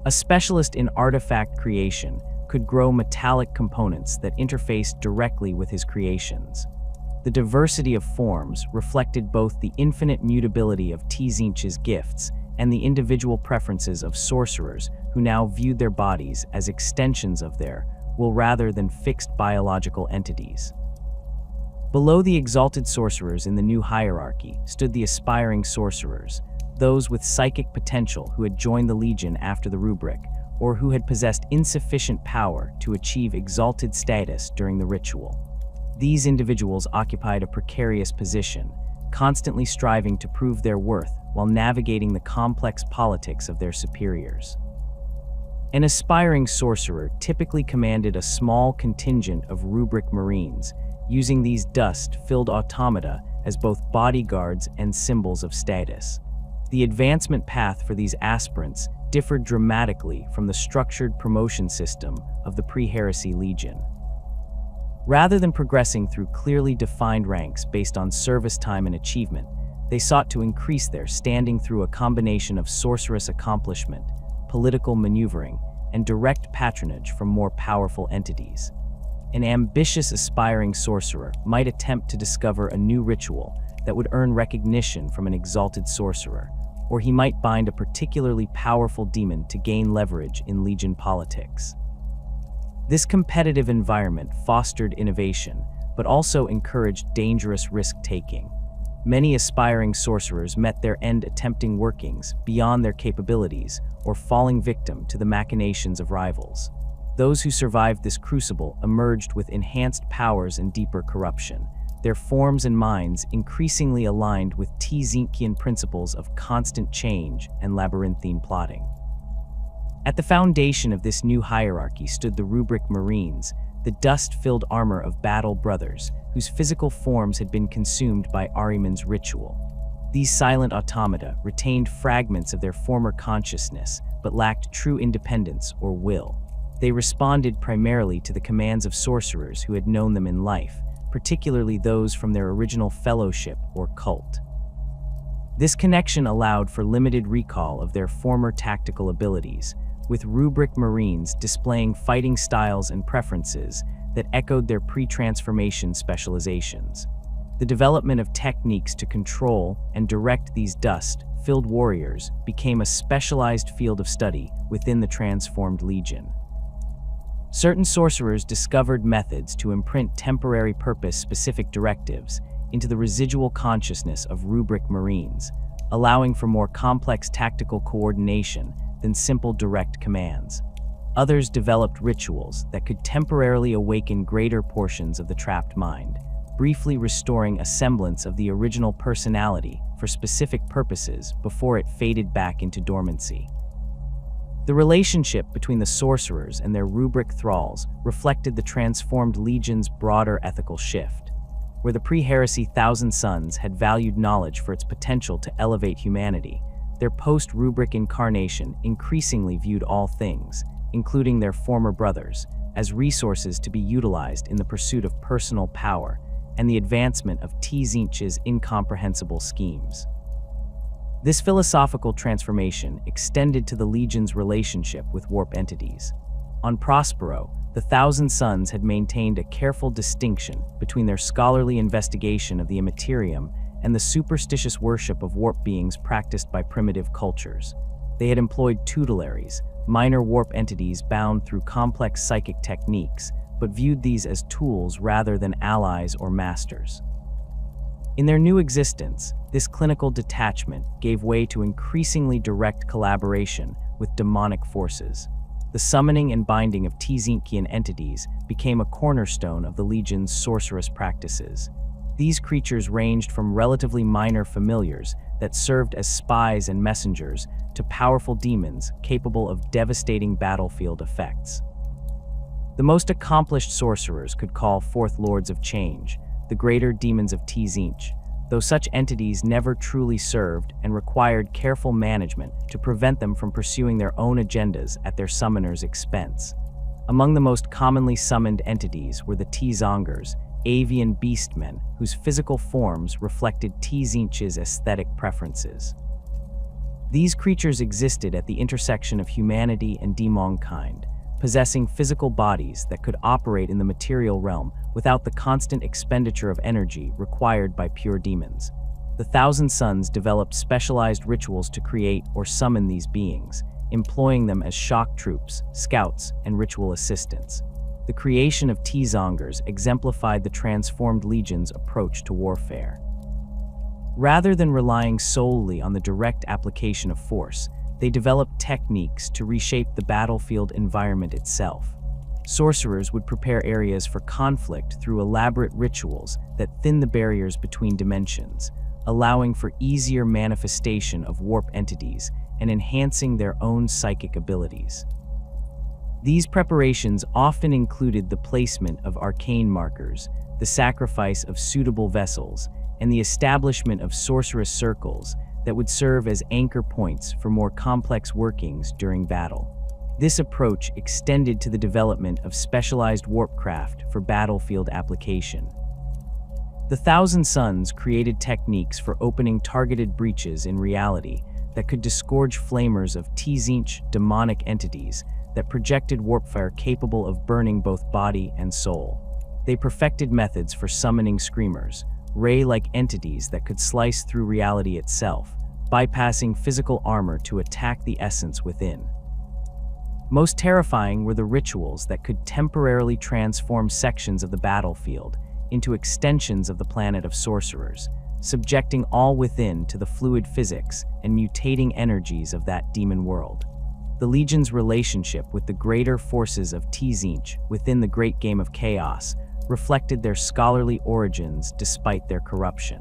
A specialist in artifact creation could grow metallic components that interfaced directly with his creations. The diversity of forms reflected both the infinite mutability of Tzeentch's gifts and the individual preferences of sorcerers who now viewed their bodies as extensions of their will rather than fixed biological entities. Below the exalted sorcerers in the new hierarchy stood the aspiring sorcerers, those with psychic potential who had joined the Legion after the Rubric, or who had possessed insufficient power to achieve exalted status during the ritual. These individuals occupied a precarious position, constantly striving to prove their worth while navigating the complex politics of their superiors. An aspiring sorcerer typically commanded a small contingent of Rubric Marines, using these dust-filled automata as both bodyguards and symbols of status. The advancement path for these aspirants differed dramatically from the structured promotion system of the pre-heresy Legion. Rather than progressing through clearly defined ranks based on service time and achievement, they sought to increase their standing through a combination of sorcerous accomplishment, political maneuvering, and direct patronage from more powerful entities. An ambitious aspiring sorcerer might attempt to discover a new ritual that would earn recognition from an exalted sorcerer, or he might bind a particularly powerful demon to gain leverage in Legion politics. This competitive environment fostered innovation, but also encouraged dangerous risk-taking. Many aspiring sorcerers met their end attempting workings beyond their capabilities or falling victim to the machinations of rivals. Those who survived this crucible emerged with enhanced powers and deeper corruption, their forms and minds increasingly aligned with Tzeentchian principles of constant change and labyrinthine plotting. At the foundation of this new hierarchy stood the Rubric Marines, the dust-filled armor of battle brothers, whose physical forms had been consumed by Ahriman's ritual. These silent automata retained fragments of their former consciousness, but lacked true independence or will. They responded primarily to the commands of sorcerers who had known them in life, particularly those from their original fellowship or cult. This connection allowed for limited recall of their former tactical abilities, with Rubric Marines displaying fighting styles and preferences that echoed their pre-transformation specializations. The development of techniques to control and direct these dust-filled warriors became a specialized field of study within the transformed Legion. Certain sorcerers discovered methods to imprint temporary purpose-specific directives into the residual consciousness of Rubric Marines, allowing for more complex tactical coordination than simple direct commands. Others developed rituals that could temporarily awaken greater portions of the trapped mind, briefly restoring a semblance of the original personality for specific purposes before it faded back into dormancy. The relationship between the sorcerers and their Rubric thralls reflected the transformed Legion's broader ethical shift. Where the pre-heresy Thousand Sons had valued knowledge for its potential to elevate humanity, their post-Rubric incarnation increasingly viewed all things, including their former brothers, as resources to be utilized in the pursuit of personal power and the advancement of Tzeentch's incomprehensible schemes. This philosophical transformation extended to the Legion's relationship with warp entities. On Prospero, the Thousand Sons had maintained a careful distinction between their scholarly investigation of the immaterium and the superstitious worship of warp beings practiced by primitive cultures. They had employed tutelaries, minor warp entities bound through complex psychic techniques, but viewed these as tools rather than allies or masters. In their new existence, this clinical detachment gave way to increasingly direct collaboration with demonic forces. The summoning and binding of Tzeentchian entities became a cornerstone of the Legion's sorcerous practices. These creatures ranged from relatively minor familiars that served as spies and messengers to powerful demons capable of devastating battlefield effects. The most accomplished sorcerers could call forth Lords of Change, the greater demons of Tzeentch, though such entities never truly served and required careful management to prevent them from pursuing their own agendas at their summoner's expense. Among the most commonly summoned entities were the Tzongers, avian beastmen whose physical forms reflected Tzeentch's aesthetic preferences. These creatures existed at the intersection of humanity and demonkind, possessing physical bodies that could operate in the material realm without the constant expenditure of energy required by pure demons. The Thousand Sons developed specialized rituals to create or summon these beings, employing them as shock troops, scouts, and ritual assistants. The creation of Tzongers exemplified the transformed Legion's approach to warfare. Rather than relying solely on the direct application of force, they developed techniques to reshape the battlefield environment itself. Sorcerers would prepare areas for conflict through elaborate rituals that thin the barriers between dimensions, allowing for easier manifestation of warp entities and enhancing their own psychic abilities. These preparations often included the placement of arcane markers, the sacrifice of suitable vessels, and the establishment of sorceress circles that would serve as anchor points for more complex workings during battle. This approach extended to the development of specialized warpcraft for battlefield application. The Thousand Sons created techniques for opening targeted breaches in reality that could disgorge flamers of Tzeentch demonic entities that projected warpfire capable of burning both body and soul. They perfected methods for summoning screamers, ray-like entities that could slice through reality itself, bypassing physical armor to attack the essence within. Most terrifying were the rituals that could temporarily transform sections of the battlefield into extensions of the planet of sorcerers, subjecting all within to the fluid physics and mutating energies of that demon world. The Legion's relationship with the greater forces of Tzeentch within the Great Game of Chaos reflected their scholarly origins despite their corruption.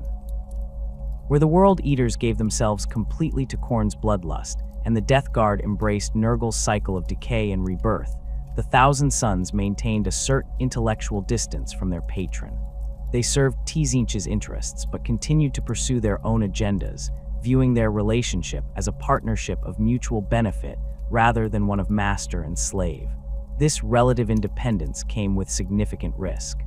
Where the World Eaters gave themselves completely to Khorne's bloodlust, and the Death Guard embraced Nurgle's cycle of decay and rebirth, the Thousand Sons maintained a certain intellectual distance from their patron. They served Tzeentch's interests, but continued to pursue their own agendas, viewing their relationship as a partnership of mutual benefit rather than one of master and slave. This relative independence came with significant risk.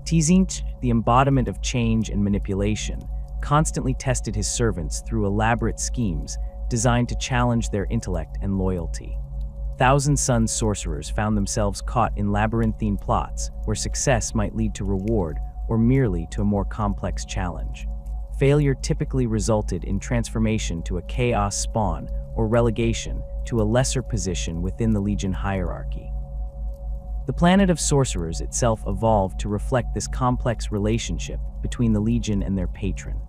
Tzeentch, the embodiment of change and manipulation, constantly tested his servants through elaborate schemes designed to challenge their intellect and loyalty. Thousand Sons sorcerers found themselves caught in labyrinthine plots where success might lead to reward or merely to a more complex challenge. Failure typically resulted in transformation to a chaos spawn or relegation to a lesser position within the Legion hierarchy. The planet of sorcerers itself evolved to reflect this complex relationship between the Legion and their patron.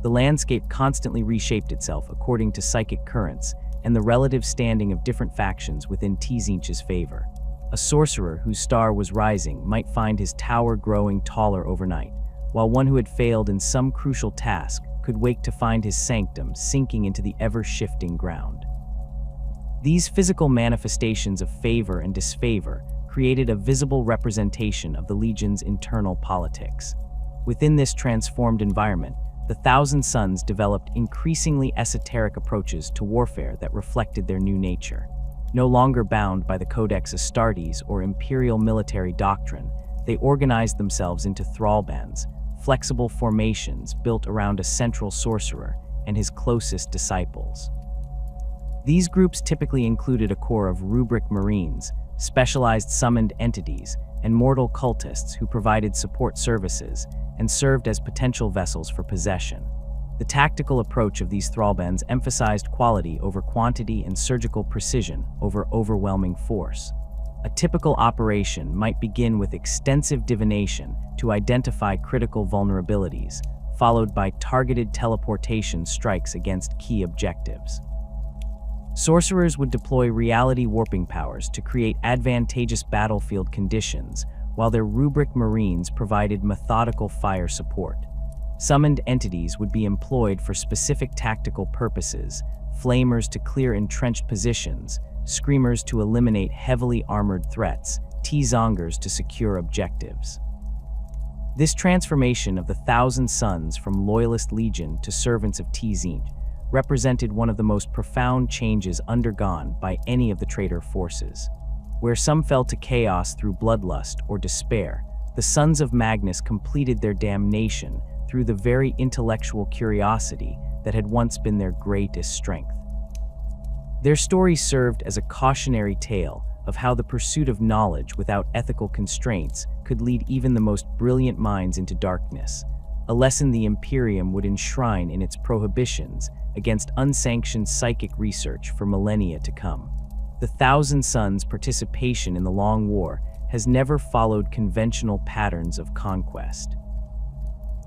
The landscape constantly reshaped itself according to psychic currents and the relative standing of different factions within Tzeentch's favor. A sorcerer whose star was rising might find his tower growing taller overnight, while one who had failed in some crucial task could wake to find his sanctum sinking into the ever-shifting ground. These physical manifestations of favor and disfavor created a visible representation of the Legion's internal politics. Within this transformed environment, the Thousand Sons developed increasingly esoteric approaches to warfare that reflected their new nature. No longer bound by the Codex Astartes or imperial military doctrine, they organized themselves into thrall bands, flexible formations built around a central sorcerer, and his closest disciples. These groups typically included a core of Rubric Marines, specialized summoned entities, and mortal cultists who provided support services and served as potential vessels for possession. The tactical approach of these thrallbands emphasized quality over quantity and surgical precision over overwhelming force. A typical operation might begin with extensive divination to identify critical vulnerabilities, followed by targeted teleportation strikes against key objectives. Sorcerers would deploy reality warping powers to create advantageous battlefield conditions, while their Rubric Marines provided methodical fire support. Summoned entities would be employed for specific tactical purposes: flamers to clear entrenched positions, screamers to eliminate heavily armored threats, Tzongers to secure objectives. This transformation of the Thousand Sons from Loyalist Legion to servants of Tzeentch represented one of the most profound changes undergone by any of the traitor forces. Where some fell to chaos through bloodlust or despair, the Sons of Magnus completed their damnation through the very intellectual curiosity that had once been their greatest strength. Their story served as a cautionary tale of how the pursuit of knowledge without ethical constraints could lead even the most brilliant minds into darkness, a lesson the Imperium would enshrine in its prohibitions against unsanctioned psychic research for millennia to come. The Thousand Sons' participation in the Long War has never followed conventional patterns of conquest.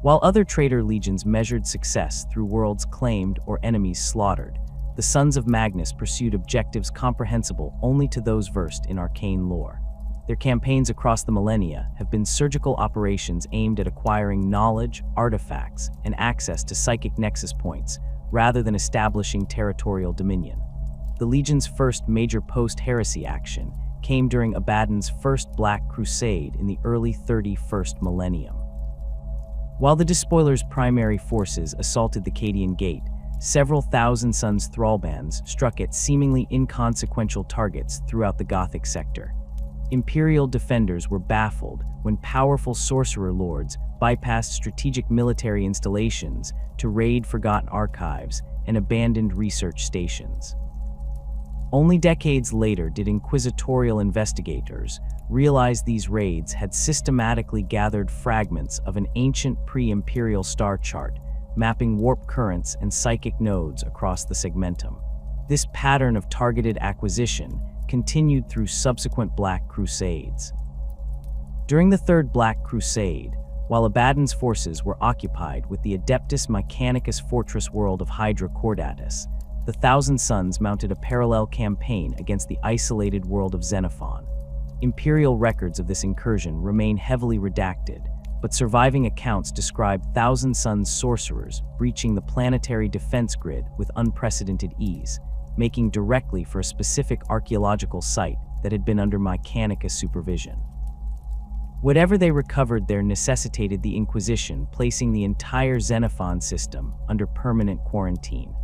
While other traitor legions measured success through worlds claimed or enemies slaughtered, the Sons of Magnus pursued objectives comprehensible only to those versed in arcane lore. Their campaigns across the millennia have been surgical operations aimed at acquiring knowledge, artifacts, and access to psychic nexus points, rather than establishing territorial dominion. The Legion's first major post-heresy action came during Abaddon's First Black Crusade in the early 31st millennium. While the Despoiler's primary forces assaulted the Cadian Gate, several Thousand Sons thrallbands struck at seemingly inconsequential targets throughout the Gothic sector. Imperial defenders were baffled when powerful sorcerer lords bypassed strategic military installations to raid forgotten archives and abandoned research stations. Only decades later did inquisitorial investigators realize these raids had systematically gathered fragments of an ancient pre-imperial star chart, mapping warp currents and psychic nodes across the segmentum. This pattern of targeted acquisition continued through subsequent Black Crusades. During the Third Black Crusade, while Abaddon's forces were occupied with the Adeptus Mechanicus fortress world of Hydra Cordatus, the Thousand Sons mounted a parallel campaign against the isolated world of Xenophon. Imperial records of this incursion remain heavily redacted, but surviving accounts describe Thousand Sons sorcerers breaching the planetary defense grid with unprecedented ease, making directly for a specific archaeological site that had been under Mechanicus supervision. Whatever they recovered there necessitated the Inquisition placing the entire Xenophon system under permanent quarantine.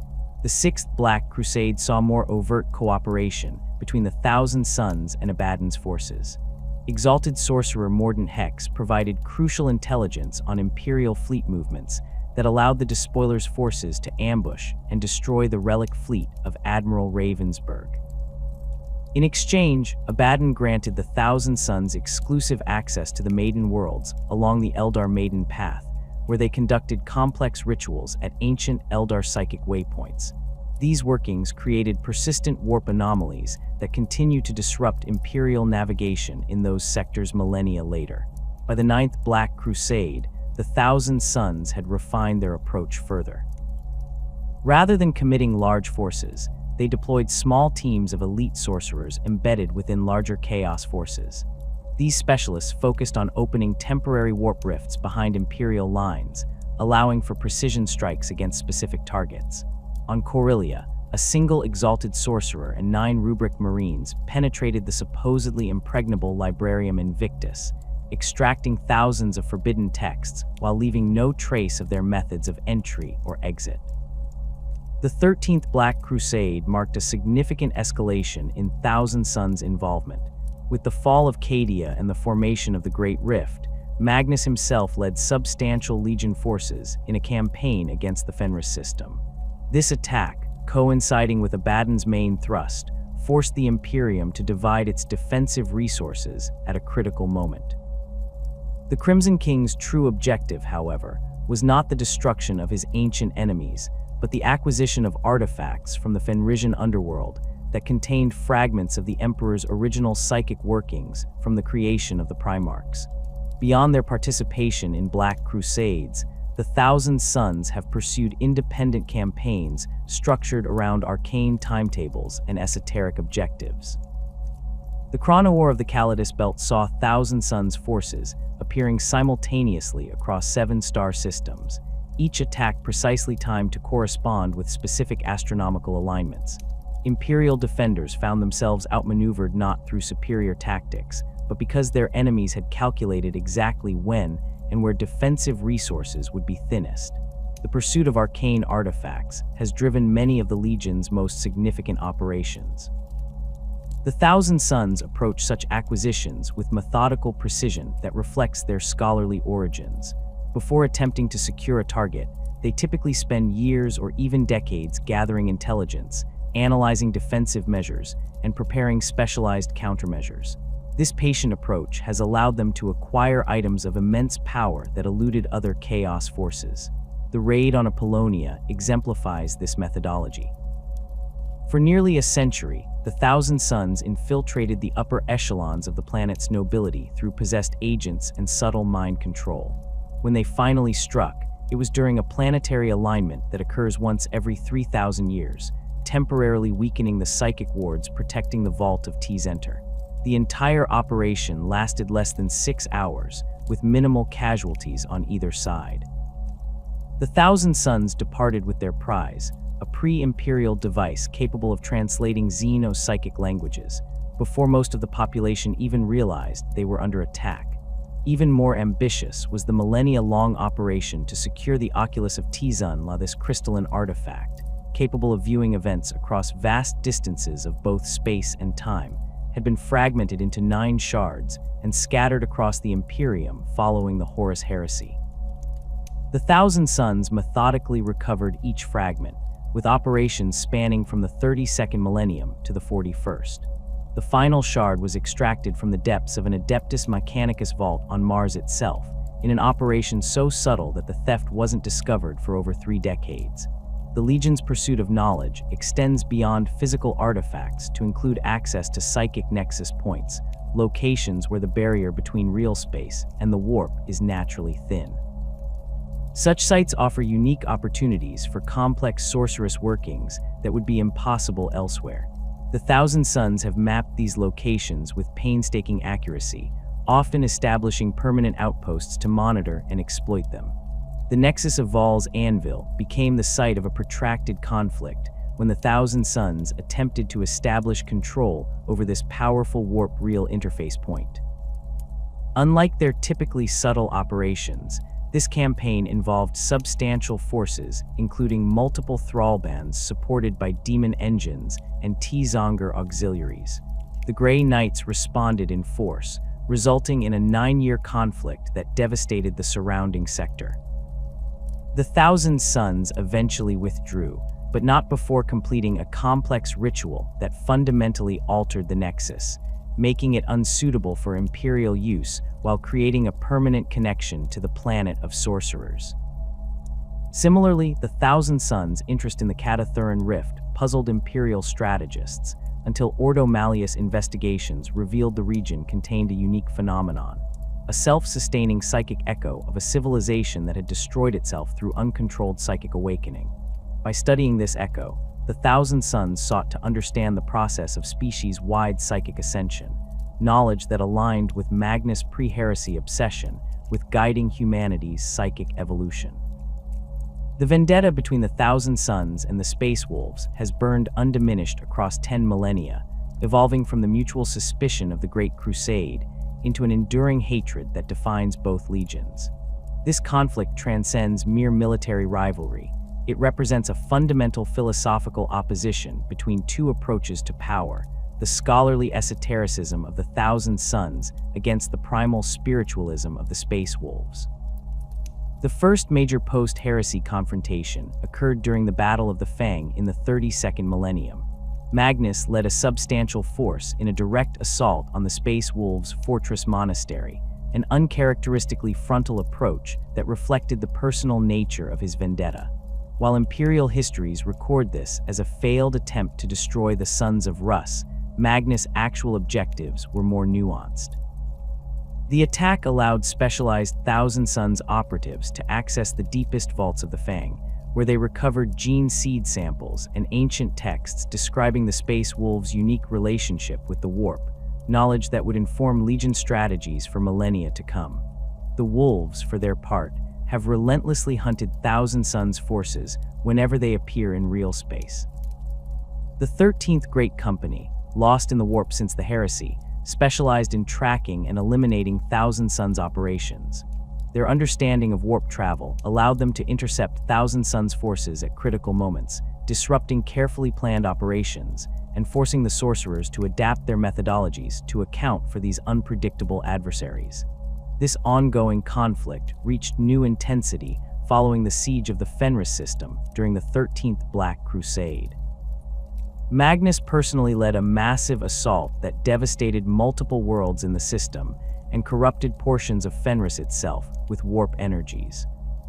The Sixth Black Crusade saw more overt cooperation between the Thousand Sons and Abaddon's forces. Exalted sorcerer Mordant Hex provided crucial intelligence on Imperial fleet movements that allowed the Despoiler's forces to ambush and destroy the relic fleet of Admiral Ravensburg. In exchange, Abaddon granted the Thousand Sons exclusive access to the Maiden Worlds along the Eldar Maiden Path, where they conducted complex rituals at ancient Eldar psychic waypoints. These workings created persistent warp anomalies that continue to disrupt Imperial navigation in those sectors millennia later. By the Ninth Black Crusade, the Thousand Sons had refined their approach further. Rather than committing large forces, they deployed small teams of elite sorcerers embedded within larger chaos forces. These specialists focused on opening temporary warp rifts behind Imperial lines, allowing for precision strikes against specific targets. On Corellia, a single exalted sorcerer and 9 Rubric Marines penetrated the supposedly impregnable Librarium Invictus, extracting thousands of forbidden texts while leaving no trace of their methods of entry or exit. The 13th Black Crusade marked a significant escalation in Thousand Sons' involvement. With the fall of Cadia and the formation of the Great Rift, Magnus himself led substantial Legion forces in a campaign against the Fenris system. This attack, coinciding with Abaddon's main thrust, forced the Imperium to divide its defensive resources at a critical moment. The Crimson King's true objective, however, was not the destruction of his ancient enemies, but the acquisition of artifacts from the Fenrisian underworld that contained fragments of the Emperor's original psychic workings from the creation of the Primarchs. Beyond their participation in Black Crusades, the Thousand Sons have pursued independent campaigns structured around arcane timetables and esoteric objectives. The Chrono War of the Calidus Belt saw Thousand Sons forces appearing simultaneously across 7 star systems, each attack precisely timed to correspond with specific astronomical alignments. Imperial defenders found themselves outmaneuvered not through superior tactics, but because their enemies had calculated exactly when and where defensive resources would be thinnest. The pursuit of arcane artifacts has driven many of the Legion's most significant operations. The Thousand Sons approach such acquisitions with methodical precision that reflects their scholarly origins. Before attempting to secure a target, they typically spend years or even decades gathering intelligence, analyzing defensive measures, and preparing specialized countermeasures. This patient approach has allowed them to acquire items of immense power that eluded other chaos forces. The raid on Apollonia exemplifies this methodology. For nearly a century, the Thousand Sons infiltrated the upper echelons of the planet's nobility through possessed agents and subtle mind control. When they finally struck, it was during a planetary alignment that occurs once every 3,000 years, temporarily weakening the psychic wards protecting the vault of Tzeentch. The entire operation lasted less than 6 hours, with minimal casualties on either side. The Thousand Sons departed with their prize, a pre-imperial device capable of translating xeno-psychic languages, before most of the population even realized they were under attack. Even more ambitious was the millennia-long operation to secure the Oculus of Tzeentch, this crystalline artifact, capable of viewing events across vast distances of both space and time, had been fragmented into 9 shards and scattered across the Imperium following the Horus Heresy. The Thousand Sons methodically recovered each fragment, with operations spanning from the 32nd millennium to the 41st. The final shard was extracted from the depths of an Adeptus Mechanicus vault on Mars itself, in an operation so subtle that the theft wasn't discovered for over 3 decades. The Legion's pursuit of knowledge extends beyond physical artifacts to include access to psychic nexus points, locations where the barrier between real space and the warp is naturally thin. Such sites offer unique opportunities for complex sorcerous workings that would be impossible elsewhere. The Thousand Sons have mapped these locations with painstaking accuracy, often establishing permanent outposts to monitor and exploit them. The Nexus of Val's Anvil became the site of a protracted conflict when the Thousand Sons attempted to establish control over this powerful warp-real interface point. Unlike their typically subtle operations, this campaign involved substantial forces, including multiple thrall bands supported by demon engines and Tzonger auxiliaries. The Grey Knights responded in force, resulting in a 9-year conflict that devastated the surrounding sector. The Thousand Sons eventually withdrew, but not before completing a complex ritual that fundamentally altered the Nexus, making it unsuitable for Imperial use while creating a permanent connection to the planet of sorcerers. Similarly, the Thousand Sons' interest in the Catathuran Rift puzzled Imperial strategists until Ordo Malleus investigations revealed the region contained a unique phenomenon, a self-sustaining psychic echo of a civilization that had destroyed itself through uncontrolled psychic awakening. By studying this echo, the Thousand Sons sought to understand the process of species-wide psychic ascension, knowledge that aligned with Magnus' pre-heresy obsession with guiding humanity's psychic evolution. The vendetta between the Thousand Sons and the Space Wolves has burned undiminished across 10 millennia, evolving from the mutual suspicion of the Great Crusade into an enduring hatred that defines both legions. This conflict transcends mere military rivalry. It represents a fundamental philosophical opposition between two approaches to power: the scholarly esotericism of the Thousand Sons against the primal spiritualism of the Space Wolves. The first major post-heresy confrontation occurred during the Battle of the Fang in the 32nd millennium. Magnus led a substantial force in a direct assault on the Space Wolves' fortress monastery, an uncharacteristically frontal approach that reflected the personal nature of his vendetta. While Imperial histories record this as a failed attempt to destroy the Sons of Rus, Magnus' actual objectives were more nuanced. The attack allowed specialized Thousand Sons operatives to access the deepest vaults of the Fang, where they recovered gene seed samples and ancient texts describing the Space Wolves' unique relationship with the Warp, knowledge that would inform Legion strategies for millennia to come. The Wolves, for their part, have relentlessly hunted Thousand Sons forces whenever they appear in real space. The 13th Great Company, lost in the Warp since the Heresy, specialized in tracking and eliminating Thousand Sons operations. Their understanding of warp travel allowed them to intercept Thousand Sons forces at critical moments, disrupting carefully planned operations and forcing the sorcerers to adapt their methodologies to account for these unpredictable adversaries. This ongoing conflict reached new intensity following the siege of the Fenris system during the 13th Black Crusade. Magnus personally led a massive assault that devastated multiple worlds in the system and corrupted portions of Fenris itself with warp energies.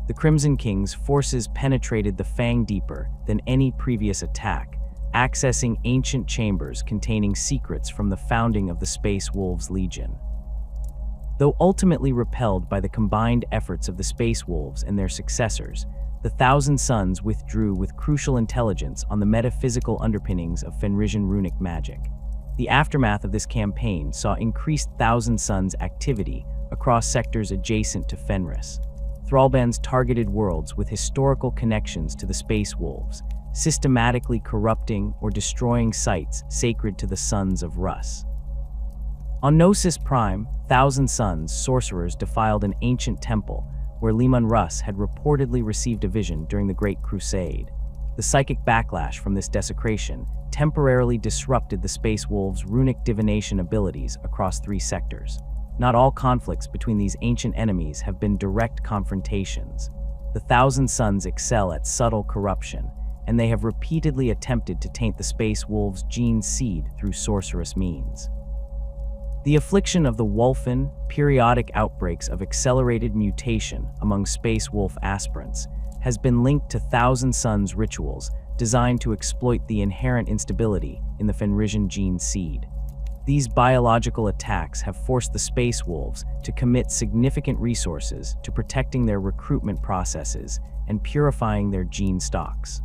The Crimson King's forces penetrated the Fang deeper than any previous attack, accessing ancient chambers containing secrets from the founding of the Space Wolves Legion. Though ultimately repelled by the combined efforts of the Space Wolves and their successors, the Thousand Sons withdrew with crucial intelligence on the metaphysical underpinnings of Fenrisian runic magic. The aftermath of this campaign saw increased Thousand Sons activity across sectors adjacent to Fenris. Thrallbands targeted worlds with historical connections to the Space Wolves, systematically corrupting or destroying sites sacred to the Sons of Rus. On Gnosis Prime, Thousand Sons sorcerers defiled an ancient temple where Leman Russ had reportedly received a vision during the Great Crusade. The psychic backlash from this desecration temporarily disrupted the Space Wolves' runic divination abilities across 3 sectors. Not all conflicts between these ancient enemies have been direct confrontations. The Thousand Sons excel at subtle corruption, and they have repeatedly attempted to taint the Space Wolves' gene seed through sorcerous means. The affliction of the Wolfen, periodic outbreaks of accelerated mutation among Space Wolf aspirants, has been linked to Thousand Sons rituals designed to exploit the inherent instability in the Fenrisian gene seed. These biological attacks have forced the Space Wolves to commit significant resources to protecting their recruitment processes and purifying their gene stocks.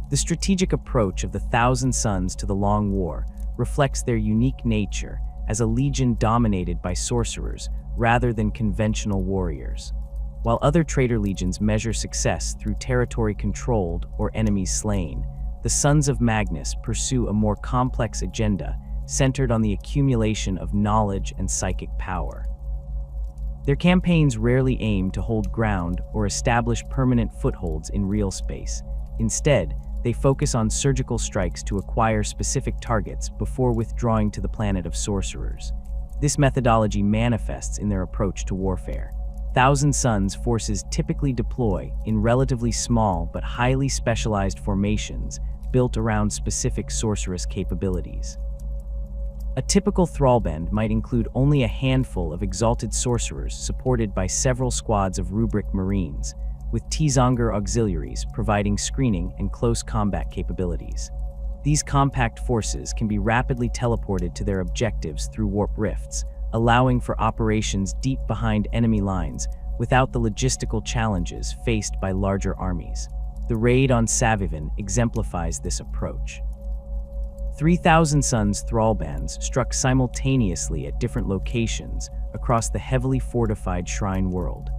The strategic approach of the Thousand Sons to the Long War reflects their unique nature as a legion dominated by sorcerers rather than conventional warriors. While other traitor legions measure success through territory controlled or enemies slain, the Sons of Magnus pursue a more complex agenda centered on the accumulation of knowledge and psychic power. Their campaigns rarely aim to hold ground or establish permanent footholds in real space. Instead, they focus on surgical strikes to acquire specific targets before withdrawing to the planet of sorcerers. This methodology manifests in their approach to warfare. Thousand Sons forces typically deploy in relatively small but highly specialized formations built around specific sorcerous capabilities. A typical Thrallband might include only a handful of exalted sorcerers supported by several squads of Rubric Marines, with Tzeentch auxiliaries providing screening and close combat capabilities. These compact forces can be rapidly teleported to their objectives through warp rifts, allowing for operations deep behind enemy lines without the logistical challenges faced by larger armies. The raid on Savivan exemplifies this approach. 3,000 Sons Thrallbands struck simultaneously at different locations across the heavily fortified Shrine world,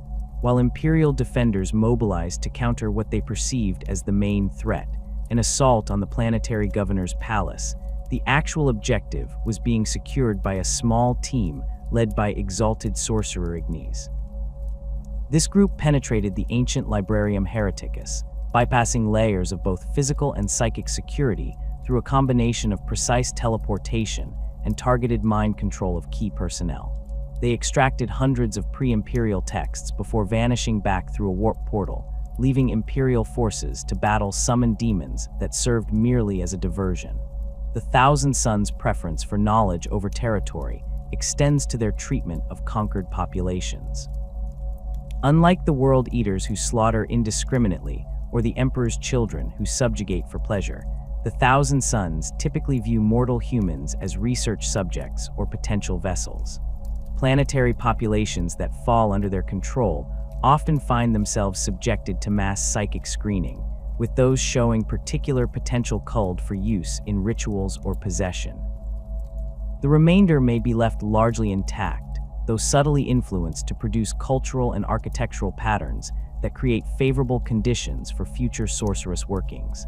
while Imperial defenders mobilized to counter what they perceived as the main threat, an assault on the planetary governor's palace. The actual objective was being secured by a small team led by exalted sorcerer Ignis. This group penetrated the ancient Librarium Hereticus, bypassing layers of both physical and psychic security through a combination of precise teleportation and targeted mind control of key personnel. They extracted hundreds of pre-Imperial texts before vanishing back through a warp portal, leaving Imperial forces to battle summoned demons that served merely as a diversion. The Thousand Sons' preference for knowledge over territory extends to their treatment of conquered populations. Unlike the World Eaters who slaughter indiscriminately, or the Emperor's children who subjugate for pleasure, the Thousand Sons typically view mortal humans as research subjects or potential vessels. Planetary populations that fall under their control often find themselves subjected to mass psychic screening, with those showing particular potential culled for use in rituals or possession. The remainder may be left largely intact, though subtly influenced to produce cultural and architectural patterns that create favorable conditions for future sorceress workings.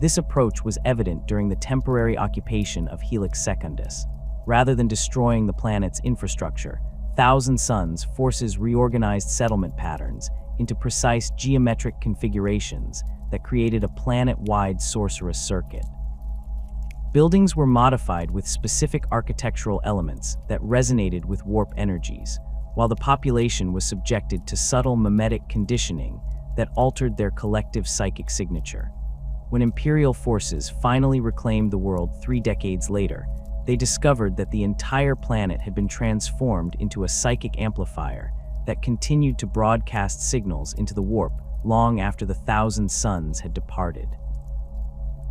This approach was evident during the temporary occupation of Helix Secundus. Rather than destroying the planet's infrastructure, Thousand Sons forces reorganized settlement patterns into precise geometric configurations that created a planet-wide sorceress circuit. Buildings were modified with specific architectural elements that resonated with warp energies, while the population was subjected to subtle mimetic conditioning that altered their collective psychic signature. When Imperial forces finally reclaimed the world 3 decades later, they discovered that the entire planet had been transformed into a psychic amplifier that continued to broadcast signals into the warp long after the Thousand Sons had departed.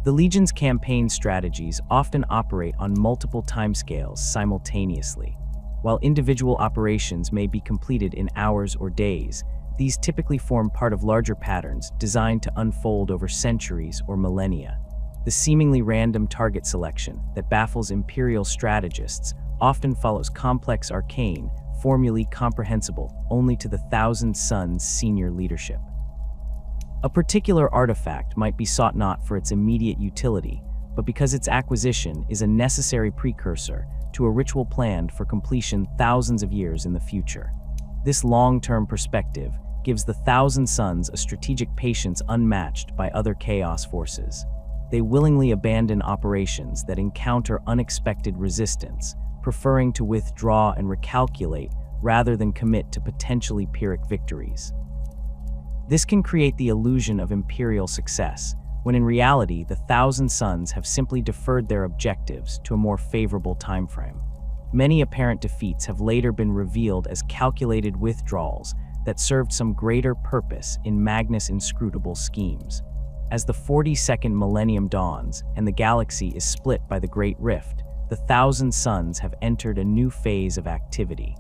The Legion's campaign strategies often operate on multiple timescales simultaneously. While individual operations may be completed in hours or days, these typically form part of larger patterns designed to unfold over centuries or millennia. The seemingly random target selection that baffles Imperial strategists often follows complex arcane, formulae comprehensible only to the Thousand Sons' senior leadership. A particular artifact might be sought not for its immediate utility, but because its acquisition is a necessary precursor to a ritual planned for completion thousands of years in the future. This long-term perspective gives the Thousand Sons a strategic patience unmatched by other Chaos forces. They willingly abandon operations that encounter unexpected resistance, preferring to withdraw and recalculate rather than commit to potentially Pyrrhic victories. This can create the illusion of Imperial success, when in reality the Thousand Sons have simply deferred their objectives to a more favorable timeframe. Many apparent defeats have later been revealed as calculated withdrawals that served some greater purpose in Magnus' inscrutable schemes. As the 42nd millennium dawns and the galaxy is split by the Great Rift, the Thousand Sons have entered a new phase of activity.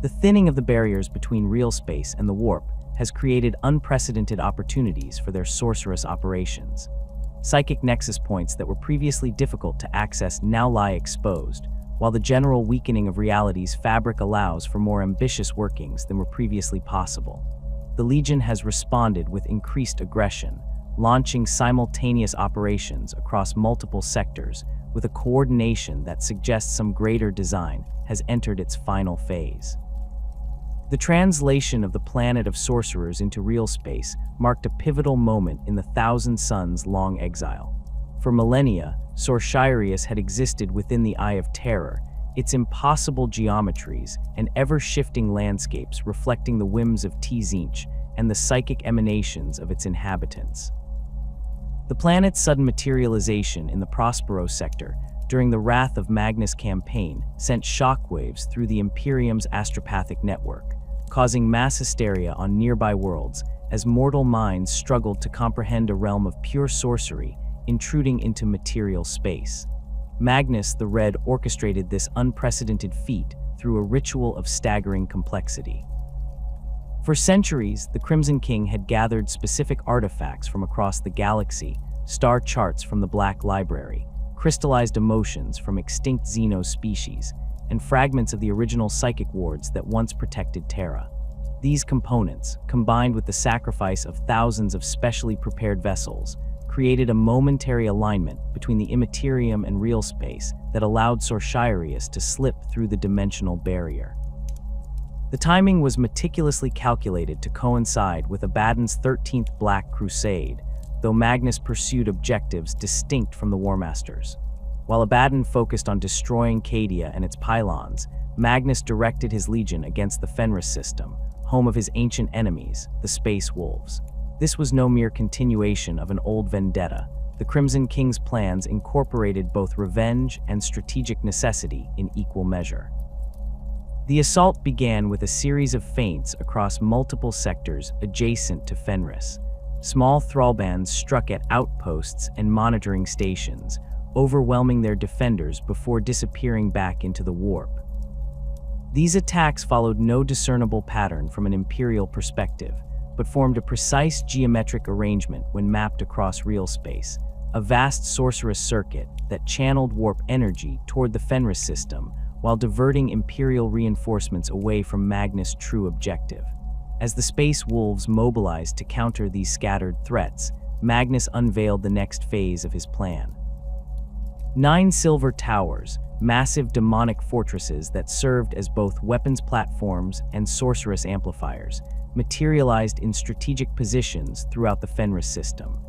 The thinning of the barriers between real space and the warp has created unprecedented opportunities for their sorceress operations. Psychic nexus points that were previously difficult to access now lie exposed, while the general weakening of reality's fabric allows for more ambitious workings than were previously possible. The Legion has responded with increased aggression, launching simultaneous operations across multiple sectors with a coordination that suggests some greater design has entered its final phase. The translation of the planet of sorcerers into real space marked a pivotal moment in the Thousand Sons' long exile. For millennia, Sorshirius had existed within the Eye of Terror, its impossible geometries and ever-shifting landscapes reflecting the whims of Tzeentch and the psychic emanations of its inhabitants. The planet's sudden materialization in the Prospero sector during the Wrath of Magnus campaign sent shockwaves through the Imperium's astropathic network, causing mass hysteria on nearby worlds as mortal minds struggled to comprehend a realm of pure sorcery intruding into material space. Magnus the Red orchestrated this unprecedented feat through a ritual of staggering complexity. For centuries, the Crimson King had gathered specific artifacts from across the galaxy, star charts from the Black Library, crystallized emotions from extinct Xeno species, and fragments of the original psychic wards that once protected Terra. These components, combined with the sacrifice of thousands of specially prepared vessels, created a momentary alignment between the immaterium and real space that allowed Sorshirius to slip through the dimensional barrier. The timing was meticulously calculated to coincide with Abaddon's 13th Black Crusade, though Magnus pursued objectives distinct from the War Masters. While Abaddon focused on destroying Cadia and its pylons, Magnus directed his legion against the Fenris system, home of his ancient enemies, the Space Wolves. This was no mere continuation of an old vendetta. The Crimson King's plans incorporated both revenge and strategic necessity in equal measure. The assault began with a series of feints across multiple sectors adjacent to Fenris. Small thrall bands struck at outposts and monitoring stations, overwhelming their defenders before disappearing back into the warp. These attacks followed no discernible pattern from an Imperial perspective, but formed a precise geometric arrangement when mapped across real space, a vast sorcerous circuit that channeled warp energy toward the Fenris system while diverting Imperial reinforcements away from Magnus' true objective. As the Space Wolves mobilized to counter these scattered threats, Magnus unveiled the next phase of his plan. 9 silver towers, massive demonic fortresses that served as both weapons platforms and sorceress amplifiers, materialized in strategic positions throughout the Fenris system.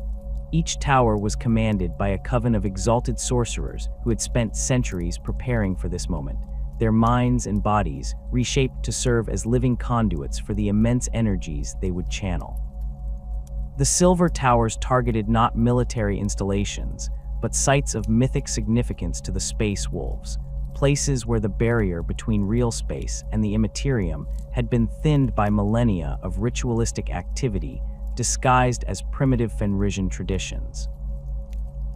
Each tower was commanded by a coven of exalted sorcerers who had spent centuries preparing for this moment, their minds and bodies reshaped to serve as living conduits for the immense energies they would channel. The silver towers targeted not military installations, but sites of mythic significance to the Space Wolves, places where the barrier between real space and the immaterium had been thinned by millennia of ritualistic activity disguised as primitive Fenrisian traditions.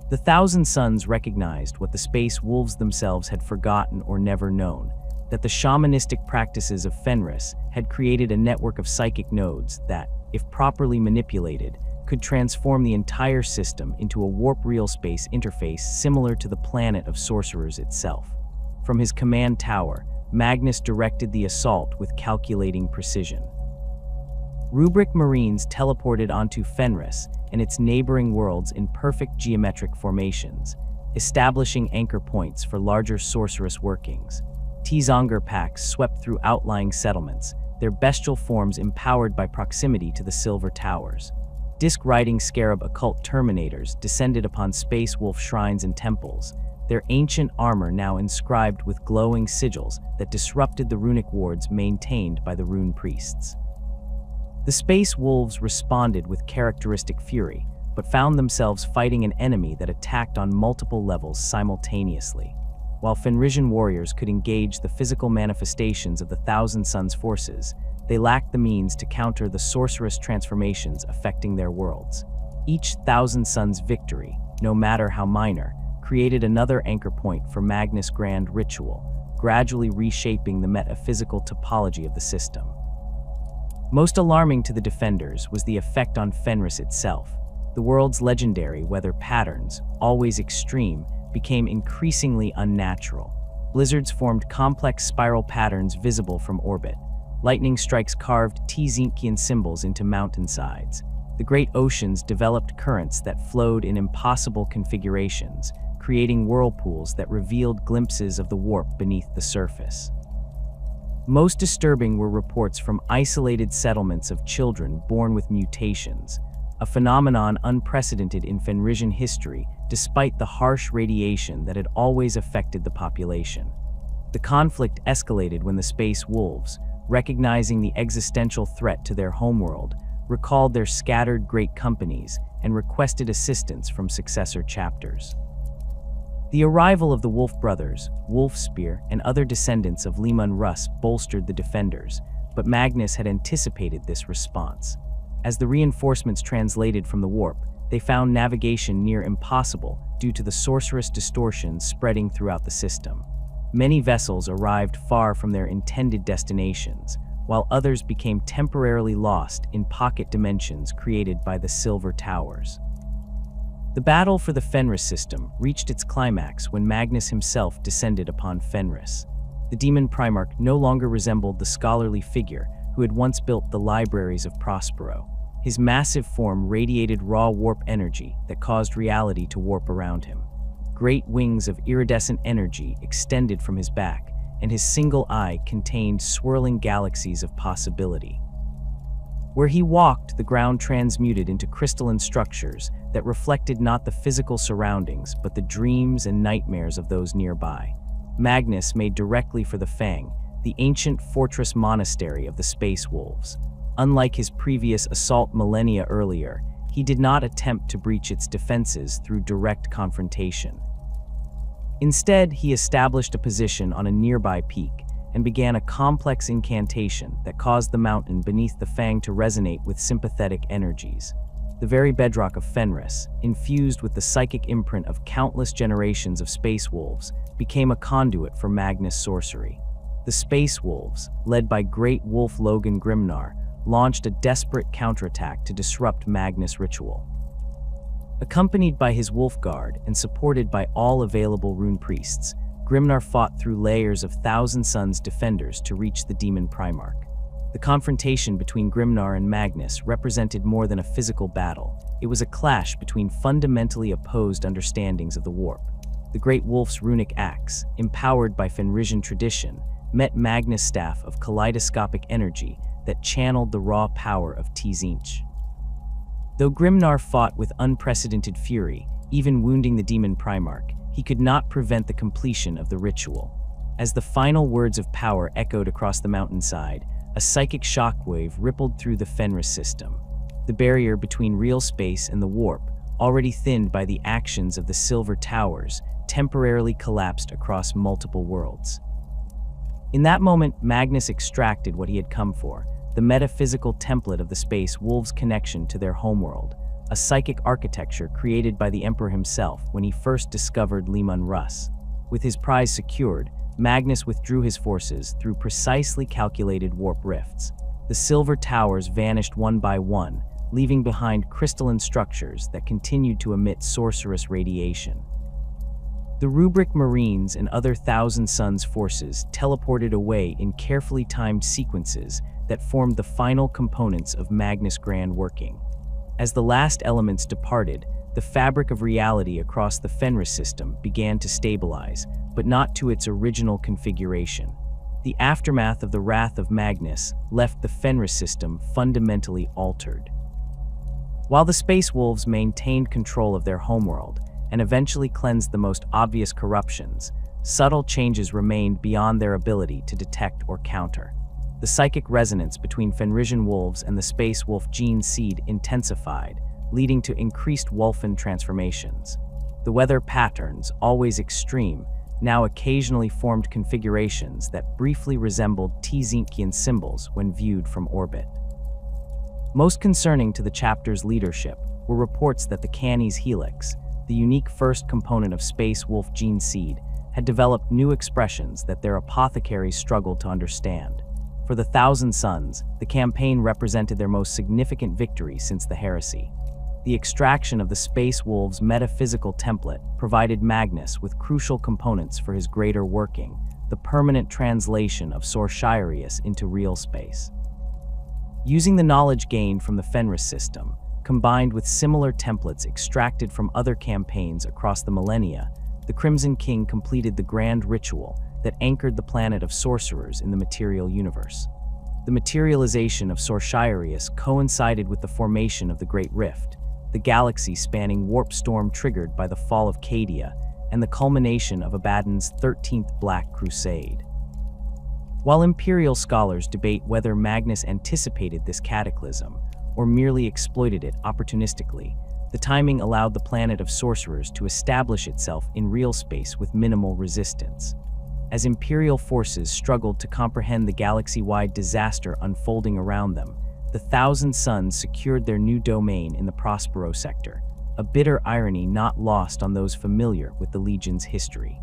The Thousand Suns recognized what the Space Wolves themselves had forgotten or never known, that the shamanistic practices of Fenris had created a network of psychic nodes that, if properly manipulated, could transform the entire system into a warp real space interface similar to the planet of sorcerers itself. From his command tower, Magnus directed the assault with calculating precision. Rubric Marines teleported onto Fenris and its neighboring worlds in perfect geometric formations, establishing anchor points for larger sorceress workings. Tzeentch packs swept through outlying settlements, their bestial forms empowered by proximity to the silver towers. Disc-riding scarab occult terminators descended upon Space Wolf shrines and temples, their ancient armor now inscribed with glowing sigils that disrupted the runic wards maintained by the rune priests. The Space Wolves responded with characteristic fury, but found themselves fighting an enemy that attacked on multiple levels simultaneously. While Fenrisian warriors could engage the physical manifestations of the Thousand Suns forces, they lacked the means to counter the sorcerous transformations affecting their worlds. Each Thousand Suns victory, no matter how minor, created another anchor point for Magnus' grand ritual, gradually reshaping the metaphysical topology of the system. Most alarming to the defenders was the effect on Fenris itself. The world's legendary weather patterns, always extreme, became increasingly unnatural. Blizzards formed complex spiral patterns visible from orbit. Lightning strikes carved Tzeentchian symbols into mountainsides. The great oceans developed currents that flowed in impossible configurations, creating whirlpools that revealed glimpses of the warp beneath the surface. Most disturbing were reports from isolated settlements of children born with mutations, a phenomenon unprecedented in Fenrisian history despite the harsh radiation that had always affected the population. The conflict escalated when the Space Wolves, recognizing the existential threat to their homeworld, recalled their scattered great companies and requested assistance from successor chapters. The arrival of the Wolf brothers, Wolfspear, and other descendants of Leman Russ bolstered the defenders, but Magnus had anticipated this response. As the reinforcements translated from the warp, they found navigation near impossible due to the sorcerous distortions spreading throughout the system. Many vessels arrived far from their intended destinations, while others became temporarily lost in pocket dimensions created by the Silver Towers. The battle for the Fenris system reached its climax when Magnus himself descended upon Fenris. The demon Primarch no longer resembled the scholarly figure who had once built the libraries of Prospero. His massive form radiated raw warp energy that caused reality to warp around him. Great wings of iridescent energy extended from his back, and his single eye contained swirling galaxies of possibility. Where he walked, the ground transmuted into crystalline structures that reflected not the physical surroundings, but the dreams and nightmares of those nearby. Magnus made directly for the Fang, the ancient fortress monastery of the Space Wolves. Unlike his previous assault millennia earlier, he did not attempt to breach its defenses through direct confrontation. Instead, he established a position on a nearby peak and began a complex incantation that caused the mountain beneath the Fang to resonate with sympathetic energies. The very bedrock of Fenris, infused with the psychic imprint of countless generations of Space Wolves, became a conduit for Magnus' sorcery. The Space Wolves, led by Great Wolf Logan Grimnar, launched a desperate counterattack to disrupt Magnus' ritual. Accompanied by his Wolf Guard and supported by all available rune priests, Grimnar fought through layers of Thousand Suns defenders to reach the demon Primarch. The confrontation between Grimnar and Magnus represented more than a physical battle. It was a clash between fundamentally opposed understandings of the warp. The Great Wolf's runic axe, empowered by Fenrisian tradition, met Magnus' staff of kaleidoscopic energy that channeled the raw power of Tzeentch. Though Grimnar fought with unprecedented fury, even wounding the demon Primarch, he could not prevent the completion of the ritual. As the final words of power echoed across the mountainside, a psychic shockwave rippled through the Fenris system. The barrier between real space and the warp, already thinned by the actions of the Silver Towers, temporarily collapsed across multiple worlds. In that moment, Magnus extracted what he had come for, the metaphysical template of the Space Wolves' connection to their homeworld, a psychic architecture created by the Emperor himself when he first discovered Leman Russ. With his prize secured, Magnus withdrew his forces through precisely calculated warp rifts. The Silver Towers vanished one by one, leaving behind crystalline structures that continued to emit sorcerous radiation. The Rubric Marines and other Thousand Suns forces teleported away in carefully timed sequences that formed the final components of Magnus' grand working. As the last elements departed, the fabric of reality across the Fenris system began to stabilize, but not to its original configuration. The aftermath of the wrath of Magnus left the Fenris system fundamentally altered. While the Space Wolves maintained control of their homeworld and eventually cleansed the most obvious corruptions, subtle changes remained beyond their ability to detect or counter. The psychic resonance between Fenrisian wolves and the Space Wolf gene seed intensified, leading to increased Wolfen transformations. The weather patterns, always extreme, now occasionally formed configurations that briefly resembled Tzeentchian symbols when viewed from orbit. Most concerning to the chapter's leadership were reports that the Canis helix, the unique first component of Space Wolf gene seed, had developed new expressions that their apothecaries struggled to understand. For the Thousand Suns, the campaign represented their most significant victory since the heresy. The extraction of the Space Wolves' metaphysical template provided Magnus with crucial components for his greater working, the permanent translation of Sorshirius into real space. Using the knowledge gained from the Fenris system, combined with similar templates extracted from other campaigns across the millennia, the Crimson King completed the grand ritual that anchored the planet of sorcerers in the material universe. The materialization of Sorshirius coincided with the formation of the Great Rift, the galaxy-spanning warp storm triggered by the fall of Cadia, and the culmination of Abaddon's 13th Black Crusade. While Imperial scholars debate whether Magnus anticipated this cataclysm or merely exploited it opportunistically, the timing allowed the planet of sorcerers to establish itself in real space with minimal resistance. As Imperial forces struggled to comprehend the galaxy-wide disaster unfolding around them, the Thousand Suns secured their new domain in the Prospero sector, a bitter irony not lost on those familiar with the Legion's history.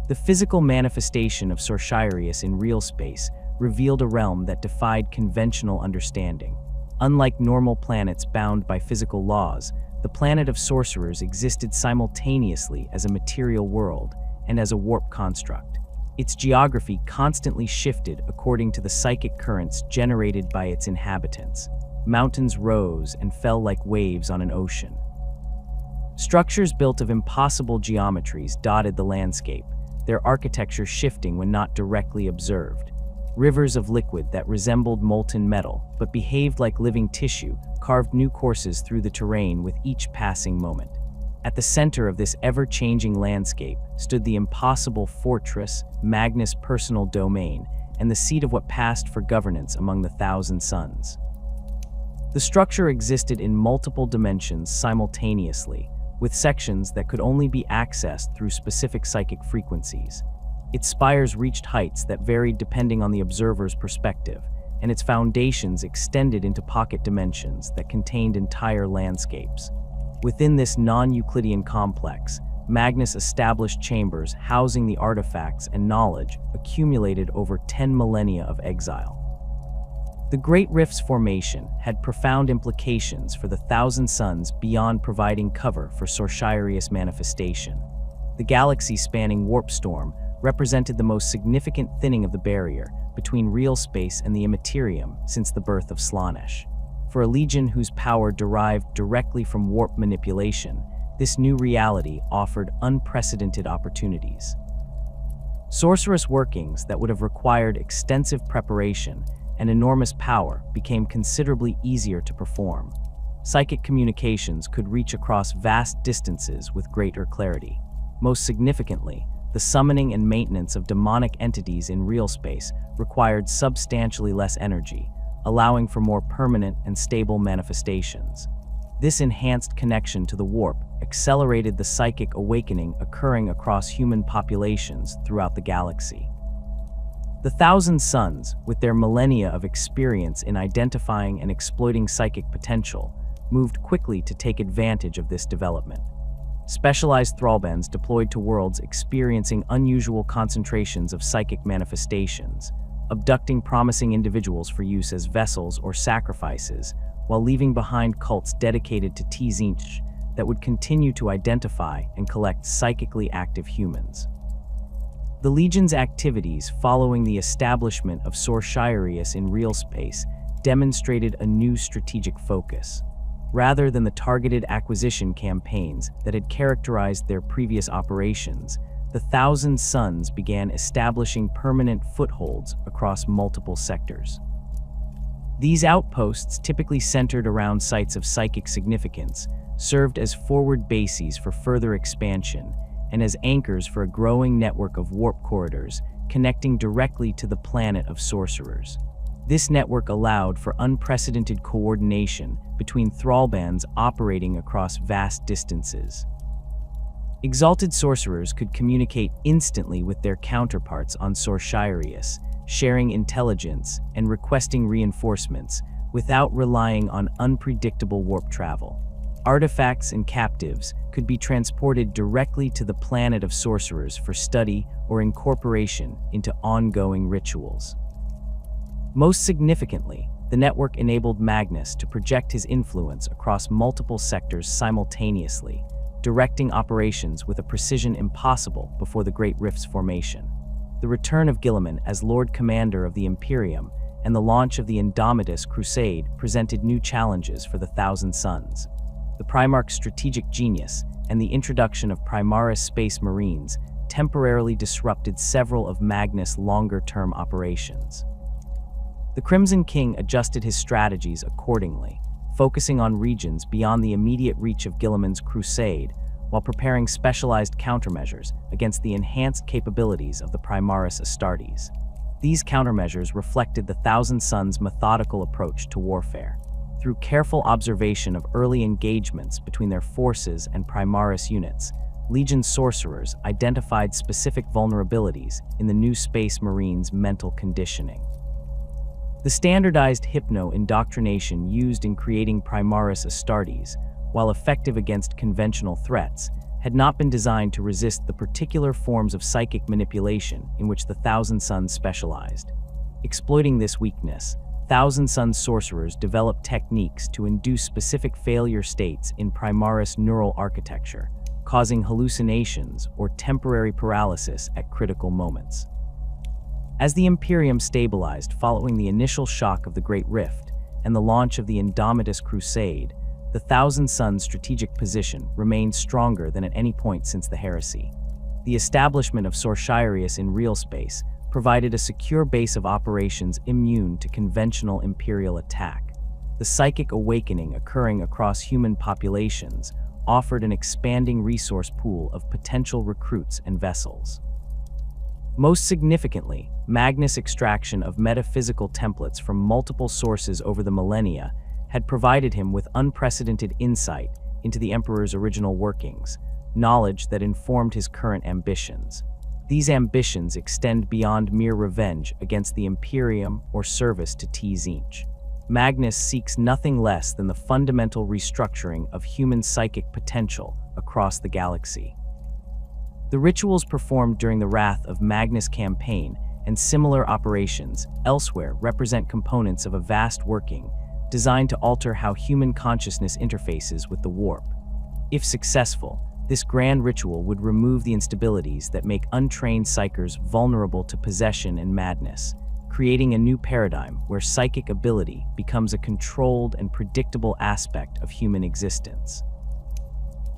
The physical manifestation of Sorshirius in real space revealed a realm that defied conventional understanding. Unlike normal planets bound by physical laws, the planet of sorcerers existed simultaneously as a material world and as a warp construct. Its geography constantly shifted according to the psychic currents generated by its inhabitants. Mountains rose and fell like waves on an ocean. Structures built of impossible geometries dotted the landscape, their architecture shifting when not directly observed. Rivers of liquid that resembled molten metal but behaved like living tissue carved new courses through the terrain with each passing moment. At the center of this ever-changing landscape stood the impossible fortress, Magnus' personal domain, and the seat of what passed for governance among the Thousand Suns. The structure existed in multiple dimensions simultaneously, with sections that could only be accessed through specific psychic frequencies. Its spires reached heights that varied depending on the observer's perspective, and its foundations extended into pocket dimensions that contained entire landscapes. Within this non-Euclidean complex, Magnus established chambers housing the artifacts and knowledge accumulated over 10 millennia of exile. The Great Rift's formation had profound implications for the Thousand Suns beyond providing cover for Sorshirius manifestation. The galaxy-spanning warp storm represented the most significant thinning of the barrier between real space and the immaterium since the birth of Slaanesh. For a legion whose power derived directly from warp manipulation, this new reality offered unprecedented opportunities. Sorcerous workings that would have required extensive preparation and enormous power became considerably easier to perform. Psychic communications could reach across vast distances with greater clarity. Most significantly, the summoning and maintenance of demonic entities in real space required substantially less energy, allowing for more permanent and stable manifestations. This enhanced connection to the warp accelerated the psychic awakening occurring across human populations throughout the galaxy. The Thousand Suns, with their millennia of experience in identifying and exploiting psychic potential, moved quickly to take advantage of this development. Specialized thrallbands deployed to worlds experiencing unusual concentrations of psychic manifestations, abducting promising individuals for use as vessels or sacrifices, while leaving behind cults dedicated to Tzeentch that would continue to identify and collect psychically active humans. The Legion's activities following the establishment of Sorshirius in real space demonstrated a new strategic focus. Rather than the targeted acquisition campaigns that had characterized their previous operations, the Thousand Suns began establishing permanent footholds across multiple sectors. These outposts, typically centered around sites of psychic significance, served as forward bases for further expansion and as anchors for a growing network of warp corridors connecting directly to the planet of sorcerers. This network allowed for unprecedented coordination between thrallbands operating across vast distances. Exalted sorcerers could communicate instantly with their counterparts on Sorshirius, sharing intelligence and requesting reinforcements without relying on unpredictable warp travel. Artifacts and captives could be transported directly to the planet of sorcerers for study or incorporation into ongoing rituals. Most significantly, the network enabled Magnus to project his influence across multiple sectors simultaneously, directing operations with a precision impossible before the Great Rift's formation. The return of Guilliman as Lord Commander of the Imperium and the launch of the Indomitus Crusade presented new challenges for the Thousand Suns. The Primarch's strategic genius and the introduction of Primaris Space Marines temporarily disrupted several of Magnus' longer-term operations. The Crimson King adjusted his strategies accordingly, focusing on regions beyond the immediate reach of Guilliman's crusade, while preparing specialized countermeasures against the enhanced capabilities of the Primaris Astartes. These countermeasures reflected the Thousand Suns' methodical approach to warfare. Through careful observation of early engagements between their forces and Primaris units, Legion sorcerers identified specific vulnerabilities in the new Space Marines' mental conditioning. The standardized hypno-indoctrination used in creating Primaris Astartes, while effective against conventional threats, had not been designed to resist the particular forms of psychic manipulation in which the Thousand Suns specialized. Exploiting this weakness, Thousand Suns sorcerers developed techniques to induce specific failure states in Primaris neural architecture, causing hallucinations or temporary paralysis at critical moments. As the Imperium stabilized following the initial shock of the Great Rift and the launch of the Indomitus Crusade, the Thousand Suns' strategic position remained stronger than at any point since the heresy. The establishment of Sorshirius in real space provided a secure base of operations immune to conventional Imperial attack. The psychic awakening occurring across human populations offered an expanding resource pool of potential recruits and vessels. Most significantly, Magnus' extraction of metaphysical templates from multiple sources over the millennia had provided him with unprecedented insight into the Emperor's original workings, knowledge that informed his current ambitions. These ambitions extend beyond mere revenge against the Imperium or service to Tzeentch. Magnus seeks nothing less than the fundamental restructuring of human psychic potential across the galaxy. The rituals performed during the Wrath of Magnus campaign and similar operations elsewhere represent components of a vast working designed to alter how human consciousness interfaces with the warp. If successful, this grand ritual would remove the instabilities that make untrained psychers vulnerable to possession and madness, creating a new paradigm where psychic ability becomes a controlled and predictable aspect of human existence.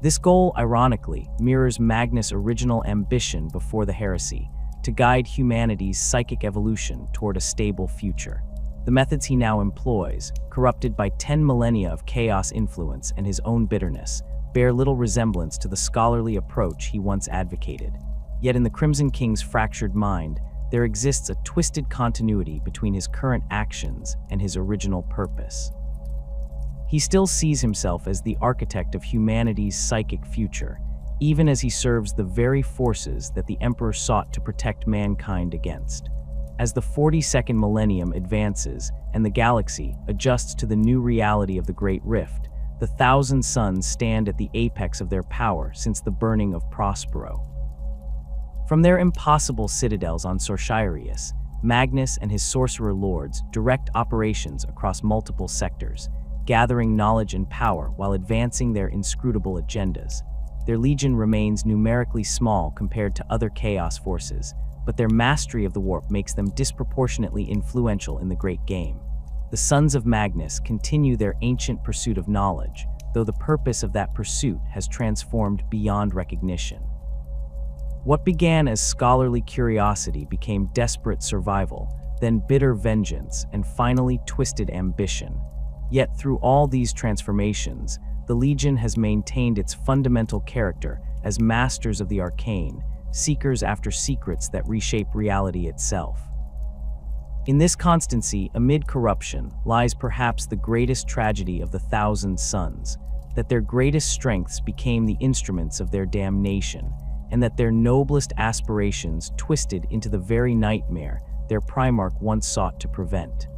This goal, ironically, mirrors Magnus' original ambition before the heresy, to guide humanity's psychic evolution toward a stable future. The methods he now employs, corrupted by 10 millennia of chaos influence and his own bitterness, bear little resemblance to the scholarly approach he once advocated. Yet in the Crimson King's fractured mind, there exists a twisted continuity between his current actions and his original purpose. He still sees himself as the architect of humanity's psychic future, even as he serves the very forces that the Emperor sought to protect mankind against. As the 42nd millennium advances and the galaxy adjusts to the new reality of the Great Rift, the Thousand Suns stand at the apex of their power since the Burning of Prospero. From their impossible citadels on Sorshirius, Magnus and his sorcerer lords direct operations across multiple sectors, gathering knowledge and power while advancing their inscrutable agendas. Their legion remains numerically small compared to other chaos forces, but their mastery of the warp makes them disproportionately influential in the great game. The Sons of Magnus continue their ancient pursuit of knowledge, though the purpose of that pursuit has transformed beyond recognition. What began as scholarly curiosity became desperate survival, then bitter vengeance, and finally twisted ambition. Yet through all these transformations, the Legion has maintained its fundamental character as masters of the arcane, seekers after secrets that reshape reality itself. In this constancy amid corruption lies perhaps the greatest tragedy of the Thousand Suns, that their greatest strengths became the instruments of their damnation, and that their noblest aspirations twisted into the very nightmare their Primarch once sought to prevent.